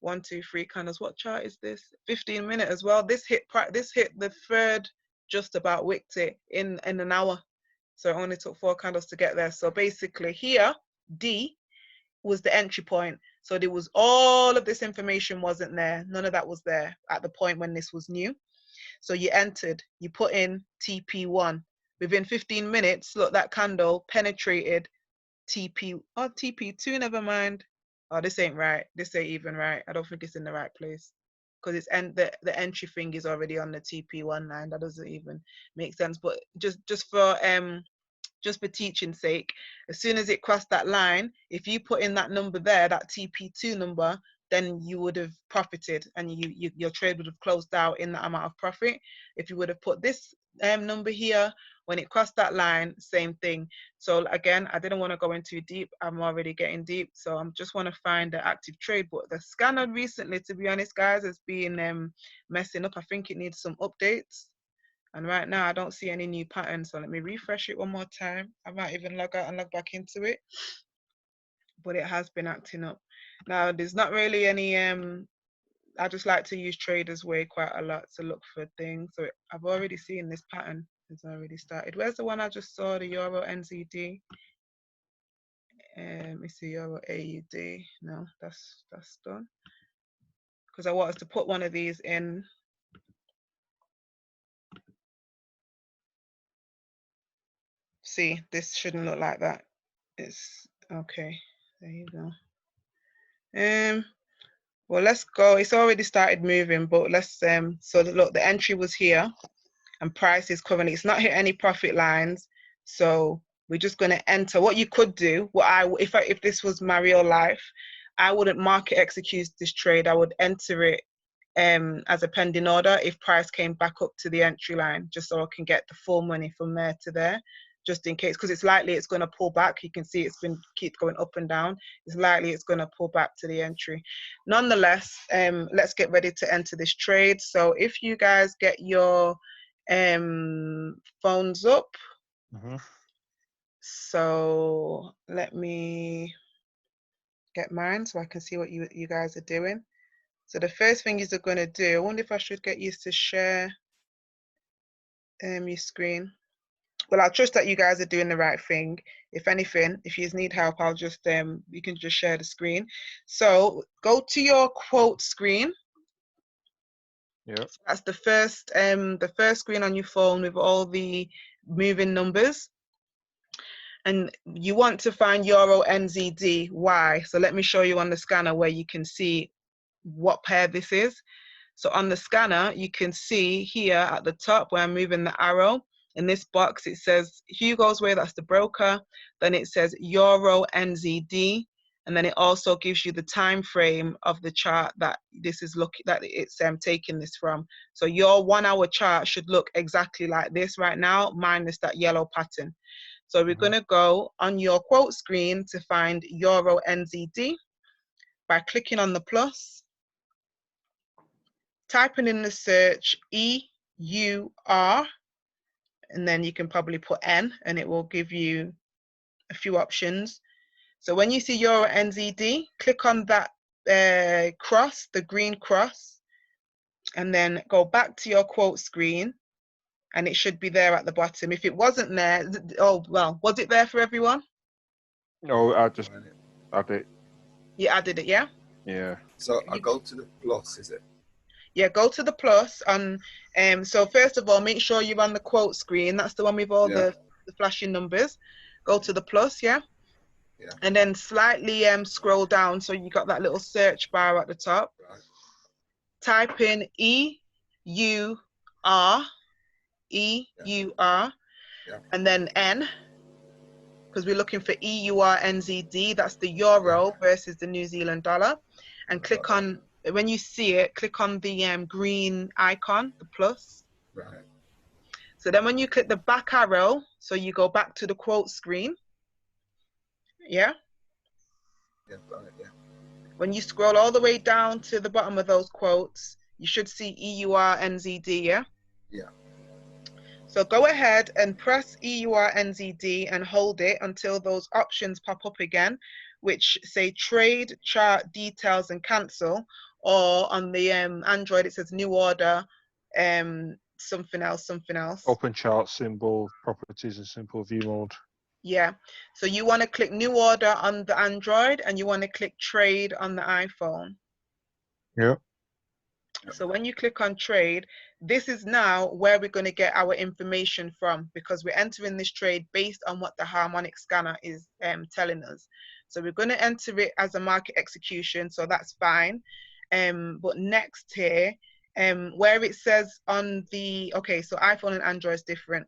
1, 2, 3 candles. What chart is this? 15-minute as well. This hit the third, just about wicked it in an hour. So it only took 4 candles to get there. So basically here, D was the entry point. So there was all of this information wasn't there. None of that was there at the point when this was new. So you entered, you put in TP1. Within 15 minutes, look, that candle penetrated TP2, never mind. Oh, this ain't right. This ain't even right. I don't think it's in the right place. Because it's the entry thing is already on the TP1 line. That doesn't even make sense. But just for teaching sake, as soon as it crossed that line, if you put in that number there, that TP2 number, then you would have profited and your trade would have closed out in that amount of profit. If you would have put this number here, when it crossed that line, same thing. So again, I didn't want to go in too deep. I'm already getting deep. So I just want to find the active trade. But the scanner recently, to be honest, guys, has been messing up. I think it needs some updates. And right now, I don't see any new patterns. So let me refresh it one more time. I might even log out and log back into it. But it has been acting up. Now, there's not really any, I just like to use Traders Way quite a lot to look for things. So I've already seen this pattern. It's already started. Where's the one I just saw? The Euro NZD. It's the Euro AUD. No, that's done. Because I want us to put one of these in. See, this shouldn't look like that. It's okay. There you go. Well, let's go. It's already started moving, but let's so look, the entry was here and price is currently, it's not hit any profit lines. So we're just going to enter. What you could do, if this was my real life, I wouldn't market execute this trade. I would enter it as a pending order if price came back up to the entry line, just so I can get the full money from there to there, just in case, because it's likely it's going to pull back. You can see it's been keep going up and down. It's likely it's going to pull back to the entry. Nonetheless, let's get ready to enter this trade. So if you guys get your phones up. So let me get mine so I can see what you guys are doing. So the first thing you're going to do, I wonder if I should get used to share your screen. Well, I trust that you guys are doing the right thing. If anything, if you need help, I'll just you can just share the screen. So go to your quote screen. Yeah. So that's the first screen on your phone with all the moving numbers. And you want to find Euro NZD. Why? So let me show you on the scanner where you can see what pair this is. So on the scanner, you can see here at the top where I'm moving the arrow. In this box, it says Hugo's Way, that's the broker. Then it says Euro NZD. And then it also gives you the time frame of the chart that this is it's taking this from. So your 1 hour chart should look exactly like this right now, minus that yellow pattern. So we're going to go on your quote screen to find Euro NZD by clicking on the plus, typing in the search EUR, and then you can probably put N and it will give you a few options. So when you see Euro NZD, click on that cross, the green cross, and then go back to your quote screen, and it should be there at the bottom. If it wasn't there, oh, well, was it there for everyone? No, I just added it. You added it, yeah? Yeah. So I go to the plus, is it? Yeah, go to the plus. So first of all, make sure you're on the quote screen. That's the one with all the flashing numbers. Go to the plus, yeah? Yeah. And then slightly scroll down so you got that little search bar at the top. Right. Type in EUR, EUR, and then N, because we're looking for EUR NZD. That's the euro versus the New Zealand dollar. And click on, when you see it, click on the green icon, the plus. Right. So then when you click the back arrow, so you go back to the quote screen. Yeah? Yeah, right, yeah. When you scroll all the way down to the bottom of those quotes, you should see EUR NZD, yeah? Yeah. So go ahead and press EUR NZD and hold it until those options pop up again, which say trade, chart, details, and cancel. Or on the Android, it says new order, something else. Open chart symbol, properties, and simple view mode. Yeah. So you want to click new order on the Android and you want to click trade on the iPhone. Yeah. So when you click on trade, this is now where we're going to get our information from, because we're entering this trade based on what the harmonic scanner is telling us. So we're going to enter it as a market execution, so that's fine. But next here, where it says on the, okay, so iPhone and Android is different.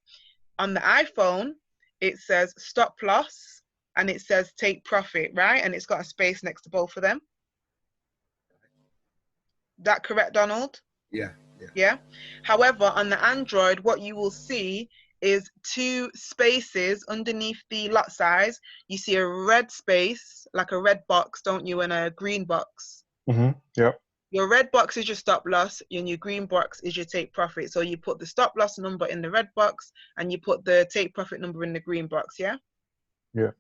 On the iPhone, it says stop loss and it says take profit, right? And it's got a space next to both of them. That correct, Donald? Yeah. Yeah. However, on the Android, what you will see is 2 spaces underneath the lot size. You see a red space, like a red box, don't you, and a green box. Yeah. Your red box is your stop loss, and your green box is your take profit. So you put the stop loss number in the red box, and you put the take profit number in the green box, yeah? Yeah.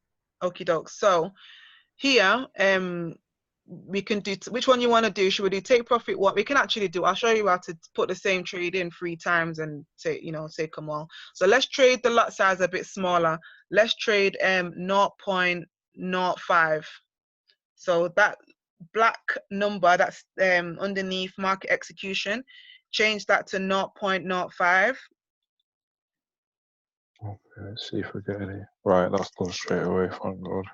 Okie doke. So here, we can do, which one you want to do? Should we do take profit? What we can actually do, I'll show you how to put the same trade in 3 times and take, you know, take them all. So let's trade the lot size a bit smaller. Let's trade 0.05. So that black number that's underneath market execution, change that to 0.05. Okay, let's see if we get any. Right, that's done straight away, thank God.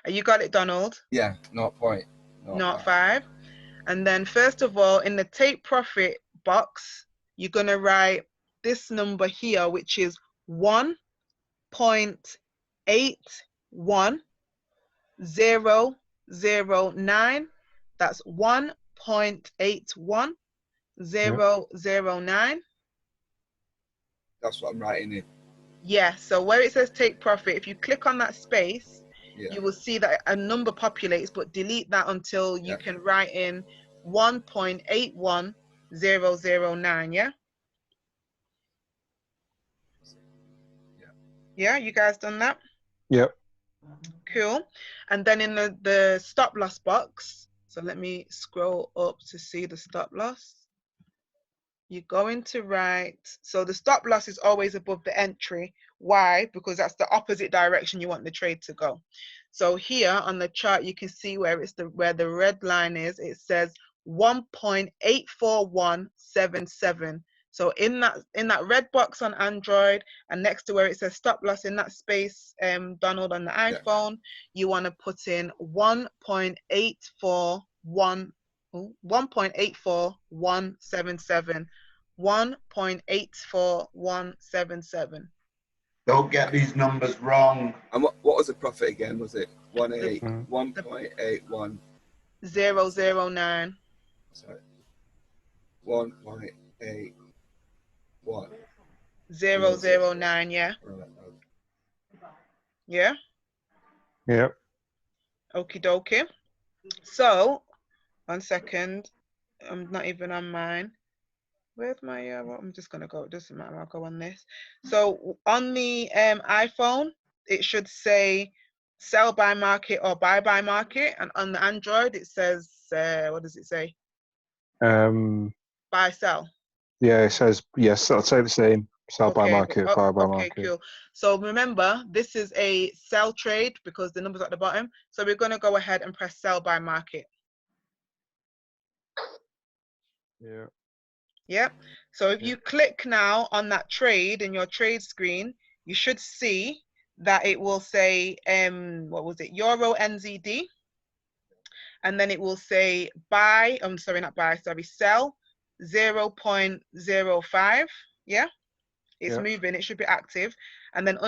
You got it, Donald? Yeah, 0.05. And then first of all, in the take profit box, you're going to write this number here, which is 1.81009. That's 1.81009. That's what I'm writing in. Yeah, so where it says take profit, if you click on that space, Yeah. you will see that a number populates, but delete that until you can write in 1.81009, yeah? Yeah, you guys done that? Yep. Cool. And then in the stop loss box, so let me scroll up to see the stop loss. You're going to write, so the stop loss is always above the entry. Why? Because that's the opposite direction you want the trade to go. So here on the chart, you can see where it's where the red line is. It says 1.84177. So in that red box on Android and next to where it says stop loss in that space, Donald, on the iPhone, you want to put in 1.84177. 1.84177. Don't get these numbers wrong. And what was the profit again? Was it 1.81? 009. Sorry. 1.81. 009, yeah. Yeah? Yep. Okie dokie. So, 1 second. I'm not even on mine. Where's my I'm just gonna go, it doesn't matter, I'll go on this. So on the iPhone, it should say sell by market or buy by market, and on the Android it says what does it say? Buy sell. Yeah, it says yes, I'll say the same. Sell by market, buy by market. Okay, cool. So remember, this is a sell trade because the number's at the bottom. So we're gonna go ahead and press sell by market. Yeah. Yep. So if you click now on that trade in your trade screen, you should see that it will say what was it, Euro NZD, and then it will say buy, I'm sorry, not buy, sorry, sell 0.05. Yeah, it's moving, it should be active. And then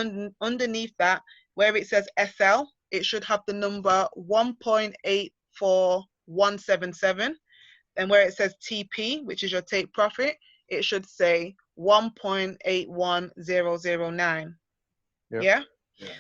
underneath that, where it says SL, it should have the number 1.84177. And where it says TP, which is your take profit, it should say 1.81009. Yeah?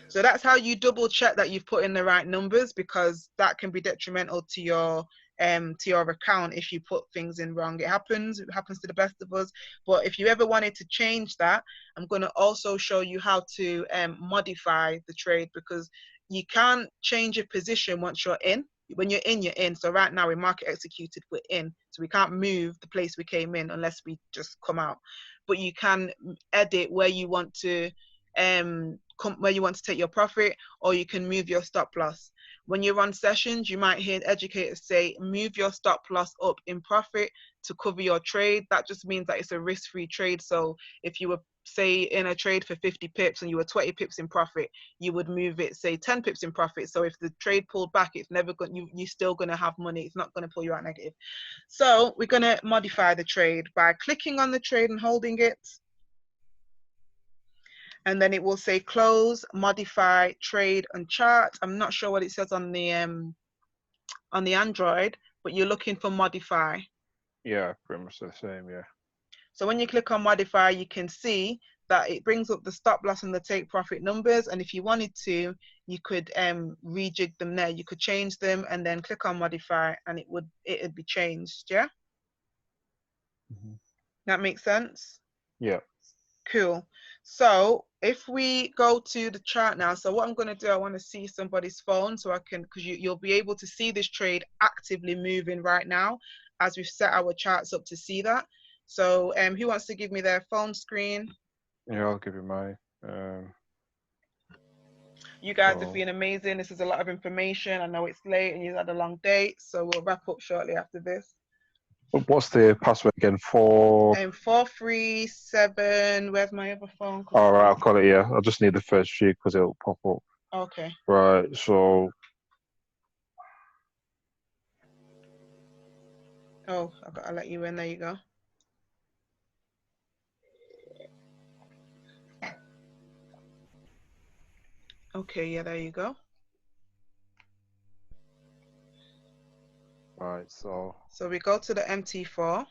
So that's how you double check that you've put in the right numbers, because that can be detrimental to your account if you put things in wrong. It happens to the best of us. But if you ever wanted to change that, I'm going to also show you how to modify the trade, because you can't change your position once you're in. When you're in, you're in. So right now we're market executed, we're in. So we can't move the place we came in unless we just come out. But you can edit where you want to take your profit, or you can move your stop loss. When you run sessions, you might hear educators say, move your stop loss up in profit to cover your trade. That just means that it's a risk-free trade. So if you were, say, in a trade for 50 pips and you were 20 pips in profit, you would move it, say, 10 pips in profit. So if the trade pulled back, it's never going, you're still going to have money. It's not going to pull you out negative. So we're going to modify the trade by clicking on the trade and holding it. And then it will say close, modify, trade, and chart. I'm not sure what it says on the Android, but you're looking for modify. Yeah, pretty much the same, yeah. So when you click on modify, you can see that it brings up the stop loss and the take profit numbers. And if you wanted to, you could rejig them there. You could change them and then click on modify, and it would be changed. Yeah. That makes sense. Yeah. Cool. So if we go to the chart now, so what I'm going to do, I want to see somebody's phone so I can, because you'll be able to see this trade actively moving right now as we've set our charts up to see that. So who wants to give me their phone screen? Yeah, I'll give you my. You guys have been amazing. This is a lot of information. I know it's late and you've had a long day, so we'll wrap up shortly after this. What's the password again? 437. Where's my other phone? All right, I've got it. Yeah, I just need the first few because it'll pop up. Okay. Right. So. Oh, I'll let you in. There you go. Okay, yeah, there you go. Right, so we go to the MT4.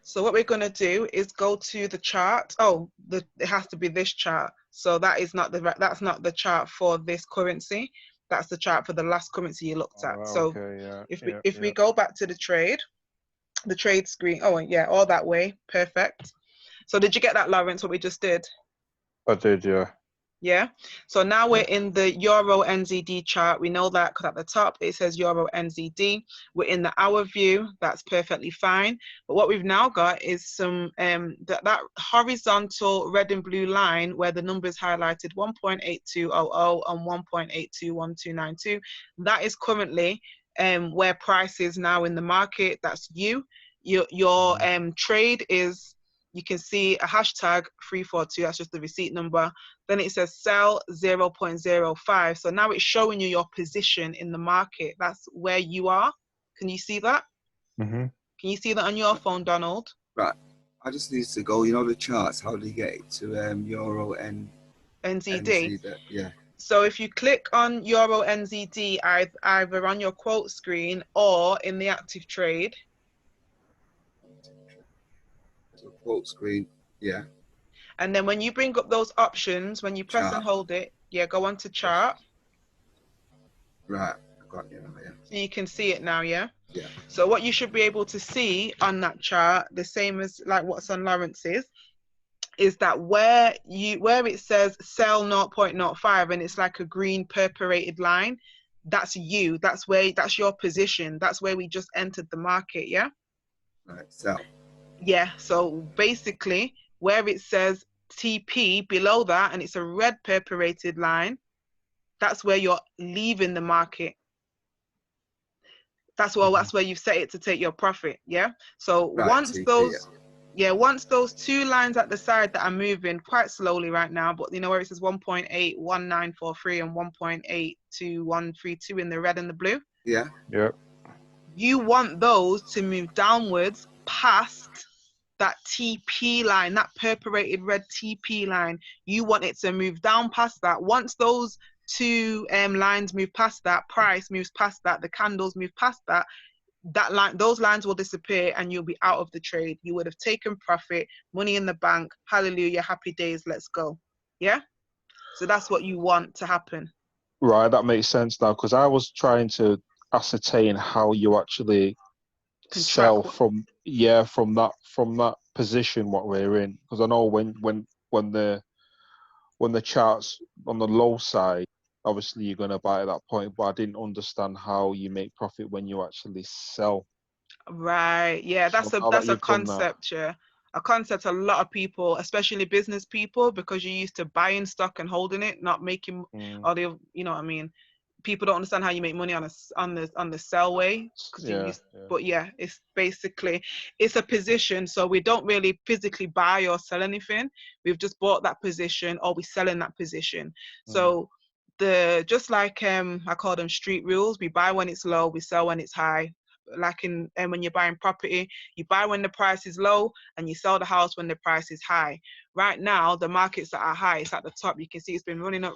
So what we're going to do is go to the chart. Oh, it has to be this chart. So that's not the chart for this currency. That's the chart for the last currency you looked at. So okay, yeah, if we go back to the trade screen. Oh, yeah, all that way. Perfect. So did you get that, Lawrence, what we just did? I did, yeah. Yeah. So now we're in the Euro NZD chart. We know that because at the top it says Euro NZD. We're in the hour view. That's perfectly fine. But what we've now got is some that horizontal red and blue line where the number is highlighted 1.8200 and 1.821292. That is currently where price is now in the market. That's your trade is. You can see a hashtag 342, that's just the receipt number. Then it says sell 0.05. So now it's showing you your position in the market. That's where you are. Can you see that? Mm-hmm. Can you see that on your phone, Donald? Right. I just need to go, the charts, how do you get it to Euro and NZD? Yeah. So if you click on Euro NZD, either on your quote screen or in the active trade. Quote screen, yeah. And then when you bring up those options, when you press chart. And hold it, go on to chart. Right, I got you now, yeah. So you can see it now, yeah? Yeah. So what you should be able to see on that chart, the same as like what's on Lawrence's, is that where it says sell 0.05 and it's like a green perforated line, that's you. That's your position. That's where we just entered the market, yeah? Right, sell. Yeah, so basically where it says TP below that and it's a red perforated line, that's where you're leaving the market. That's where you've set it to take your profit, yeah? So right, once TP, once those two lines at the side that are moving quite slowly right now, but where it says 1.81943 and 1.82132 in the red and the blue? Yeah. Yeah. You want those to move downwards past that TP line, that perforated red TP line. You want it to move down past that. Once those two lines move past that, price moves past that, the candles move past that, those lines will disappear and you'll be out of the trade. You would have taken profit, money in the bank, hallelujah, happy days, let's go. Yeah? So that's what you want to happen. Right, that makes sense now, because I was trying to ascertain how you actually sell from that position what we're in, because I know when the charts on the low side, obviously you're going to buy at that point, but I didn't understand how you make profit when you actually sell. Right, yeah, that's a concept, yeah. A concept a lot of people, especially business people, because you're used to buying stock and holding it, not making all the, what I mean. People don't understand how you make money on the sell way, but yeah, it's basically it's a position. So we don't really physically buy or sell anything. We've just bought that position or we sell in that position. So just like I call them street rules. We buy when it's low, we sell when it's high. Like when you're buying property, you buy when the price is low and you sell the house when the price is high. Right now, the markets that are high, it's at the top. You can see it's been running up.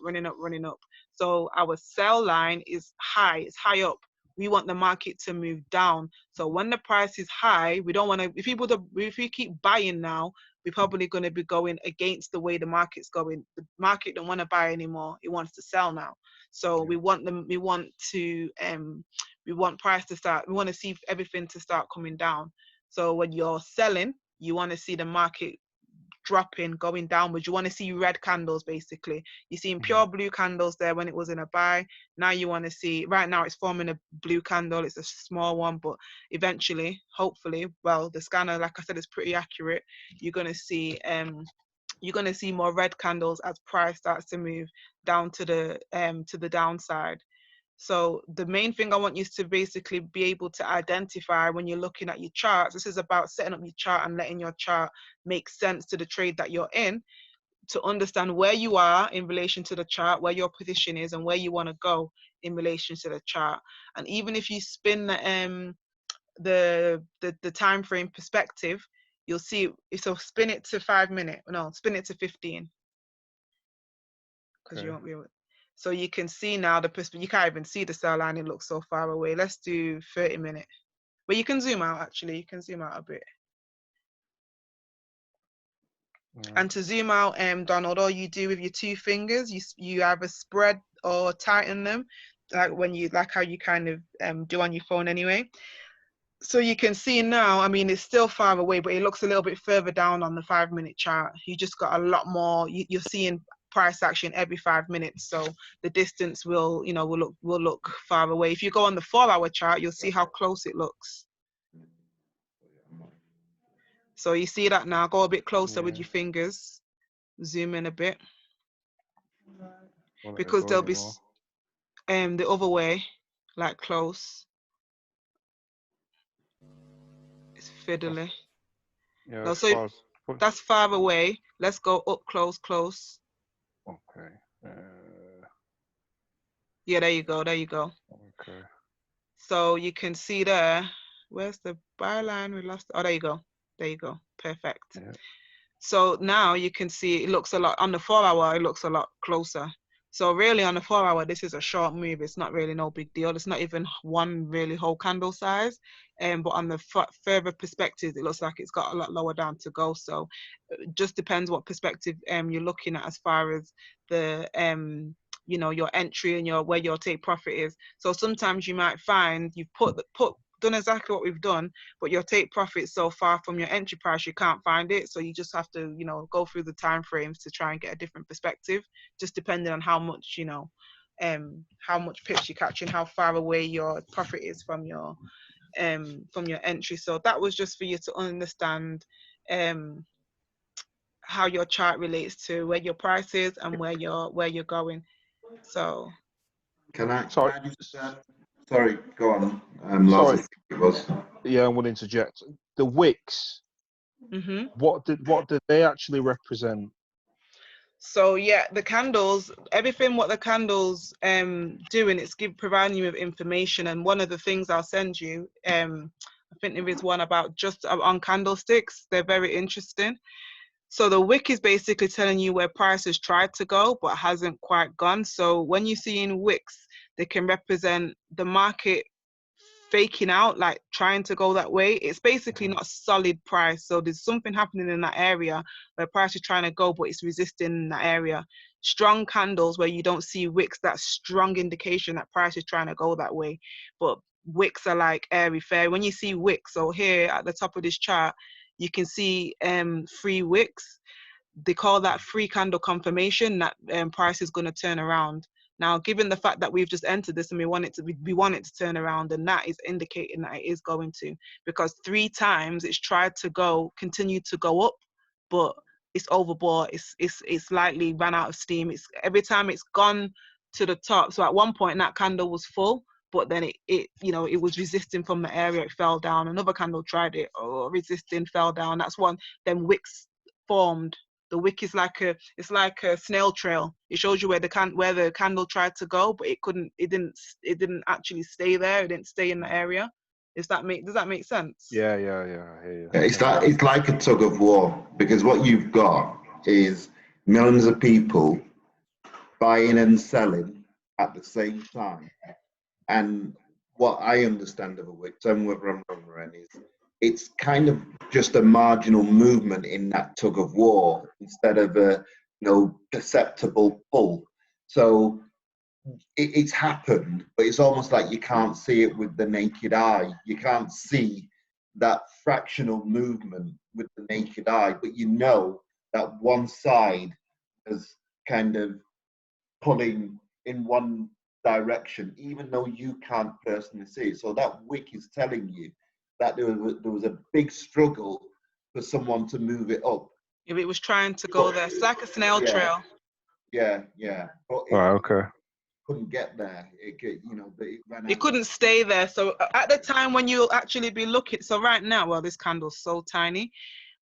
So our sell line is high, it's high up. We want the market to move down. So when the price is high, we don't want to, if we keep buying now, we're probably going to be going against the way the market's going. The market don't want to buy anymore. It wants to sell now. So we want price to start, we want to see everything to start coming down. So when you're selling, you want to see the market dropping, going downwards. You want to see red candles, basically. You're seeing pure blue candles there when it was in a buy. Now you want to see, right now it's forming a blue candle. It's a small one, but eventually, hopefully, well, the scanner, like I said, is pretty accurate. You're going to see more red candles as price starts to move down to the downside. So the main thing I want you to basically be able to identify when you're looking at your charts, this is about setting up your chart and letting your chart make sense to the trade that you're in, to understand where you are in relation to the chart, where your position is, and where you want to go in relation to the chart. And even if you spin the time frame perspective, you'll see, so spin it to 5 minutes, no, spin it to 15. Because you won't be able. So you can see now you can't even see the cell line, it looks so far away. Let's do 30 minutes. But you can zoom out, actually. You can zoom out a bit. And to zoom out, Donald, all you do with your 2 fingers, you either spread or tighten them, like how you kind of do on your phone anyway. So you can see now, I mean, it's still far away, but it looks a little bit further down on the 5 minute chart. You just got a lot more, you're seeing price action every 5 minutes, so the distance will look far away. If you go on the 4 hour chart, you'll see how close it looks. So you see that now. Go a bit closer with your fingers, zoom in a bit, because there'll be the other way, like close. It's fiddly. No, so that's far away. Let's go up close. Okay. Yeah, there you go. Okay. So you can see there. Where's the byline? We lost. Oh, there you go. Perfect. Yeah. So now you can see it looks a lot on the 4 hour. It looks a lot closer. So really on the 4 hour, this is a short move. It's not really no big deal. It's not even one really whole candle size. But on the further perspective, it looks like it's got a lot lower down to go. So it just depends what perspective you're looking at as far as the your entry and where your take profit is. So sometimes you might find you've done exactly what we've done, but your take profit is so far from your entry price you can't find it. So you just have to go through the time frames to try and get a different perspective, just depending on how much pips you're catching, how far away your profit is from your entry. So that was just for you to understand how your chart relates to where your price is and where you're going. So Sorry, go on. Sorry. It was. Yeah, I'm going to interject. The wicks. What did they actually represent? So yeah, the candles, everything what the candles doing, it's providing you with information. And one of the things I'll send you, I think there is one about just on candlesticks. They're very interesting. So the wick is basically telling you where prices tried to go but hasn't quite gone. So when you see in wicks, they can represent the market faking out, like trying to go that way. It's basically not a solid price. So there's something happening in that area where price is trying to go, but it's resisting in that area. Strong candles where you don't see wicks, that's strong indication that price is trying to go that way. But wicks are like airy fairy. When you see wicks, so here at the top of this chart, you can see 3 wicks. They call that 3 candle confirmation that price is going to turn around. Now, given the fact that we've just entered this and we want it to turn around, and that is indicating that it is going to, because 3 times it's tried to continue to go up, but it's overbought. It's slightly ran out of steam. Every time it's gone to the top. So at one point that candle was full, but then it was resisting from the area. It fell down. Another candle tried it, resisting, fell down. That's one. Then wicks formed. The wick is like a snail trail. It shows you where the candle tried to go, but it didn't actually stay there. It didn't stay in the area. Does that make sense? Yeah, I hear you. It's like a tug of war, because what you've got is millions of people buying and selling at the same time. And what I understand of a wick, tell me whether I'm wrong, Ren, is it's kind of just a marginal movement in that tug of war instead of a perceptible pull. So it's happened, but it's almost like you can't see it with the naked eye. You can't see that fractional movement with the naked eye, but that one side is kind of pulling in one direction, even though you can't personally see it. So that wick is telling you that there was a big struggle for someone to move it up. If it was trying to go there, it's like a snail trail. Yeah. But it okay. couldn't get there. It ran out. It couldn't stay there. So at the time when you'll actually be looking, so right now, well, this candle's so tiny,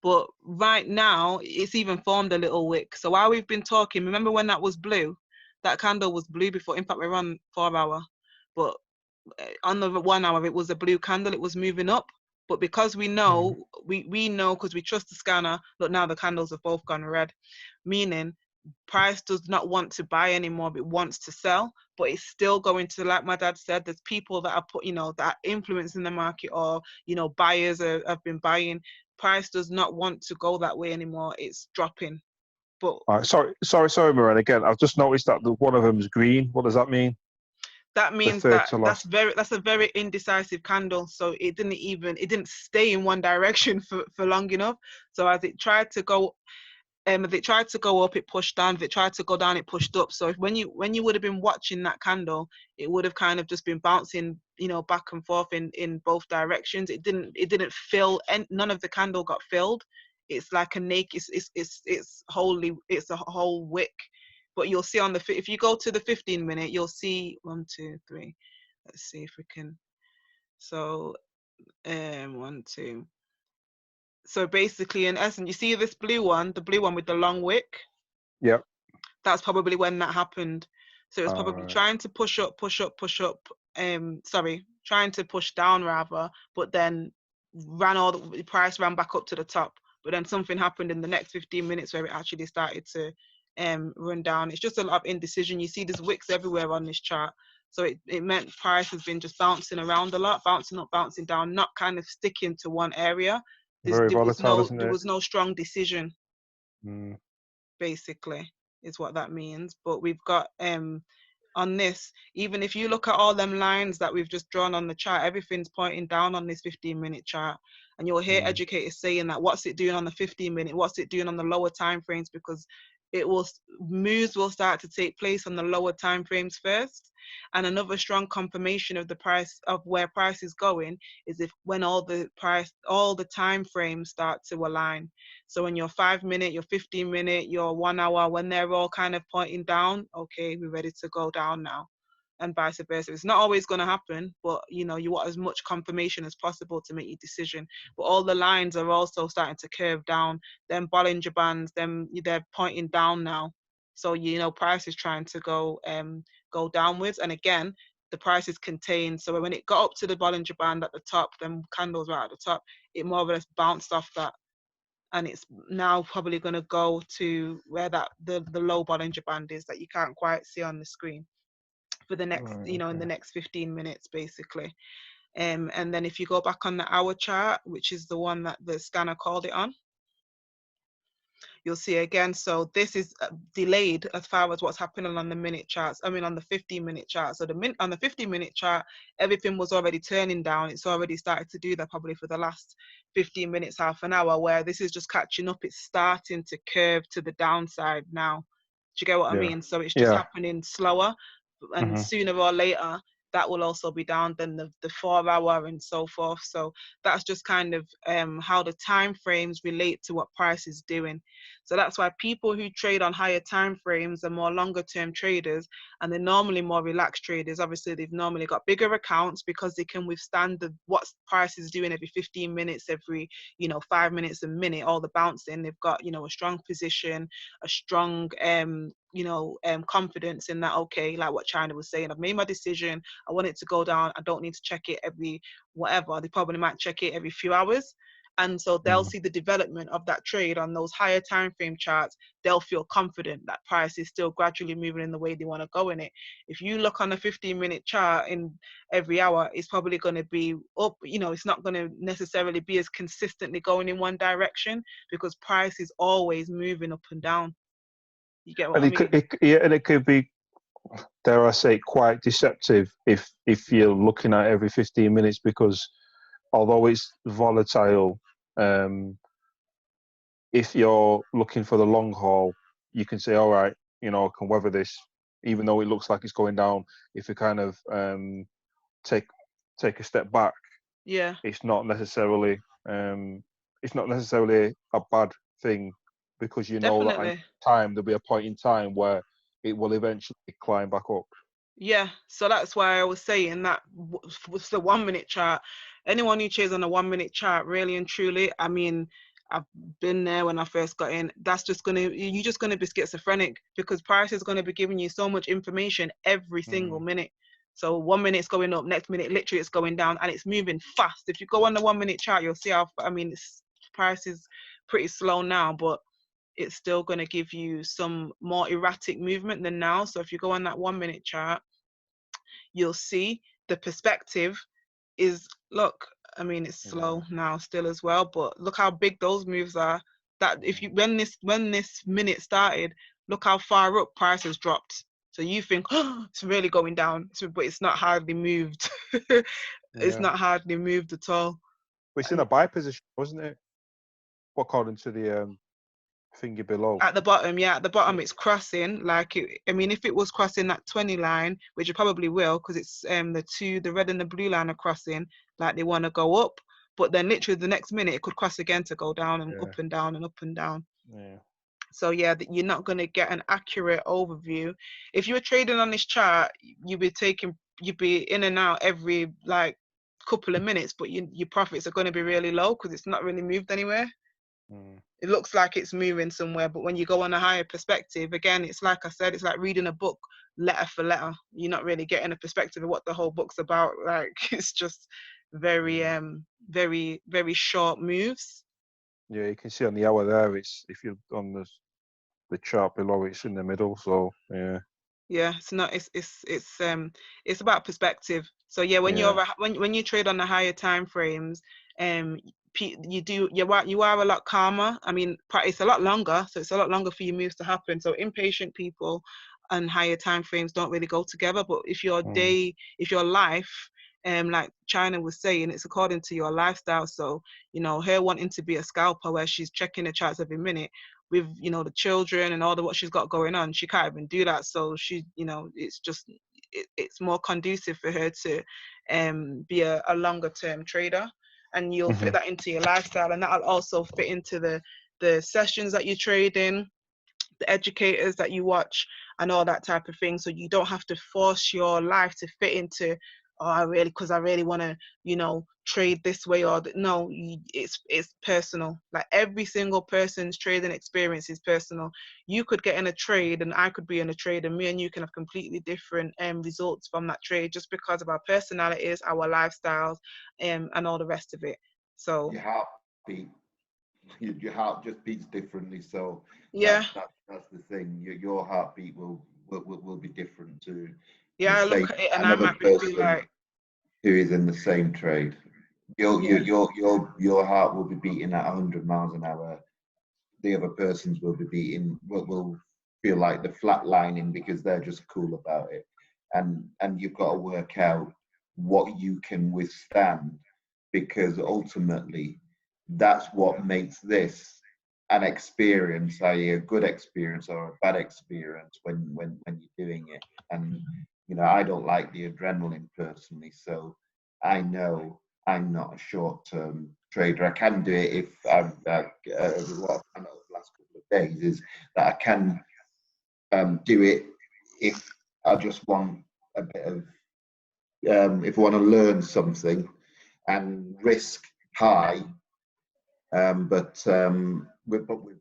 but right now it's even formed a little wick. So while we've been talking, remember when that was blue? That candle was blue before. In fact, we're on 4 hour, but on the 1 hour, it was a blue candle. It was moving up. But because we know, we know because we trust the scanner, look, now the candles have both gone red, meaning price does not want to buy anymore, but it wants to sell, but it's still going to, like my dad said, there's people that are that are influencing the market, or, buyers have been buying. Price does not want to go that way anymore. It's dropping. But all right, sorry, Miranda. Again, I've just noticed that one of them is green. What does that mean? That means that's a very indecisive candle. So it didn't stay in one direction for long enough. So as it tried to go, if it tried to go up, it pushed down. If it tried to go down, it pushed up. So when you would have been watching that candle, it would have kind of just been bouncing, back and forth in both directions. It didn't fill, and none of the candle got filled. It's like a naked. It's a whole wick. But you'll see if you go to the 15-minute, you'll see 1, 2, 3. Let's see if we can. So 1, 2. So basically, in essence, you see this blue one, the blue one with the long wick? Yep. That's probably when that happened. So it was probably trying to push up, trying to push down rather, but then the price ran back up to the top. But then something happened in the next 15 minutes where it actually started to run down. It's just a lot of indecision. You see there's wicks everywhere on this chart. So it meant price has been just bouncing around a lot, bouncing up, bouncing down, not kind of sticking to one area. Very volatile, isn't it? There was no strong decision, basically, is what that means. But we've got on this, even if you look at all them lines that we've just drawn on the chart, everything's pointing down on this 15-minute chart. And you'll hear educators saying that, what's it doing on the 15-minute? What's it doing on the lower time frames? Because moves will start to take place on the lower time frames first. And another strong confirmation of the price, of where price is going, is when all the time frames start to align. So when your 5-minute, your 15-minute, your 1 hour, when they're all kind of pointing down, okay, we're ready to go down now, and vice versa. It's not always going to happen, but you want as much confirmation as possible to make your decision. But all the lines are also starting to curve down. Them Bollinger Bands, they're pointing down now. So price is trying to go downwards. And again, the price is contained. So when it got up to the Bollinger Band at the top, them candles right at the top, it more or less bounced off that. And it's now probably going to go to where that the low Bollinger Band is that you can't quite see on the screen for the next, in the next 15 minutes, basically. And then if you go back on the hour chart, which is the one that the scanner called it on, you'll see again. So this is delayed as far as what's happening on the minute charts. I mean, on the 15-minute chart. So on the 15-minute chart, everything was already turning down. It's already started to do that probably for the last 15 minutes, half an hour, where this is just catching up. It's starting to curve to the downside now. Do you get what I mean? So it's just happening slower, and sooner or later, that will also be down than the 4 hour and so forth. So that's just kind of how the time frames relate to what price is doing. So that's why people who trade on higher time frames are more longer term traders, and they're normally more relaxed traders. Obviously, they've normally got bigger accounts because they can withstand what price is doing every 15 minutes, every 5 minutes a minute, all the bouncing. They've got a strong position, a strong confidence in that, okay, like what Chyna was saying, I've made my decision, I want it to go down, I don't need to check it every whatever. They probably might check it every few hours. And so they'll see the development of that trade on those higher time frame charts. They'll feel confident that price is still gradually moving in the way they want to go in it. If you look on a 15-minute chart in every hour, it's probably going to be up. It's not going to necessarily be as consistently going in one direction, because price is always moving up and down. You get what I mean? And it could be, dare I say, quite deceptive if you're looking at every 15 minutes, because although it's volatile, if you're looking for the long haul, you can say, all right, you know, I can weather this, even though it looks like it's going down. If you kind of take a step back, it's not necessarily a bad thing, because you know that in time there'll be a point in time where it will eventually climb back up. Yeah, so that's why I was saying that with the 1 minute chart, anyone who trades on a 1 minute chart, really and truly, I mean, I've been there when I first got in. That's just you're just gonna be schizophrenic, because price is gonna be giving you so much information every single minute. So 1 minute's going up, next minute literally it's going down, and it's moving fast. If you go on the 1 minute chart, you'll see how, I mean, price is pretty slow now, but it's still going to give you some more erratic movement than now. So if you go on that 1 minute chart, you'll see the perspective is, look, I mean, it's slow now still as well, but look how big those moves are. That if you, when this minute started, look how far up price has dropped. So you think, oh, it's really going down, but it's not hardly moved. It's not hardly moved at all. But it's in a buy position, wasn't it? According to the finger below. At the bottom, at the bottom it's crossing. Like, I mean, if it was crossing that 20 line, which it probably will, because it's the red and the blue line are crossing, like they want to go up, but then literally the next minute it could cross again to go down and up and down and up and down. So you're not going to get an accurate overview. If you were trading on this chart, you'd be in and out every like couple of minutes, but your profits are going to be really low because it's not really moved anywhere. It looks like it's moving somewhere, but when you go on a higher perspective, again, it's like I said, it's like reading a book letter for letter. You're not really getting a perspective of what the whole book's about. Like, it's just very very, very short moves. Yeah, you can see on the hour there, it's, if you're on the chart below, it's in the middle. So it's not, it's about perspective. So when you trade on the higher time frames, you are a lot calmer. I mean, it's a lot longer, so it's a lot longer for your moves to happen. So impatient people and higher time frames don't really go together. But if your life, like Chyna was saying, it's according to your lifestyle. So, you know, her wanting to be a scalper where she's checking the charts every minute with, you know, the children and all what she's got going on, she can't even do that. So she, you know, it's just, it's more conducive for her to be a longer term trader. And you'll fit that into your lifestyle, and that'll also fit into the sessions that you trade in, the educators that you watch, and all that type of thing. So you don't have to force your life to fit into, because I really want to, you know, trade this way, or no, it's personal. Like, every single person's trading experience is personal. You could get in a trade and I could be in a trade, and me and you can have completely different results from that trade, just because of our personalities, our lifestyles, and all the rest of it. So your heart just beats differently. So that's the thing. Your heartbeat will be different to I look at it and another I might person be like, who is in the same trade. Your heart will be beating at 100 miles an hour. The other person's will be beating will feel like the flatlining, because they're just cool about it. And you've got to work out what you can withstand, because ultimately that's what makes this an experience, i.e. a good experience or a bad experience when you're doing it. And, you know, I don't like the adrenaline personally, so I know I'm not a short-term trader. I can do it if what I've done over the last couple of days is that I can do it if I just want a bit of, if I want to learn something and risk high, but with only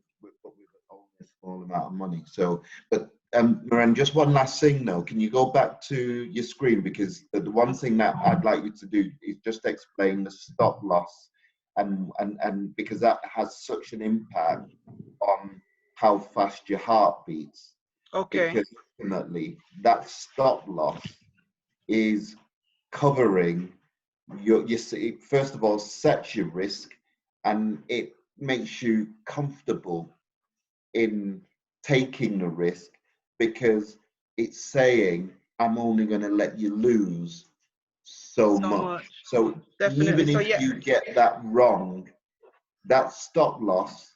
a small amount of money. So, but Moran, just one last thing though. Can you go back to your screen, because the one thing that I'd like you to do is just explain the stop loss, and because that has such an impact on how fast your heart beats. Okay. Because ultimately, that stop loss is covering your first of all, sets your risk, and it makes you comfortable in taking the risk, because it's saying, I'm only going to let you lose so much. So definitely. Even if you get that wrong, that stop loss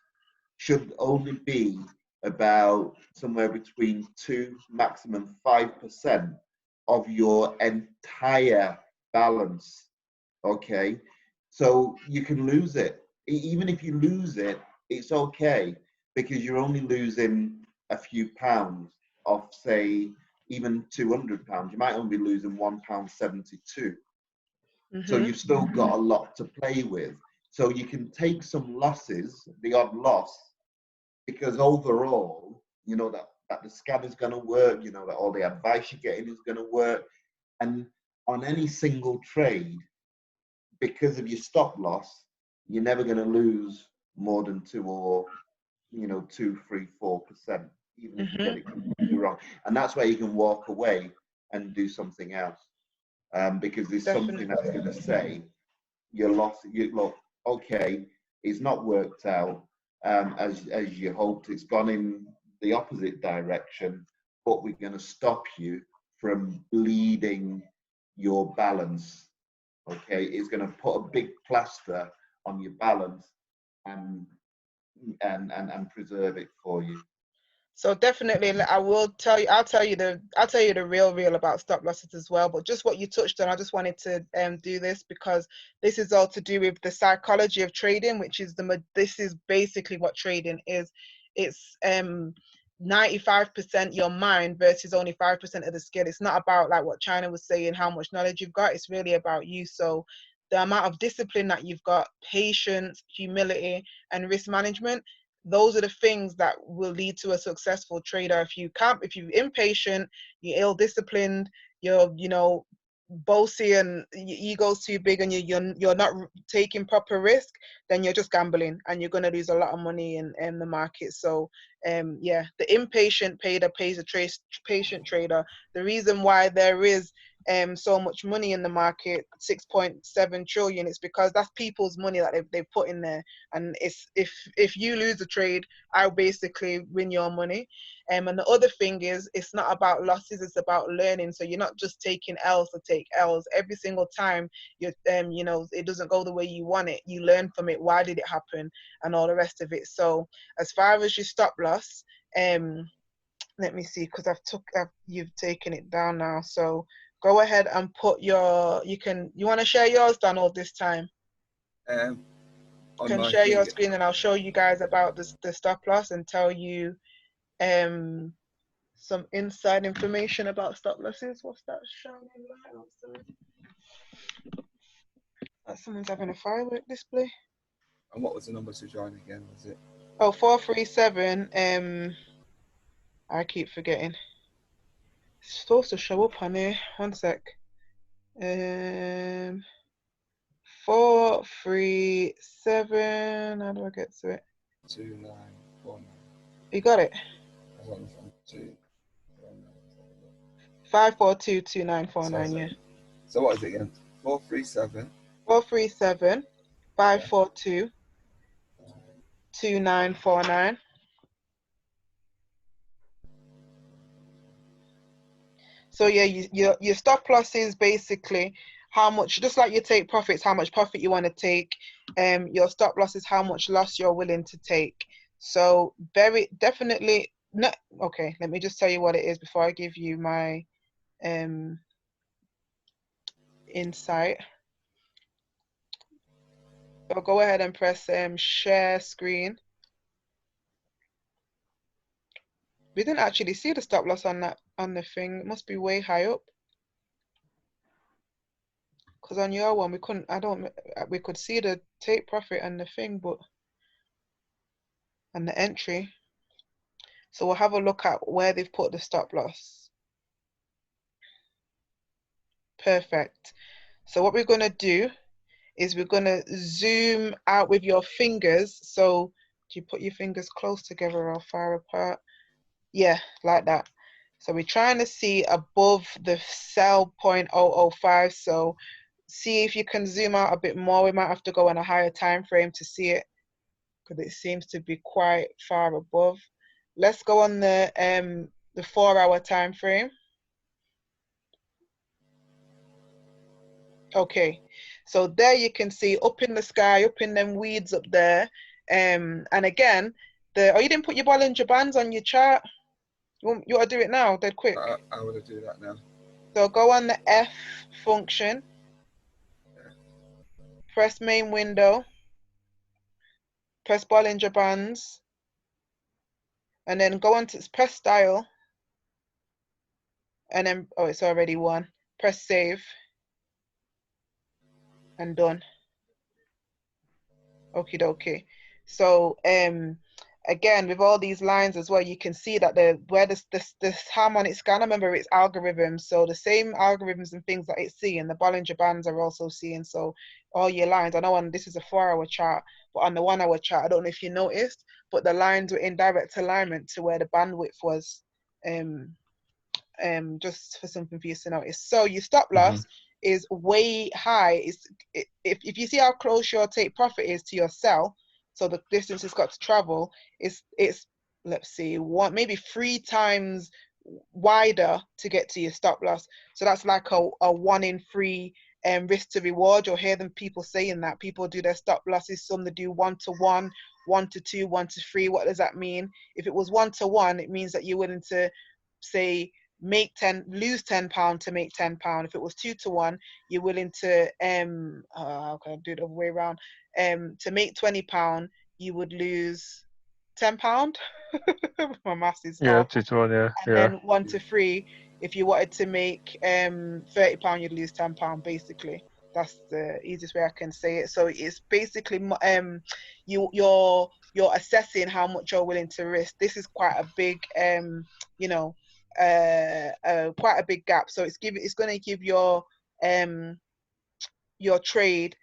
should only be about somewhere between 2, maximum 5% of your entire balance. Okay, so you can lose it. Even if you lose it, it's okay, because you're only losing a few pounds off, say, even £200. You might only be losing £1.72. So you've still got a lot to play with. So you can take some losses, the odd loss, because overall, you know that the scam is going to work, you know that all the advice you're getting is going to work. And on any single trade, because of your stop loss, you're never going to lose more than 2 or 2, 3, 4%, even if you get it completely wrong. And that's where you can walk away and do something else, because there's something that's going to say your loss. You look, okay, it's not worked out as you hoped. It's gone in the opposite direction, but we're going to stop you from bleeding your balance. Okay, it's going to put a big plaster on your balance and preserve it for you. So definitely, I'll tell you the real about stop losses as well. But just what you touched on, I just wanted to do this because this is all to do with the psychology of trading, which is this is basically what trading is. It's 95% your mind versus only 5% of the skill. It's not about like what Chyna was saying, how much knowledge you've got. It's really about you. So the amount of discipline that you've got, patience, humility, and risk management, those are the things that will lead to a successful trader. If you're impatient, you're ill-disciplined, you're bossy and your ego's too big, and you're not taking proper risk, then you're just gambling and you're going to lose a lot of money in the market. So yeah, the impatient trader pays a patient trader. The reason why there is so much money in the market, 6.7 trillion, it's because that's people's money that they've put in there. And it's if you lose a trade, I'll basically win your money. And the other thing is, it's not about losses, it's about learning. So you're not just taking L's to take L's. Every single time you it doesn't go the way you want it, you learn from it. Why did it happen? And all the rest of it. So as far as your stop loss, let me see, because you've taken it down now. So go ahead and put you want to share yours, Donald, this time? You can share your screen and I'll show you guys about the stop loss and tell you some inside information about stop losses. What's that shining light? Someone's having a firework display. And what was the number to join again? Was it? Oh, 437. I keep forgetting. It's supposed to show up on here. One sec. 437. How do I get to it? 2949. You got it? 5422949. Yeah. So what is it again? 437. 437 542 2949. So yeah, your stop loss is basically how much, just like you take profits, how much profit you want to take. Your stop loss is how much loss you're willing to take. So very definitely not okay. Let me just tell you what it is before I give you my insight. So go ahead and press share screen. We didn't actually see the stop loss on the thing. It must be way high up. Because on your one we couldn't. We could see the take profit and the thing, but and the entry. So we'll have a look at where they've put the stop loss. Perfect. So what we're gonna do is we're gonna zoom out with your fingers. So do you put your fingers close together or far apart? Yeah, like that. So we're trying to see above the sell 0.005. So see if you can zoom out a bit more. We might have to go on a higher time frame to see it because it seems to be quite far above. Let's go on the 4-hour time frame. Okay, so there you can see up in the sky, up in them weeds up there. And again, You didn't put your Bollinger Bands on your chart. You want to do it now, dead quick? I want to do that now. So go on the F function, press main window, press Bollinger Bands, and then go on to press style, and then, oh, it's already one. Press save, and done. Okie dokie. So again, with all these lines as well, you can see that where this harmonic scan, remember it's algorithms, so the same algorithms and things that it's seeing, the Bollinger Bands are also seeing. So all your lines, I know this is a 4-hour chart, but on the 1-hour chart, I don't know if you noticed, but the lines were in direct alignment to where the bandwidth was. Just for something for you to notice. So your stop loss is way high. If you see how close your take profit is to your sell, so the distance it's got to travel, it's let's see, maybe 3 times wider to get to your stop loss. So that's like a 1 in 3 risk to reward. You'll hear them people saying that. People do their stop losses, some they do 1 to 1, 1 to 2, 1 to 3. What does that mean? If it was 1 to 1, it means that you're willing to say lose £10 to make £10. If it was 2 to 1, you're willing to okay, do it the other way around. To make £20, you would lose £10. My maths is 2 to 1, and then 1 to 3, if you wanted to make £30, you'd lose £10 basically. That's the easiest way I can say it. So it's basically you're assessing how much you're willing to risk. This is quite a big quite a big gap. So it's going to give your trade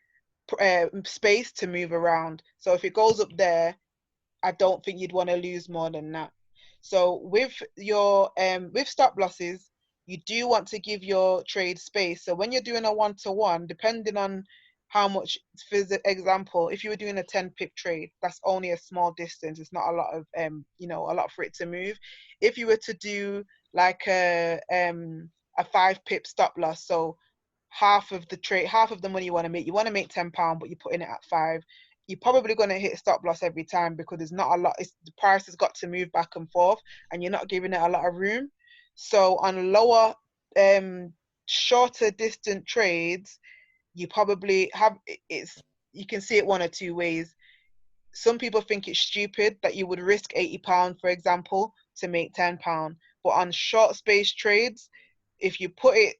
space to move around. So if it goes up there, I don't think you'd want to lose more than that. So with your with stop losses, you do want to give your trade space. So when you're doing a 1-to-1, depending on how much, for example, if you were doing a 10 pip trade, that's only a small distance. It's not a lot of a lot for it to move. If you were to do like a 5 pip stop loss, so half of the money you want to make £10, but you're putting it at 5, you're probably going to hit stop loss every time, because there's not a lot. The price has got to move back and forth, and you're not giving it a lot of room. So on lower, shorter distant trades, you probably have you can see it one or two ways. Some people think it's stupid that you would risk £80, for example, to make £10. But on short space trades, if you put it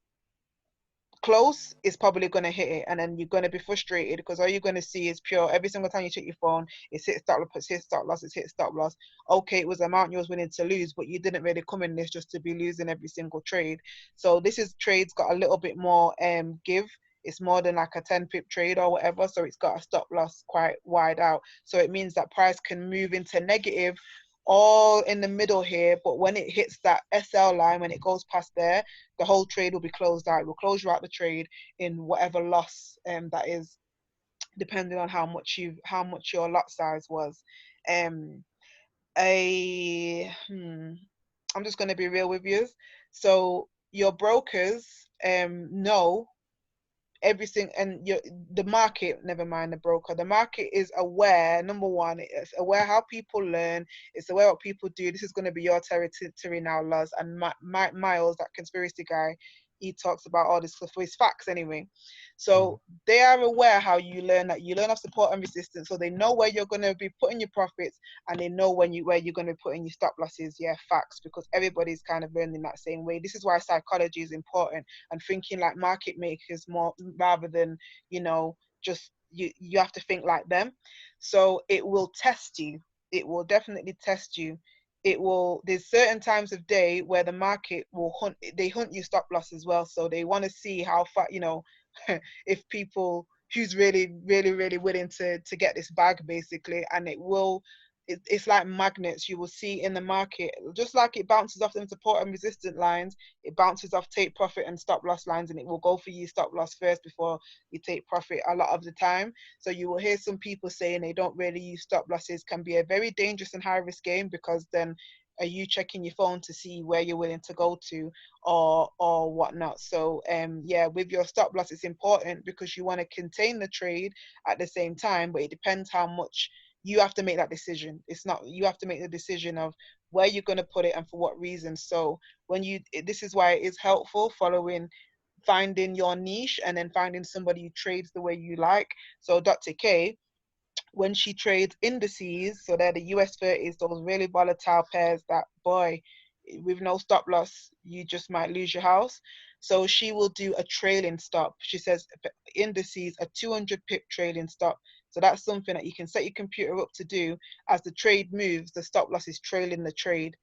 close, it's probably going to hit it, and then you're going to be frustrated, because all you're going to see is pure, every single time you check your phone, it's hit stop loss, it's hit stop loss, it's hit stop loss. Okay, it was the amount you was willing to lose, but you didn't really come in this just to be losing every single trade. So this is trades got a little bit more give. It's more than like a 10 pip trade or whatever, so it's got a stop loss quite wide out. So it means that price can move into negative all in the middle here, but when it hits that SL line, when it goes past there, the whole trade will be closed out. It will close you out the trade in whatever loss that is, depending on how much your lot size was. I'm just going to be real with you. So your brokers know everything, and the market, never mind the broker, the market is aware. Number one, it's aware how people learn, it's aware what people do. This is going to be your territory now, Luz. And Miles, that conspiracy guy, he talks about all this stuff, it's facts anyway. So they are aware how you learn, that you learn off support and resistance, so they know where you're going to be putting your profits, and they know where you're going to be putting your stop losses. Yeah, facts, because everybody's kind of learning that same way. This is why psychology is important, and thinking like market makers more, rather than just you have to think like them. So it will test you. It will definitely test you. There's certain times of day where the market will hunt you stop loss as well. So they want to see how far, if people who's really, really, really willing to get this bag basically. And it's like magnets. You will see in the market, just like it bounces off them support and resistant lines, it bounces off take profit and stop loss lines, and it will go for you stop loss first before you take profit a lot of the time. So you will hear some people saying they don't really use stop losses. Can be a very dangerous and high risk game, because then are you checking your phone to see where you're willing to go to or whatnot. So with your stop loss, it's important because you want to contain the trade at the same time, but it depends how much you have to make that decision. It's not, you have to make the decision of where you're going to put it and for what reason. So this is why it is helpful finding your niche and then finding somebody who trades the way you like. So Dr. K, when she trades indices, so they're the US 30s, those really volatile pairs that, boy, with no stop loss, you just might lose your house. So she will do a trailing stop. She says indices, a 200 pip trailing stop. So that's something that you can set your computer up to do. As the trade moves, the stop loss is trailing the trade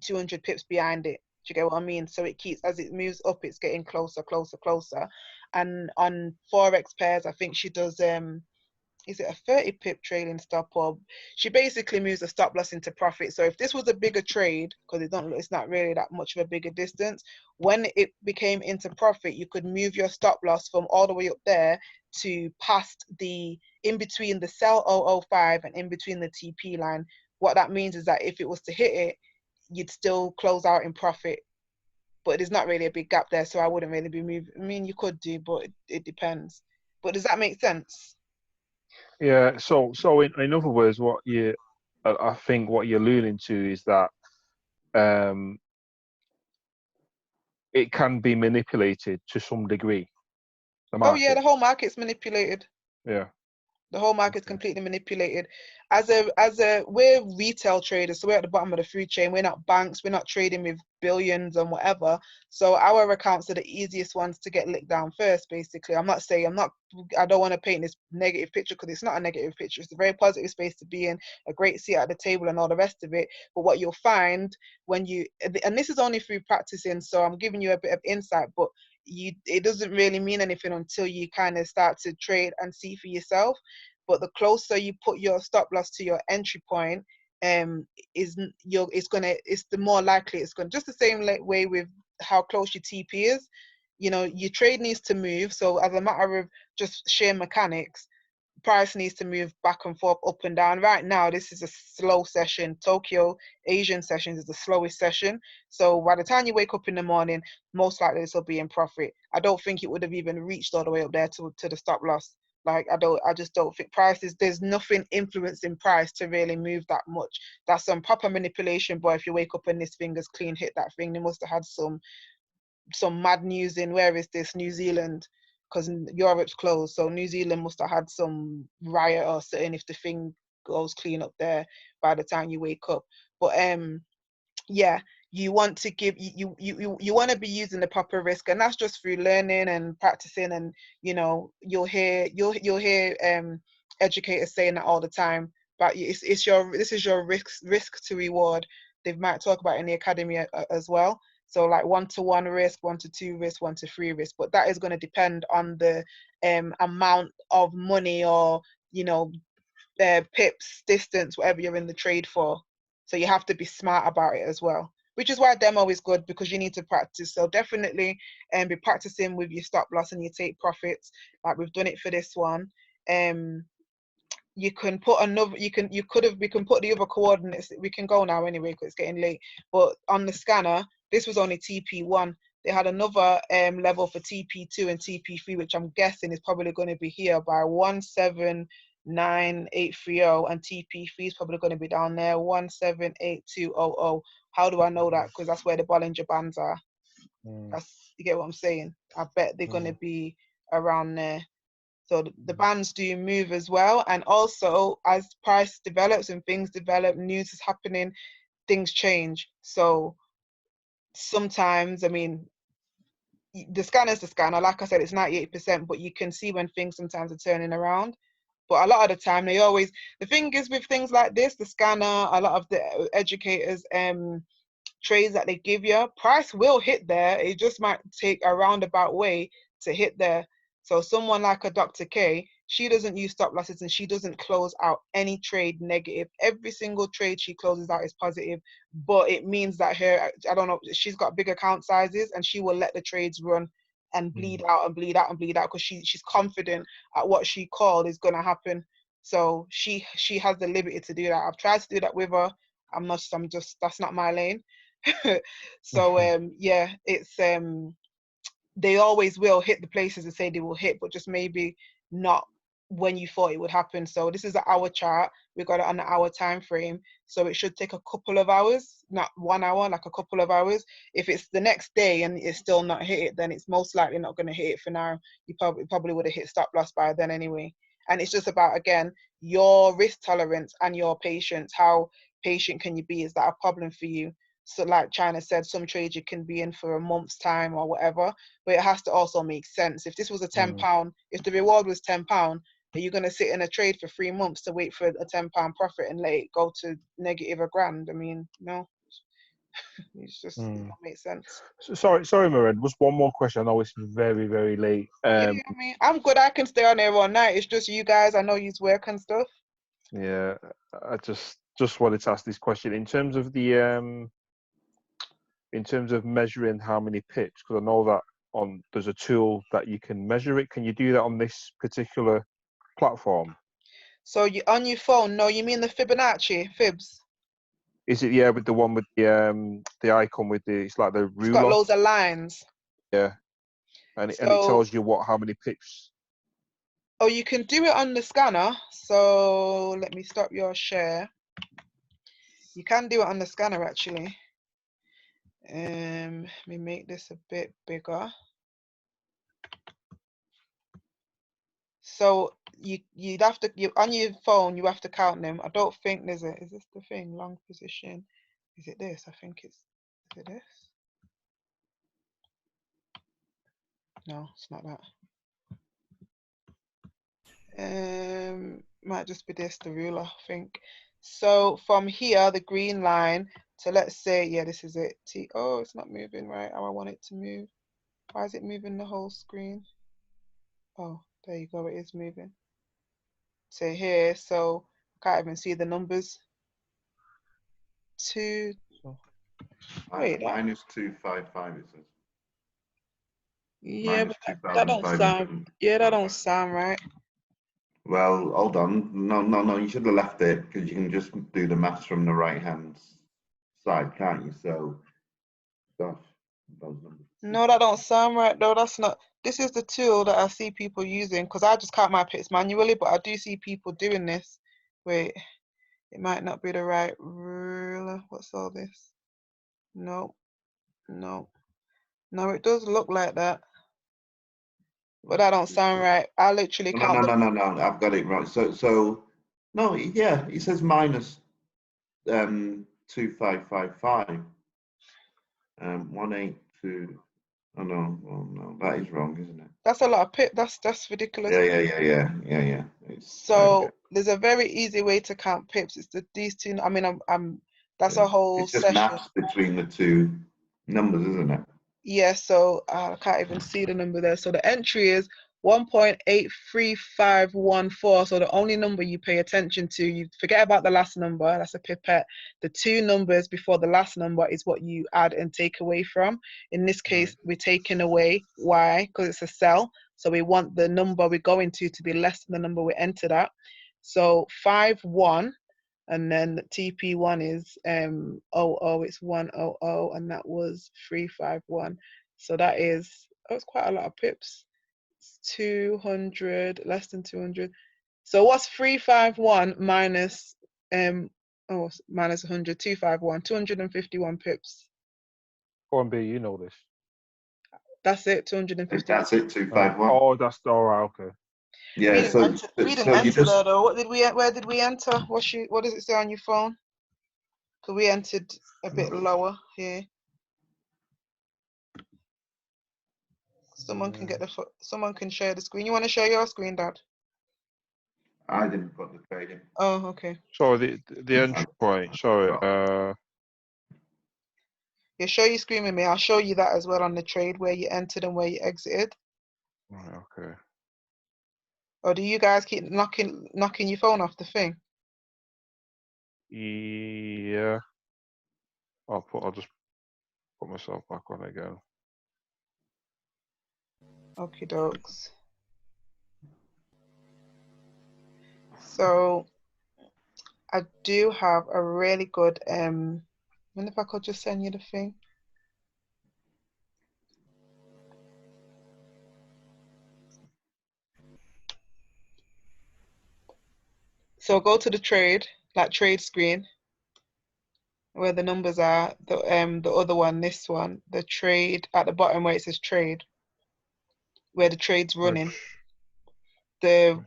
200 pips behind it. Do you get what I mean? So it keeps, as it moves up, it's getting closer, closer, closer. And on Forex pairs, I think she does, is it a 30 pip trailing stop, or she basically moves the stop loss into profit. So if this was a bigger trade, because it's not really that much of a bigger distance, when it became into profit, you could move your stop loss from all the way up there to past in between the sell 005 and in between the TP line. What that means is that if it was to hit it, you'd still close out in profit. But there's not really a big gap there, so I wouldn't really be moving. I mean, you could do, but it depends. But does that make sense? Yeah. So in other words, I think what you're alluding to is that it can be manipulated to some degree. Oh yeah, the whole market's manipulated. Yeah. The whole market's completely manipulated. We're retail traders, so we're at the bottom of the food chain. We're not banks. We're not trading with billions and whatever. So our accounts are the easiest ones to get licked down first. Basically, I don't want to paint this negative picture, because it's not a negative picture. It's a very positive space to be in, a great seat at the table, and all the rest of it. But what you'll find and this is only through practicing, so I'm giving you a bit of insight, but it doesn't really mean anything until you kind of start to trade and see for yourself. But the closer you put your stop loss to your entry point, it's the more likely it's going, just the same way with how close your TP is. Your trade needs to move. So as a matter of just sheer mechanics, price needs to move back and forth, up and down. Right now, this is a slow session. Tokyo Asian sessions is the slowest session. So by the time you wake up in the morning, most likely this will be in profit. I don't think it would have even reached all the way up there to the stop loss. Like, I just don't think there's nothing influencing price to really move that much. That's some proper manipulation, but if you wake up and this finger's clean hit that thing, they must have had some mad news in, where is this, New Zealand, because Europe's closed, so New Zealand must have had some riot or something if the thing goes clean up there by the time you wake up. But yeah, you want to you want to be using the proper risk, and that's just through learning and practicing. And you'll hear educators saying that all the time, but this is your risk to reward. They might talk about it in the academy as well. So like 1-to-1 risk, 1-to-2 risk, 1-to-3 risk, but that is going to depend on the amount of money or pips, distance, whatever you're in the trade for. So you have to be smart about it as well, which is why demo is good, because you need to practice. So definitely be practicing with your stop loss and your take profits, like we've done it for this one. You can put we can put the other coordinates. We can go now anyway because it's getting late. But on the scanner, this was only TP1. They had another level for TP2 and TP3, which I'm guessing is probably going to be here by 179830, and TP3 is probably going to be down there 178200. How do I know that? Because that's where the Bollinger Bands are. You get what I'm saying? I bet they're going to be around there. So the bands do move as well. And also, as price develops and things develop, news is happening, things change. So sometimes, I mean, the scanner's the scanner. Like I said, it's 98%, but you can see when things sometimes are turning around. But a lot of the time, the thing is with things like this, the scanner, a lot of the educators, trades that they give you, price will hit there. It just might take a roundabout way to hit there. So someone like a Dr. K, she doesn't use stop losses and she doesn't close out any trade negative. Every single trade she closes out is positive, but it means that she's got big account sizes and she will let the trades run and bleed out and bleed out and bleed out because she's confident at what she called is going to happen. So she has the liberty to do that. I've tried to do that with her. That's not my lane. So yeah, it's they always will hit the places they say they will hit, but just maybe not when you thought it would happen. So this is an hour chart. We got it on an hour time frame. So it should take a couple of hours, not 1 hour, like a couple of hours. If it's the next day and it's still not hit it, then it's most likely not going to hit it for now. You probably would have hit stop loss by then anyway. And it's just about, again, your risk tolerance and your patience. How patient can you be? Is that a problem for you? So like Chyna said, some trades you can be in for a month's time or whatever, but it has to also make sense. If this was a £10, if the reward was £10, are you going to sit in a trade for 3 months to wait for a £10 profit and let it go to negative £1,000? I mean, no, it's just, it don't make sense. Sorry, Maren, just one more question. I know it's very, very late. Yeah, I mean, I'm good. I can stay on there all night. It's just you guys. I know you work and stuff. Yeah, I just wanted to ask this question in terms of the in terms of measuring how many pips, because I know that there's a tool that you can measure it. Can you do that on this particular platform? So you on your phone? No, you mean the Fibonacci fibs? Is it with the one with the icon with it's like the ruler? It's got loads of lines. Yeah, and it tells you how many pips. Oh, you can do it on the scanner. So let me stop your share. You can do it on the scanner actually. Let me make this a bit bigger. So you'd have to on your phone you have to count them. I don't think there's is this the thing, long position? Is it this? I think is it this? No, it's not that. Might just be this, the ruler, I think. So from here, the green line to, let's say, yeah, this is it. Oh, it's not moving right how I want it to move. Why is it moving the whole screen? Oh, there you go, it is moving. So here, so I can't even see the numbers. Wait, minus 255 it says. Yeah, but that don't sound. Yeah, that don't sound right. Well, hold on. No. You should have left it because you can just do the maths from the right hand side, can't you? So, gosh, those numbers. No, that don't sound right though. That's not. This is the tool that I see people using because I just count my pips manually, but I do see people doing this. Wait, it might not be the right ruler. What's all this? No, it does look like that, but that don't sound right. I literally count. No. I've got it right. So no, yeah, it says minus 2555. 182. Oh no, that is wrong, isn't it? That's a lot of pip. That's ridiculous. Yeah. So there's a very easy way to count pips. It's these two. I mean, that's a whole it's just session. maths between the two numbers, isn't it? Yeah, so I can't even see the number there. So the entry is 1.83514. So the only number you pay attention to, you forget about the last number, that's a pipette. The two numbers before the last number is what you add and take away from. In this case, we're taking away Y because it's a cell. So we want the number we're going to be less than the number we entered at. So 51. And then the TP1 is 00, it's 100, and that was 351. So that is, it's quite a lot of pips. It's 200, less than 200. So what's 351 minus minus 100, 251, 251 pips. Go on, B, you know this. That's it, 250. That's it, 251. Oh, that's all right, okay. Yeah, we didn't enter there though. Where did we enter? What does it say on your phone? Because we entered a bit lower here. Someone can someone can share the screen. You want to share your screen, Dad? I didn't put the trade in. Oh, okay. Sorry, the entry point. Sorry. Yeah, show your screen with me. I'll show you that as well on the trade where you entered and where you exited. Okay. Or do you guys keep knocking your phone off the thing? Yeah. I'll just put myself back on again. Okie dokes. So I do have a really good I wonder if I could just send you the thing. So go to the trade, like trade screen, where the numbers are. The other one, this one, the trade at the bottom where it says trade, where the trade's running. The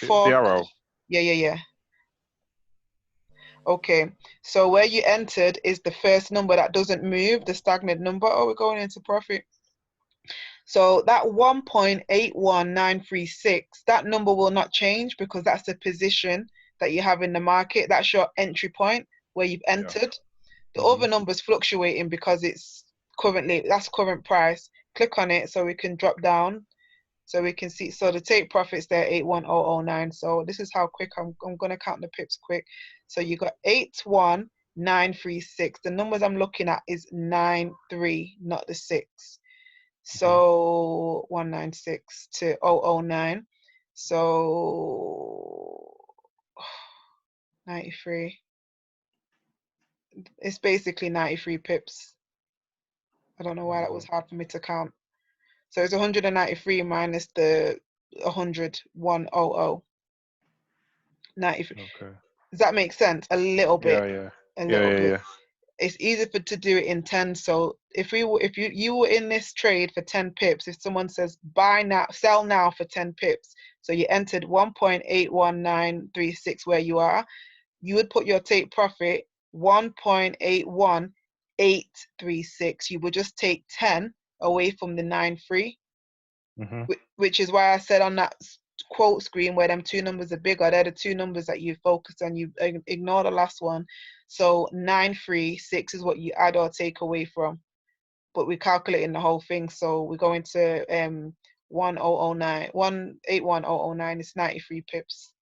four. The arrow. Yeah. Okay, so where you entered is the first number that doesn't move, the stagnant number. Oh, we're going into profit. So that 1.81936, that number will not change because that's the position that you have in the market. That's your entry point where you've entered. The other number's fluctuating because it's that's current price. Click on it so we can drop down. So we can see, so the take profits there, 81009. So this is how quick I'm going to count the pips quick. So you got 81936. The numbers I'm looking at is 93, not the 6. So 196 to 009. So 93. It's basically 93 pips. I don't know why that was hard for me to count. So it's 193 minus the 100, 100. 93. Okay. Does that make sense? A little bit. Yeah. A little bit. Yeah. It's easy to do it in 10. So if you were in this trade for 10 pips, if someone says buy now, sell now for 10 pips, so you entered 1.81936 where you are, you would put your take profit 1.81836. You would just take 10 away from the 93, which is why I said on that quote screen where them two numbers are bigger, they're the two numbers that you focus on. You ignore the last one. So 936 is what you add or take away from, but we're calculating the whole thing. So we're going to 1.81009. It's 93 pips.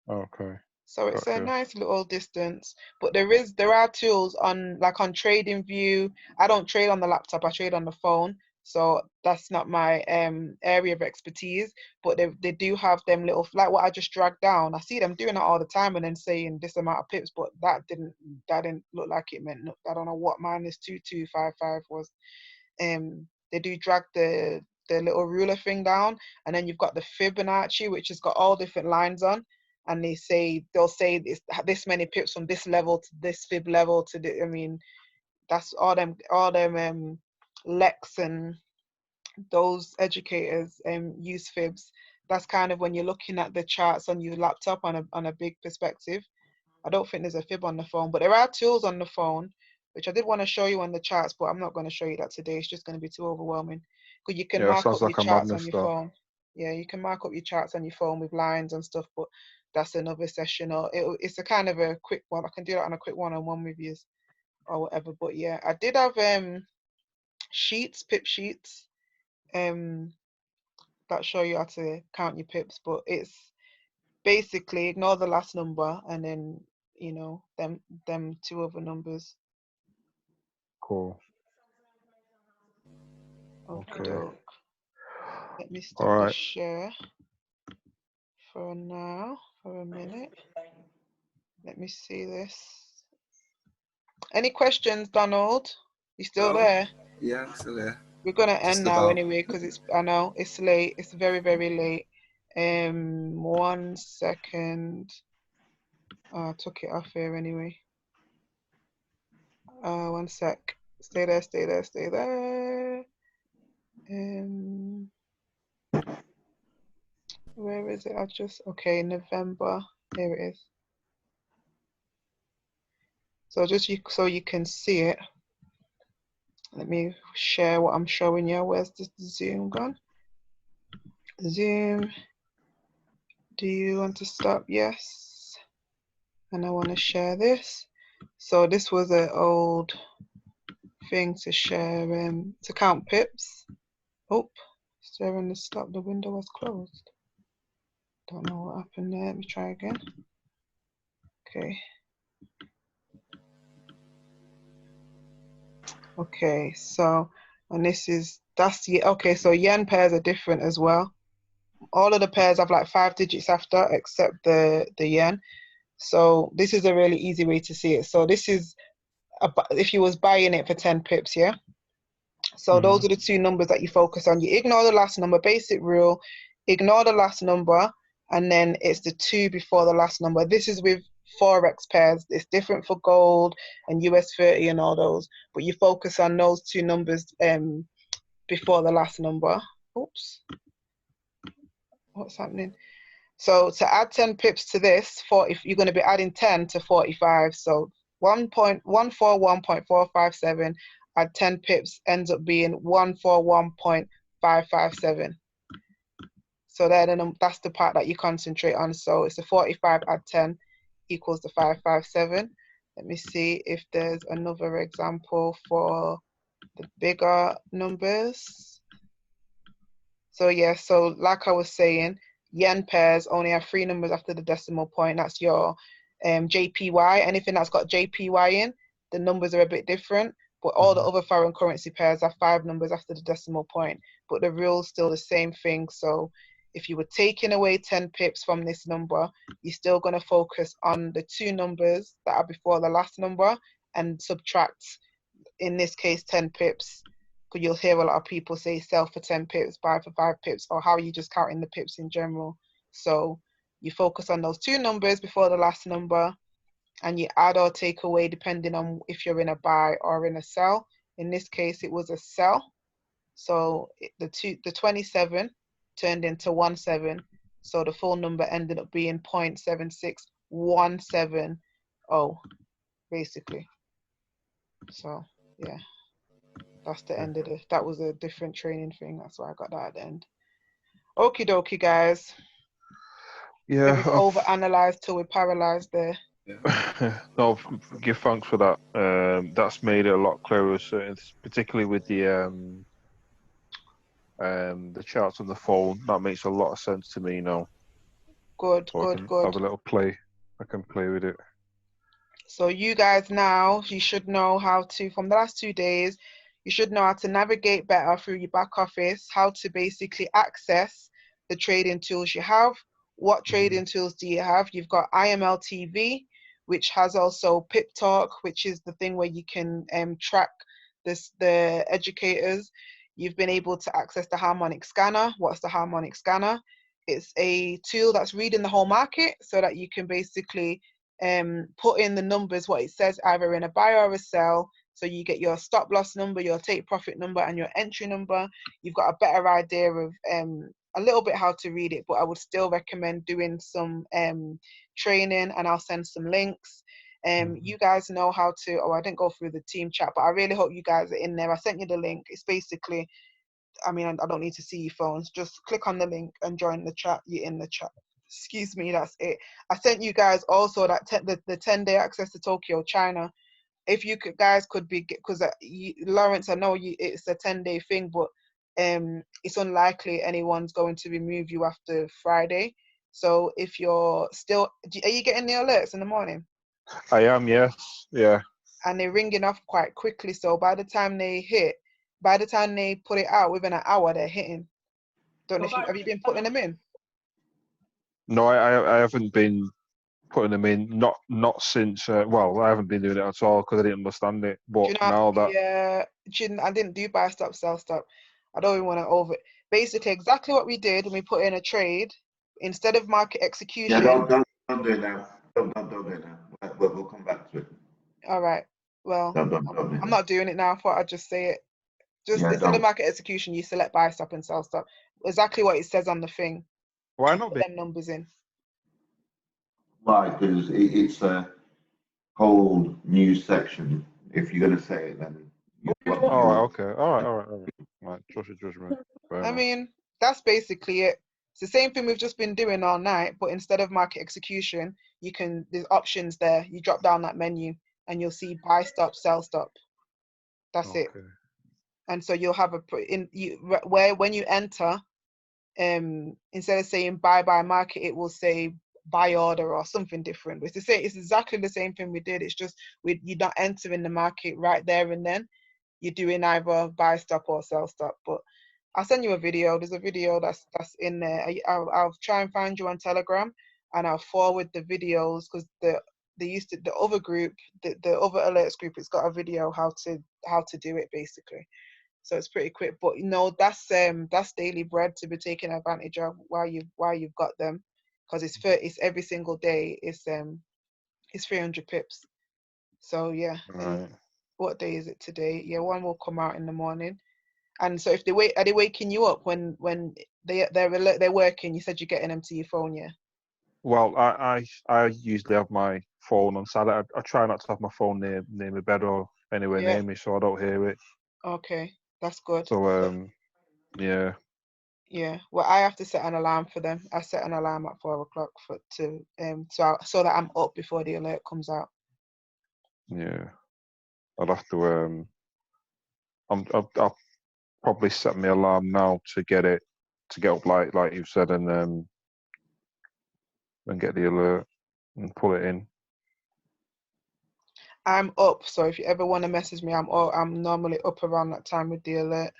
Okay. So it's a nice little distance, but there are tools on Trading View. I don't trade on the laptop, I trade on the phone. So that's not my area of expertise, but they do have them little, like what I just dragged down. I see them doing it all the time and then saying this amount of pips, but that didn't look like it meant, I don't know what -2255 was. They do drag the little ruler thing down, and then you've got the Fibonacci, which has got all different lines on, and they'll say this many pips from this level to this fib level to the, I mean, that's all them Lex and those educators use fibs. That's kind of when you're looking at the charts on your laptop on a big perspective. I don't think there's a fib on the phone, but there are tools on the phone, which I did want to show you on the charts, but I'm not going to show you that today. It's just going to be too overwhelming. Because you can mark up your charts on your phone. Yeah, you can mark up your charts on your phone with lines and stuff, but that's another session. Or it's a kind of a quick one. I can do that on a quick one-on-one with you or whatever. But yeah, I did have pip sheets that show you how to count your pips, but it's basically ignore the last number and then them two other numbers. Cool. Okay. Let me stop the share for now, for a minute. Let me see this. Any questions, Donald? You still there? Yeah, I'm still there. We're gonna end now anyway, because I know it's late. It's very, very late. 1 second. Oh, I took it off here anyway. 1 sec. Stay there. Where is it? November. Here it is. So just so you can see it. Let me share what I'm showing you. Where's the Zoom gone? Zoom. Do you want to stop? Yes. And I want to share this. So this was an old thing to share, to count pips. Oh, sharing to stop. The window was closed. Don't know what happened there. Let me try again. Okay. Okay, so, and so yen pairs are different as well. All of the pairs have like 5 digits after, except the yen. So this is a really easy way to see it. So this is, if you was buying it for 10 pips, yeah? So those are the two numbers that you focus on. You ignore the last number, basic rule. Ignore the last number and then it's the 2 before the last number. This is with Forex pairs. It's different for gold and US 30 and all those, but you focus on those 2 numbers before the last number. Oops, what's happening? So to add 10 pips to this, if you're going to be adding 10 to 45, so 141.457 add 10 pips ends up being 141.557. So then that's the part that you concentrate on. So it's a 45 add 10 equals the 557. Let me see if there's another example for the bigger numbers. So yeah, so like I was saying, yen pairs only have 3 numbers after the decimal point. That's your JPY. Anything that's got JPY in, the numbers are a bit different. But all the other foreign currency pairs have 5 numbers after the decimal point. But the rule's still the same thing. So if you were taking away 10 pips from this number, you're still going to focus on the 2 numbers that are before the last number and subtract, in this case, 10 pips. Because you'll hear a lot of people say sell for 10 pips, buy for 5 pips, or how are you just counting the pips in general. So you focus on those 2 numbers before the last number, and you add or take away depending on if you're in a buy or in a sell. In this case, it was a sell. So the 27 turned into 17. So the full number ended up being 0.76170, basically. So yeah, that's the end of it. That was a different training thing. That's why I got that at the end. Okie dokie, guys. Yeah. We've overanalyzed till we're paralyzed there. No, give thanks for that. That's made it a lot clearer, particularly with the charts on the phone. That makes a lot of sense to me now. Good. Have a little play. I can play with it. So you guys now, you should know how to, from the last 2 days, you should know how to navigate better through your back office, how to basically access the trading tools you have. What trading tools do you have? You've got IML TV, which has also Pip Talk, which is the thing where you can track the educators. You've been able to access the harmonic scanner. What's the harmonic scanner? It's a tool that's reading the whole market so that you can basically put in the numbers, what it says, either in a buy or a sell. So you get your stop loss number, your take profit number, and your entry number. You've got a better idea of a little bit how to read it, but I would still recommend doing some training, and I'll send some links. You guys know how to, I didn't go through the team chat, but I really hope you guys are in there. I sent you the link. It's basically, I don't need to see your phones. Just click on the link and join the chat. You're in the chat. Excuse me, that's it. I sent you guys also that the 10-day access to Tokyo, China. If you guys could be, because Lawrence, I know it's a 10-day thing, but it's unlikely anyone's going to remove you after Friday. So if you're still, are you getting the alerts in the morning? I am, yes, yeah. And they're ringing off quite quickly. So by the time they put it out, within an hour, they're hitting. Don't know if have you been putting them in? No, I haven't been putting them in. Not since. I haven't been doing it at all because I didn't understand it. But now that I didn't do buy stop, sell stop. I don't even want to basically exactly what we did when we put in a trade. Instead of market execution. Yeah, don't do it now. Don't do it now. We'll come back to it. All right. Well, don't I'm not doing it now. I thought I'd just say it. Instead of market execution, you select buy stop and sell stop. Exactly what it says on the thing. Why not? Put them numbers in. Why? Because it's a whole new section. If you're going to say it, then. Okay. All right. Trust your judgment. That's basically it. It's the same thing we've just been doing all night, but instead of market execution, there's options there. You drop down that menu and you'll see buy stop, sell stop. That's it. And so you'll have when you enter, instead of saying buy market, it will say buy order or something different. It's exactly the same thing we did. It's just you're not entering the market right there and then. You're doing either buy stop or sell stop. But I'll send you a video. There's a video that's in there. I'll try and find you on Telegram, and I'll forward the videos because the other group, the other alerts group, it's got a video how to do it basically. So it's pretty quick. But that's daily bread to be taken advantage of while you've got them. because it's every single day. It's 300 pips. So yeah. Right. What day is it today? Yeah, one will come out in the morning. And so if are they waking you up when they're working? You said you're getting them to your phone, yeah. Well, I usually have my phone on silent. I try not to have my phone near my bed or anywhere near me, so I don't hear it. Okay, that's good. So yeah. Yeah. Well, I have to set an alarm for them. I set an alarm at 4 o'clock so that I'm up before the alert comes out. Yeah. I'll have to I'll probably set my alarm now to get up like you said, and get the alert and pull it in. I'm up, so if you ever want to message me, I'm normally up around that time with the alert.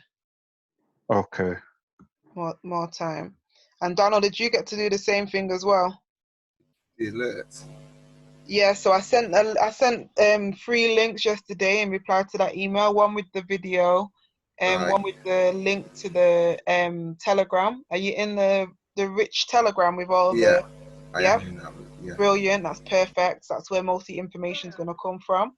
Okay. More time. And Donald, did you get to do the same thing as well? The alerts. Yeah, so I sent 3 links yesterday in reply to that email. One with the video, and one with the link to the Telegram. Are you in the rich Telegram with all the? Yeah, Yeah. Brilliant. That's perfect. That's where most of the information is going to come from.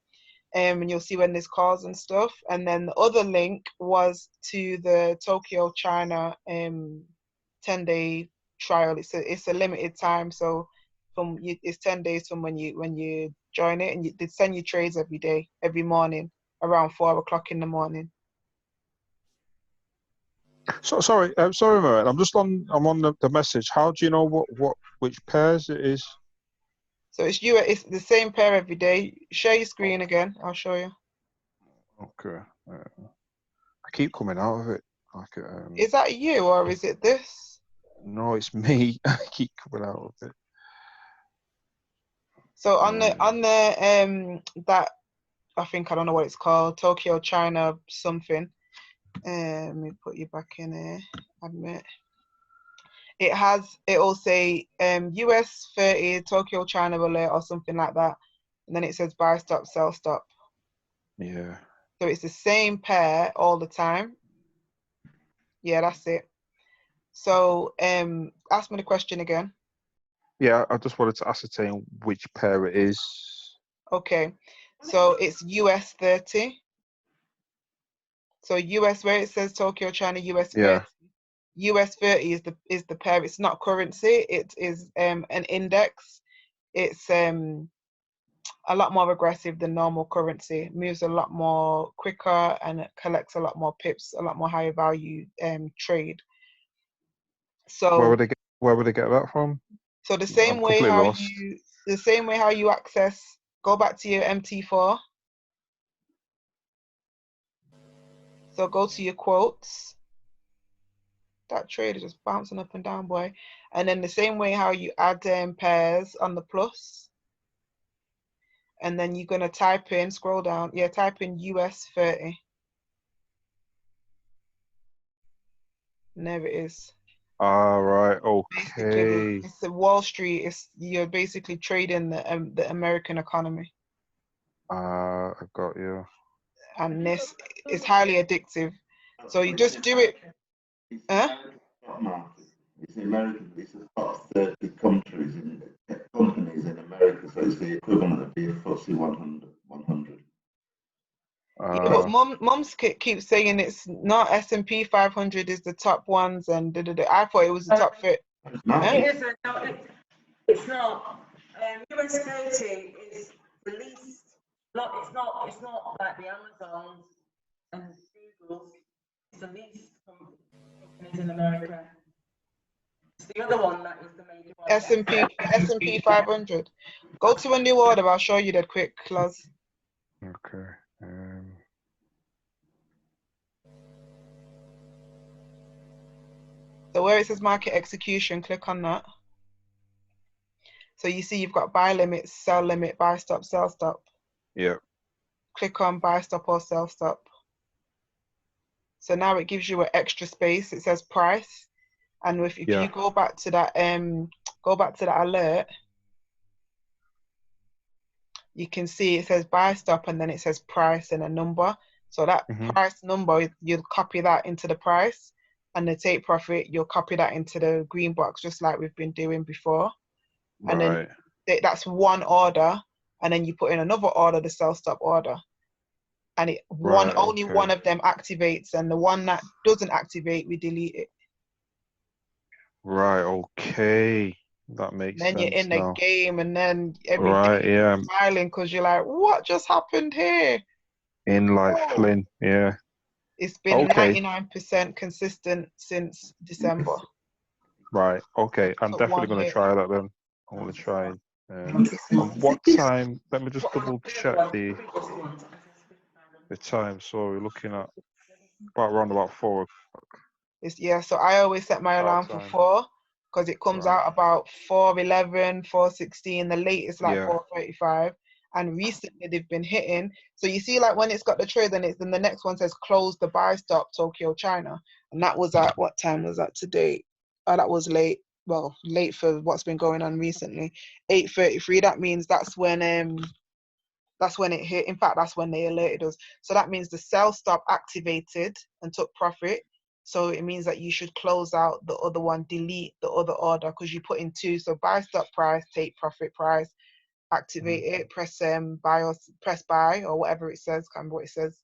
And you'll see when there's calls and stuff. And then the other link was to the Tokyo, China 10-day trial. It's a limited time, so it's 10 days from when you join it, and they send you trades every day, every morning around 4 o'clock in the morning. So sorry, Marin. I'm on the message. How do you know which pairs it is? So it's the same pair every day. Share your screen again. I'll show you. Okay. I keep coming out of it. Is that you or is it this? No, it's me. I keep coming out of it. So on the that I don't know what it's called, Tokyo, China something. Let me put you back in here. Admit. It'll say US 30 Tokyo, China alert or something like that, and then it says buy stop, sell stop. Yeah. So it's the same pair all the time. Yeah, that's it. So ask me the question again. Yeah, I just wanted to ascertain which pair it is. Okay, so it's US 30. So US, where it says Tokyo, China, US 30. Yeah. US 30 is the pair. It's not currency. It is an index. It's a lot more aggressive than normal currency. It moves a lot more quicker and it collects a lot more pips, a lot more higher value trade. So where would they get that from? So the same way how you access, go back to your MT4. So go to your quotes. That trade is just bouncing up and down, boy. And then the same way how you add pairs on the plus. And then you're gonna type in, scroll down, type in US 30. And there it is. Ah, right, okay. Basically, it's the Wall Street. You're basically trading the American economy. I got you. And this is highly addictive. So you just do it. Huh? It's American. It's the top 30 companies in America, so it's the equivalent of the FTSE 100. Yeah, but mums keeps saying it's not. S&P 500 is the top ones, and I thought it was the top fit. It's not. US 30 is the least. It's not like the Amazons and Googles. It's the least companies in America. It's the other one that is the major one. S&P 500. Go to a new order. I'll show you that quick, Claus. Okay. So where it says market execution, click on that. So you see you've got buy limit, sell limit, buy stop, sell stop. Yeah. Click on buy stop or sell stop. So now it gives you an extra space. It says price, and if you go back to that alert, you can see it says buy stop and then it says price and a number. So that price number, you'll copy that into the price. and the take profit, you'll copy that into the green box, just like we've been doing before. And Right. then that's one order, and then you put in another order, the sell stop order. And only one of them activates, and the one that doesn't activate, we delete it. Right, okay. That makes sense. Then you're in now. the game, and then everybody's smiling because you're like, what just happened here? In like Flynn, yeah. It's been 99% consistent since December. Right, okay. I'm definitely going to try that then. I'm going to try. What time? Let me just double check the time. So we're looking at around about 4 o'clock. So I always set my alarm for 4 because it comes out about 4:11, 4:16. The latest like 4:35. And recently they've been hitting. So you see, like when it's got the trade, then the next one says close the buy stop Tokyo China, and that was at what time was that today? Oh, that was late. Well, late for what's been going on recently. 8:33. That means that's when it hit. In fact, that's when they alerted us. So that means the sell stop activated and took profit. So it means that you should close out the other one, delete the other order because you put in 2. So buy stop price, take profit price, activate it, press buy or press buy or whatever it says. Can't remember what it says.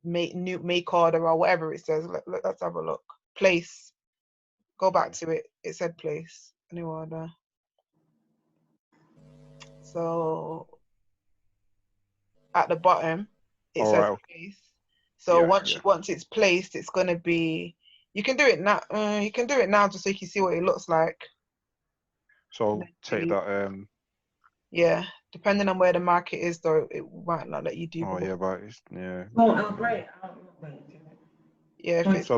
Make order or whatever it says. Let's have a look. Place. Go back to it. It said place. New order. So at the bottom, it says place. So once it's placed, it's gonna be. You can do it now. You can do it now just so you can see what it looks like. So take that. Yeah, depending on where the market is, though, it might not let you do. Oh yeah, but it's yeah. Oh, great. Yeah, if it's. So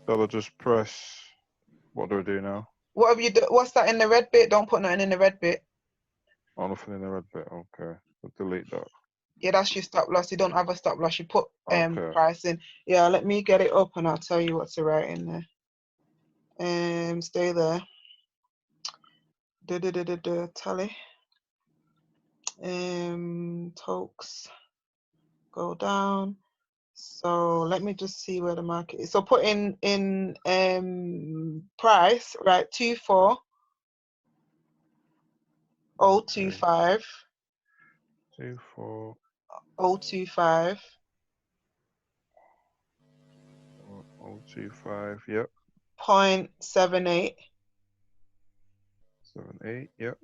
I'll just press. What do I do now? What have you done? What's that in the red bit? Don't put nothing in the red bit. Oh, nothing in the red bit. Okay, I'll delete that. Yeah, that's your stop loss. You don't have a stop loss. You put price in. Yeah, let me get it up and I'll tell you what to write in there. Stay there. Tally. Tokes. Go down. So let me just see where the market is. So put in price, right? 24025. 24025. 025, yep. 0.78. 78, yep.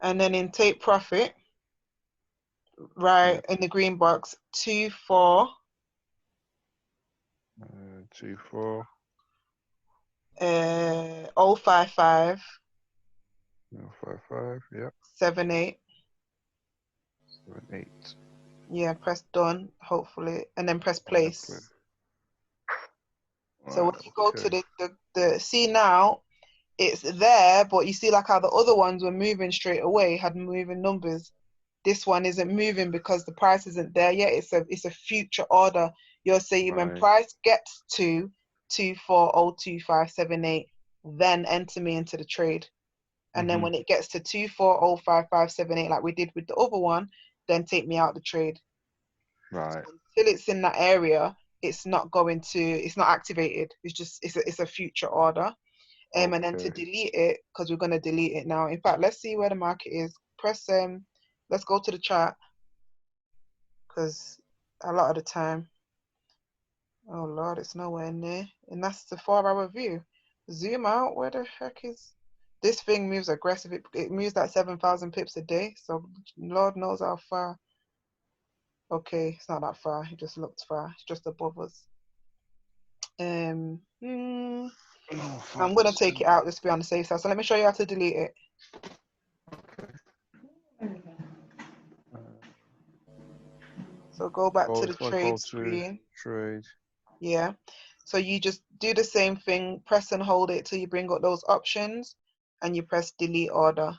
And then in take profit, right, in the green box, 24. 24. 055. 055, yep. 78. 78. Yeah, press done, hopefully, and then press place. So when you go to the see now, it's there, but you see like how the other ones were moving straight away, had moving numbers. This one isn't moving because the price isn't there yet. It's a future order. You're saying when price gets to 2402578, then enter me into the trade. And then when it gets to 2405578, like we did with the other one, then take me out the trade. Right. So until it's in that area, it's not activated. It's a future order. And then to delete it, because we're gonna delete it now. In fact, let's see where the market is. Press let's go to the chart. Because a lot of the time, oh Lord, it's nowhere near. And that's the 4-hour view. Zoom out, where the heck is this thing moves aggressive. It moves like 7,000 pips a day. So Lord knows how far. Okay, it's not that far. It just looks far. It's just above us. I'm gonna take it out just to be on the safe side. So let me show you how to delete it. So go back to the trade screen. Trade. Yeah. So you just do the same thing, press and hold it till you bring up those options and you press delete order.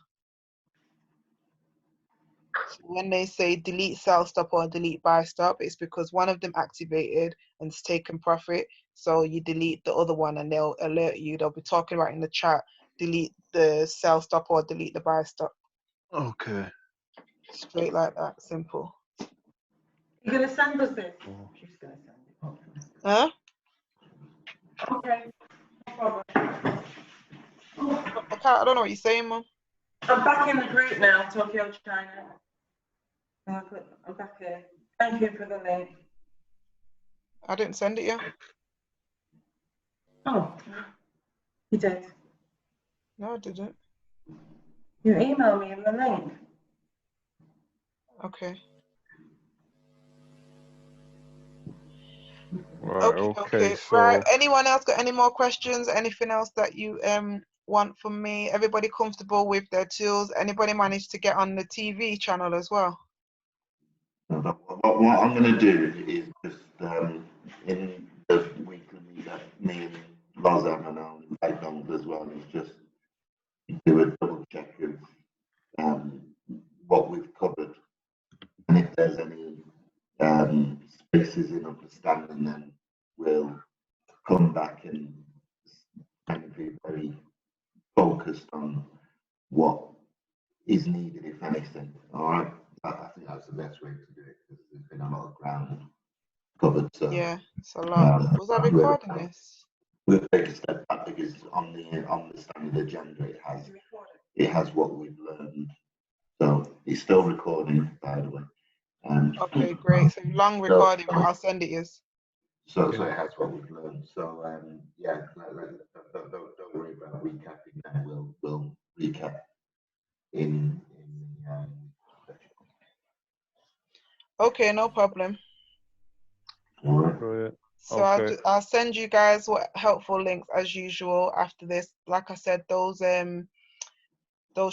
So when they say delete sell stop or delete buy stop, it's because one of them activated and it's taken profit. So you delete the other one and they'll alert you. They'll be talking about in the chat, delete the sell stop or delete the buy stop. Okay. Straight like that, simple. You're going to send us this? She's going to send it. Hopefully. Huh? Okay. No problem. I don't know what you're saying, Mum. I'm back in the group now, Tokyo, China. I'm back here. Thank you for the link. I didn't send it yet. Oh, you did. No, I didn't. You emailed me the link. Okay. Right, Okay. so Right. Anyone else got any more questions? Anything else that you want from me? Everybody comfortable with their tools? Anybody managed to get on the TV channel as well? What I'm going to do is just in the weekly meet that me and Lozan and I'll invite Donald as well, is just do a double check of what we've covered, and if there's any spaces in understanding, then we'll come back and be very focused on what is needed, if anything. All right, I think that's the best way to do it, because there's been a lot of ground covered. So Yeah, it's a lot. Was I recording this? We'll take a step back, because on the standard agenda it has what we've learned. So it's still recording, by the way. Okay, great. So long recording, but I'll send it is. So it has what we've learned. So yeah, don't worry about recapping now. We'll recap in Okay, no problem. all right. brilliant. So Okay. I'll send you guys what helpful links as usual after this. Like I said, those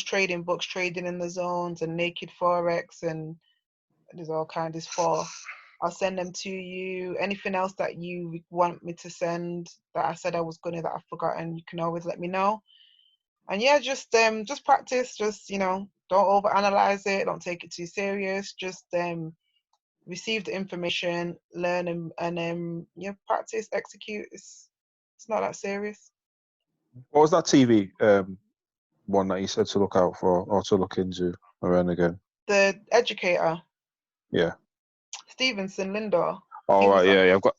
trading books, Trading in the Zones and Naked Forex, and there's all kinds of four. I'll send them to you. Anything else that you want me to send that I said I was gonna that I've forgotten, you can always let me know. And yeah, just practice. Just don't overanalyze it. Don't take it too serious. Just receive the information, learn, and yeah, practice, execute. It's not that serious. What was that TV one that you said to look out for or to look into around again? The Educator. Yeah. Stevenson Lindor. All right. I've got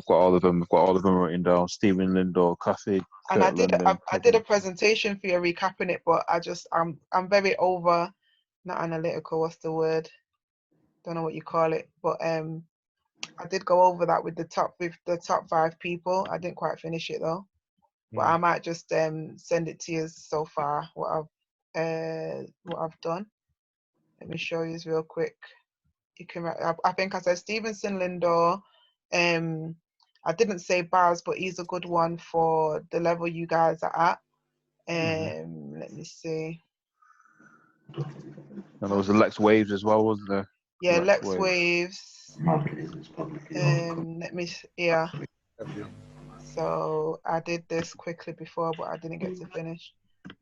all of them. I've got all of them written down. Stephen Lindor, Kathy. And I did a presentation for you recapping it, but I'm very over, not analytical. What's the word? Don't know what you call it, but I did go over that with the top 5 people. I didn't quite finish it though, but I might just send it to you so far what I've done. Let me show you real quick. You can. I think I said Stevenson Lindor. I didn't say Baz, but he's a good one for the level you guys are at. Let me see. And there was the Lex Waves as well, wasn't there? Yeah, Lex Waves. Let me. Yeah. So I did this quickly before, but I didn't get to finish.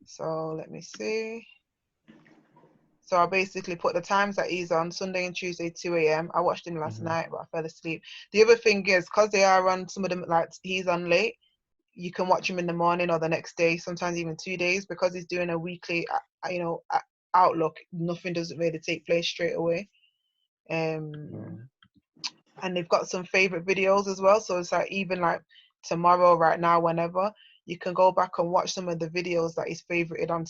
So let me see. So I basically put the times that he's on Sunday and Tuesday, 2 a.m. I watched him last night, but I fell asleep. The other thing is, because they are on, some of them, like he's on late, you can watch him in the morning or the next day, sometimes even 2 days, because he's doing a weekly, outlook. Nothing doesn't really take place straight away. And they've got some favorite videos as well. So it's like even like tomorrow, right now, whenever, you can go back and watch some of the videos that he's favorited on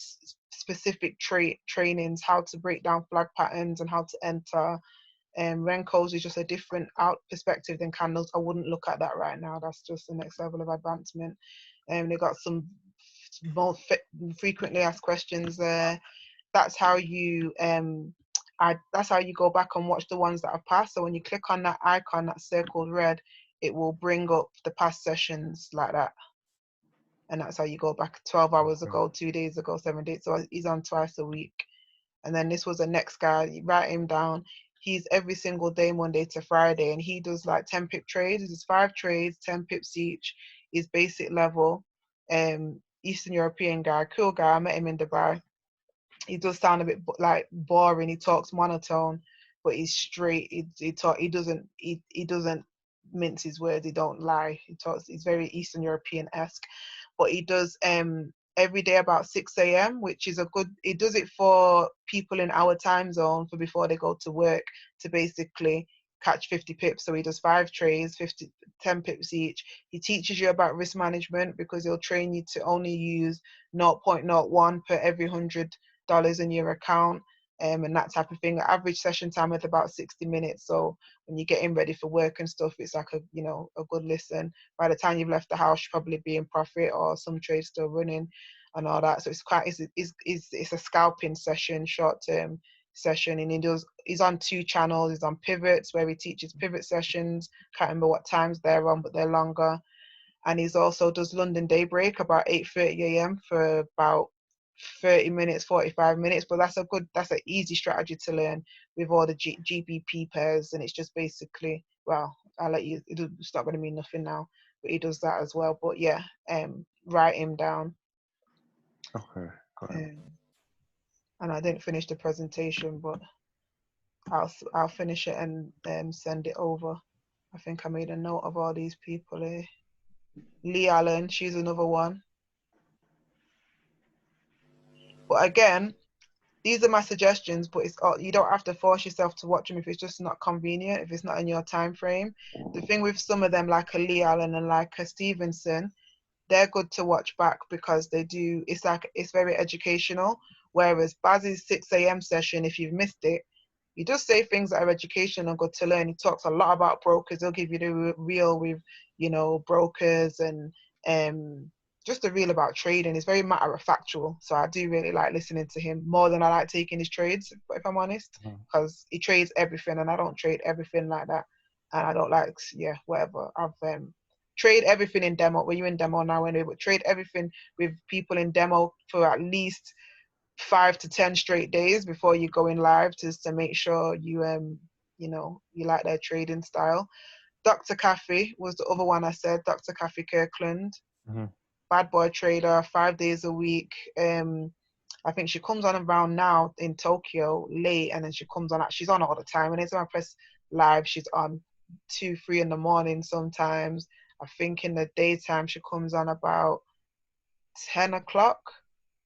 specific trainings, how to break down flag patterns and how to enter. Renkos is just a different perspective than candles. I wouldn't look at that right now. That's just the next level of advancement. They got some more frequently asked questions there. That's how you that's how you go back and watch the ones that have passed. So when you click on that icon that's circled red, it will bring up the past sessions like that. And that's how you go back 12 hours ago, 2 days ago, 7 days. So he's on twice a week. And then this was the next guy. You write him down. He's every single day, Monday to Friday, and he does like 10 pip trades. He does 5 trades, 10 pips each. He's basic level. Eastern European guy, cool guy. I met him in Dubai. He does sound a bit like boring. He talks monotone, but he's straight. He doesn't mince his words. He don't lie. He's very Eastern European-esque. But he does every day about 6 a.m., which is a good, it does it for people in our time zone for before they go to work to basically catch 50 pips. So he does 5 trays, 10 pips each. He teaches you about risk management because he'll train you to only use 0.01 per every $100 in your account. And that type of thing. Average session time is about 60 minutes. So when you're getting ready for work and stuff, it's like a good listen. By the time you've left the house, you'll probably be in profit or some trades still running and all that. So it's a scalping session, short-term session. And he's on 2 channels. He's on pivots where he teaches pivot sessions. Can't remember what times they're on, but they're longer. And he's also does London Daybreak about 8:30 a.m. for about 30 minutes, 45 minutes, but that's an easy strategy to learn with all the GBP pairs. And it's just basically, well, I'll let you, it's not going to mean nothing now, but he does that as well. But yeah, write him down. Okay, got it. And I didn't finish the presentation, but I'll finish it and send it over. I think I made a note of all these people here. Lee Allen, she's another one. But again, these are my suggestions, but you don't have to force yourself to watch them if it's just not convenient, if it's not in your time frame. The thing with some of them, like a Lee Allen and like a Stevenson, they're good to watch back because it's very educational. Whereas Baz's 6 a.m. session, if you've missed it, he does say things that are educational and good to learn. He talks a lot about brokers. He'll give you the real with, brokers and just the real about trading. It's very matter of factual. So I do really like listening to him more than I like taking his trades, if I'm honest, because he trades everything and I don't trade everything like that. And I don't like, whatever. I've trade everything in demo. Well, you're in demo now anyway, but trade everything with people in demo for at least 5 to 10 straight days before you go in live, just to make sure you you like their trading style. Dr. Caffey was the other one I said. Dr. Caffey Kirkland, bad boy trader, 5 days a week. I think she comes on around now in Tokyo late, and then she comes on. She's on all the time. And anytime I press live, she's on 2, 3 in the morning sometimes. I think in the daytime she comes on about 10 o'clock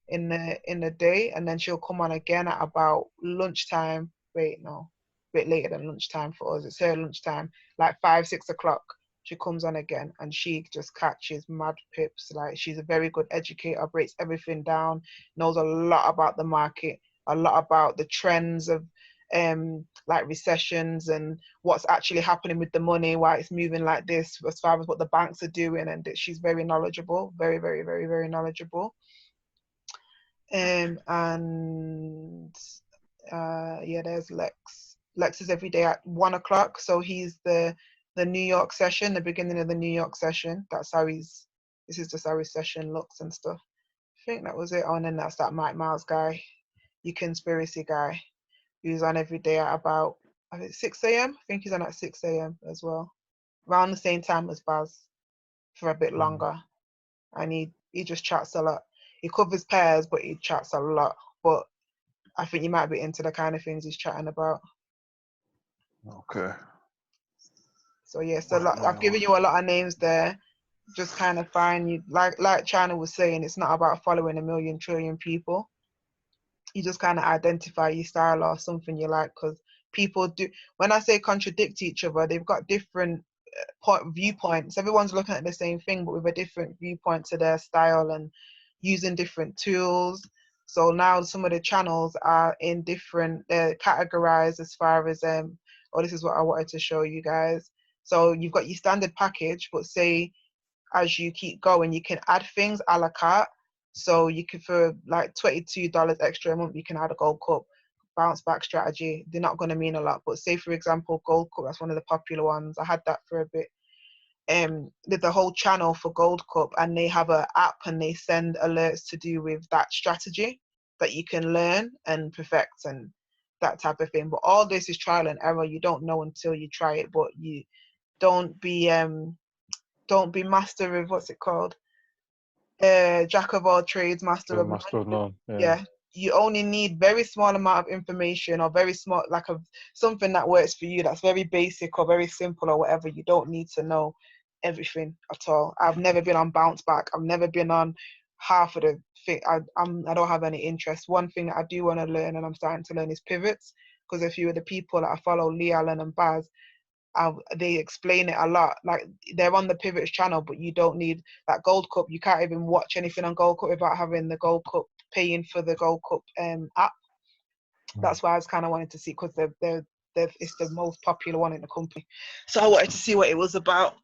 in the day, and then she'll come on again at about lunchtime. Wait, no, a bit later than lunchtime for us. It's her lunchtime, like 5, 6 o'clock. She comes on again, and she just catches mad pips. Like, she's a very good educator, breaks everything down, knows a lot about the market, a lot about the trends of like recessions and what's actually happening with the money, why it's moving like this, as far as what the banks are doing. And she's very knowledgeable, very, very, very, very knowledgeable. And there's Lex. Lex is every day at 1 o'clock. So he's the New York session, the beginning of the New York session. This is just how his session looks and stuff. I think that was it. Oh, and then that's that Mike Miles guy, your conspiracy guy, who's on every day at about, I think, 6 a.m. I think he's on at 6 a.m. as well, around the same time as Baz, for a bit longer. And he just chats a lot. He covers pairs, but he chats a lot. But I think you might be into the kind of things he's chatting about. Okay. So yeah, so I've given you a lot of names there. Just kind of find you, like Chyna was saying, it's not about following 1,000,000 trillion people. You just kind of identify your style or something you like, because people do, when I say contradict each other, they've got different viewpoints. Everyone's looking at the same thing, but with a different viewpoint to their style and using different tools. So now some of the channels are in different categorized as far as this is what I wanted to show you guys. So you've got your standard package, but say as you keep going, you can add things a la carte. So you can, for like $22 extra a month, you can add a gold cup, bounce back strategy. They're not going to mean a lot, but say for example, gold cup, that's one of the popular ones. I had that for a bit. Did the whole channel for gold cup, and they have an app and they send alerts to do with that strategy that you can learn and perfect and that type of thing. But all this is trial and error. You don't know until you try it. But you don't be master of, what's it called? Jack of all trades, master of none. Yeah. You only need very small amount of information, or very small, like something that works for you, that's very basic or very simple or whatever. You don't need to know everything at all. I've never been on bounce back. I've never been on half of the thing. I don't have any interest. One thing that I do want to learn, and I'm starting to learn, is pivots, because a few of the people that I follow, Lee Allen and Baz, they explain it a lot. Like, they're on the pivots channel, but you don't need that Gold Cup. You can't even watch anything on Gold Cup without having the Gold Cup, paying for the Gold Cup app. That's why I was kind of wanting to see, because it's the most popular one in the company. So I wanted to see what it was about.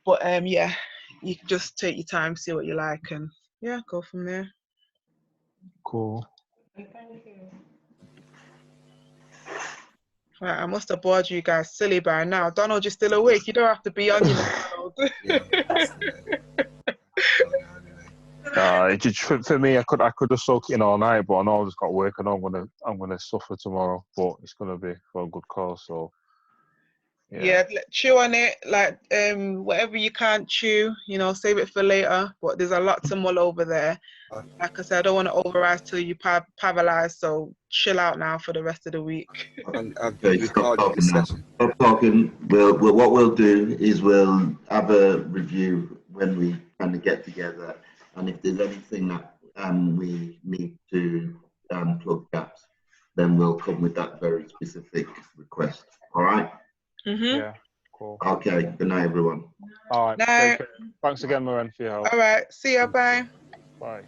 But yeah, you can just take your time, see what you like, and yeah, go from there. Cool. Thank you. Right, I must have bored you guys silly by now. Donald, you're still awake. You don't have to be on, you know, Donald. It just, for me, I could have soaked it in all night, but I know I just got work, and I'm gonna suffer tomorrow. But it's gonna be for a good cause. So yeah, chew on it. Like whatever you can't chew, you know, save it for later. But there's a lot to mull over there. Like I said, I don't want to overrise till you paralyze. So chill out now for the rest of the week. Okay, stop talking now. Stop talking. What we'll do is we'll have a review when we kind of get together, and if there's anything that we need to plug gaps, then we'll come with that very specific request. All right? Yeah, cool. Okay. Good night, everyone. All right. Night. Thanks again, Maren, for your help. All right. See ya. Bye. Bye.